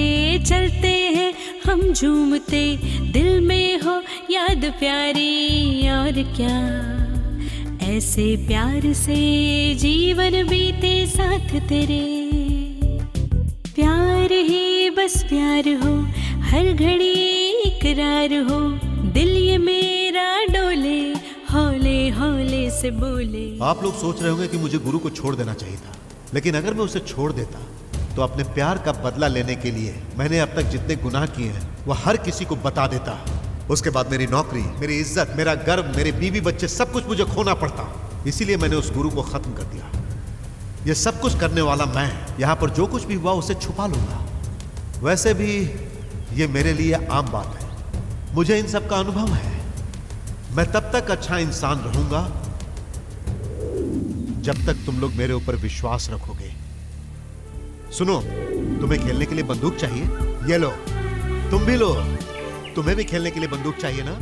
चलते हैं हम झूमते, दिल में हो याद प्यारी और क्या। ऐसे प्यार से जीवन बीते साथ तेरे, प्यार ही बस प्यार हो, हर घड़ी इकरार हो। दिल ये मेरा डोले, हौले हौले से बोले।
आप लोग सोच रहे होंगे कि मुझे गुरु को छोड़ देना चाहिए था, लेकिन अगर मैं उसे छोड़ देता तो अपने प्यार का बदला लेने के लिए मैंने अब तक जितने गुनाह किए हैं वो हर किसी को बता देता। उसके बाद मेरी नौकरी, मेरी इज्जत, मेरा गर्व, मेरे बीवी बच्चे, सब कुछ मुझे खोना पड़ता। इसीलिए मैंने उस गुरु को खत्म कर दिया। ये सब कुछ करने वाला मैं, यहाँ पर जो कुछ भी हुआ उसे छुपा लूंगा। वैसे भी ये मेरे लिए आम बात है, मुझे इन सब का अनुभव है। मैं तब तक अच्छा इंसान रहूंगा जब तक तुम लोग मेरे ऊपर विश्वास रखोगे। सुनो, तुम्हें खेलने के लिए बंदूक चाहिए? ये लो, तुम भी लो। तुम्हें भी खेलने के लिए बंदूक चाहिए ना?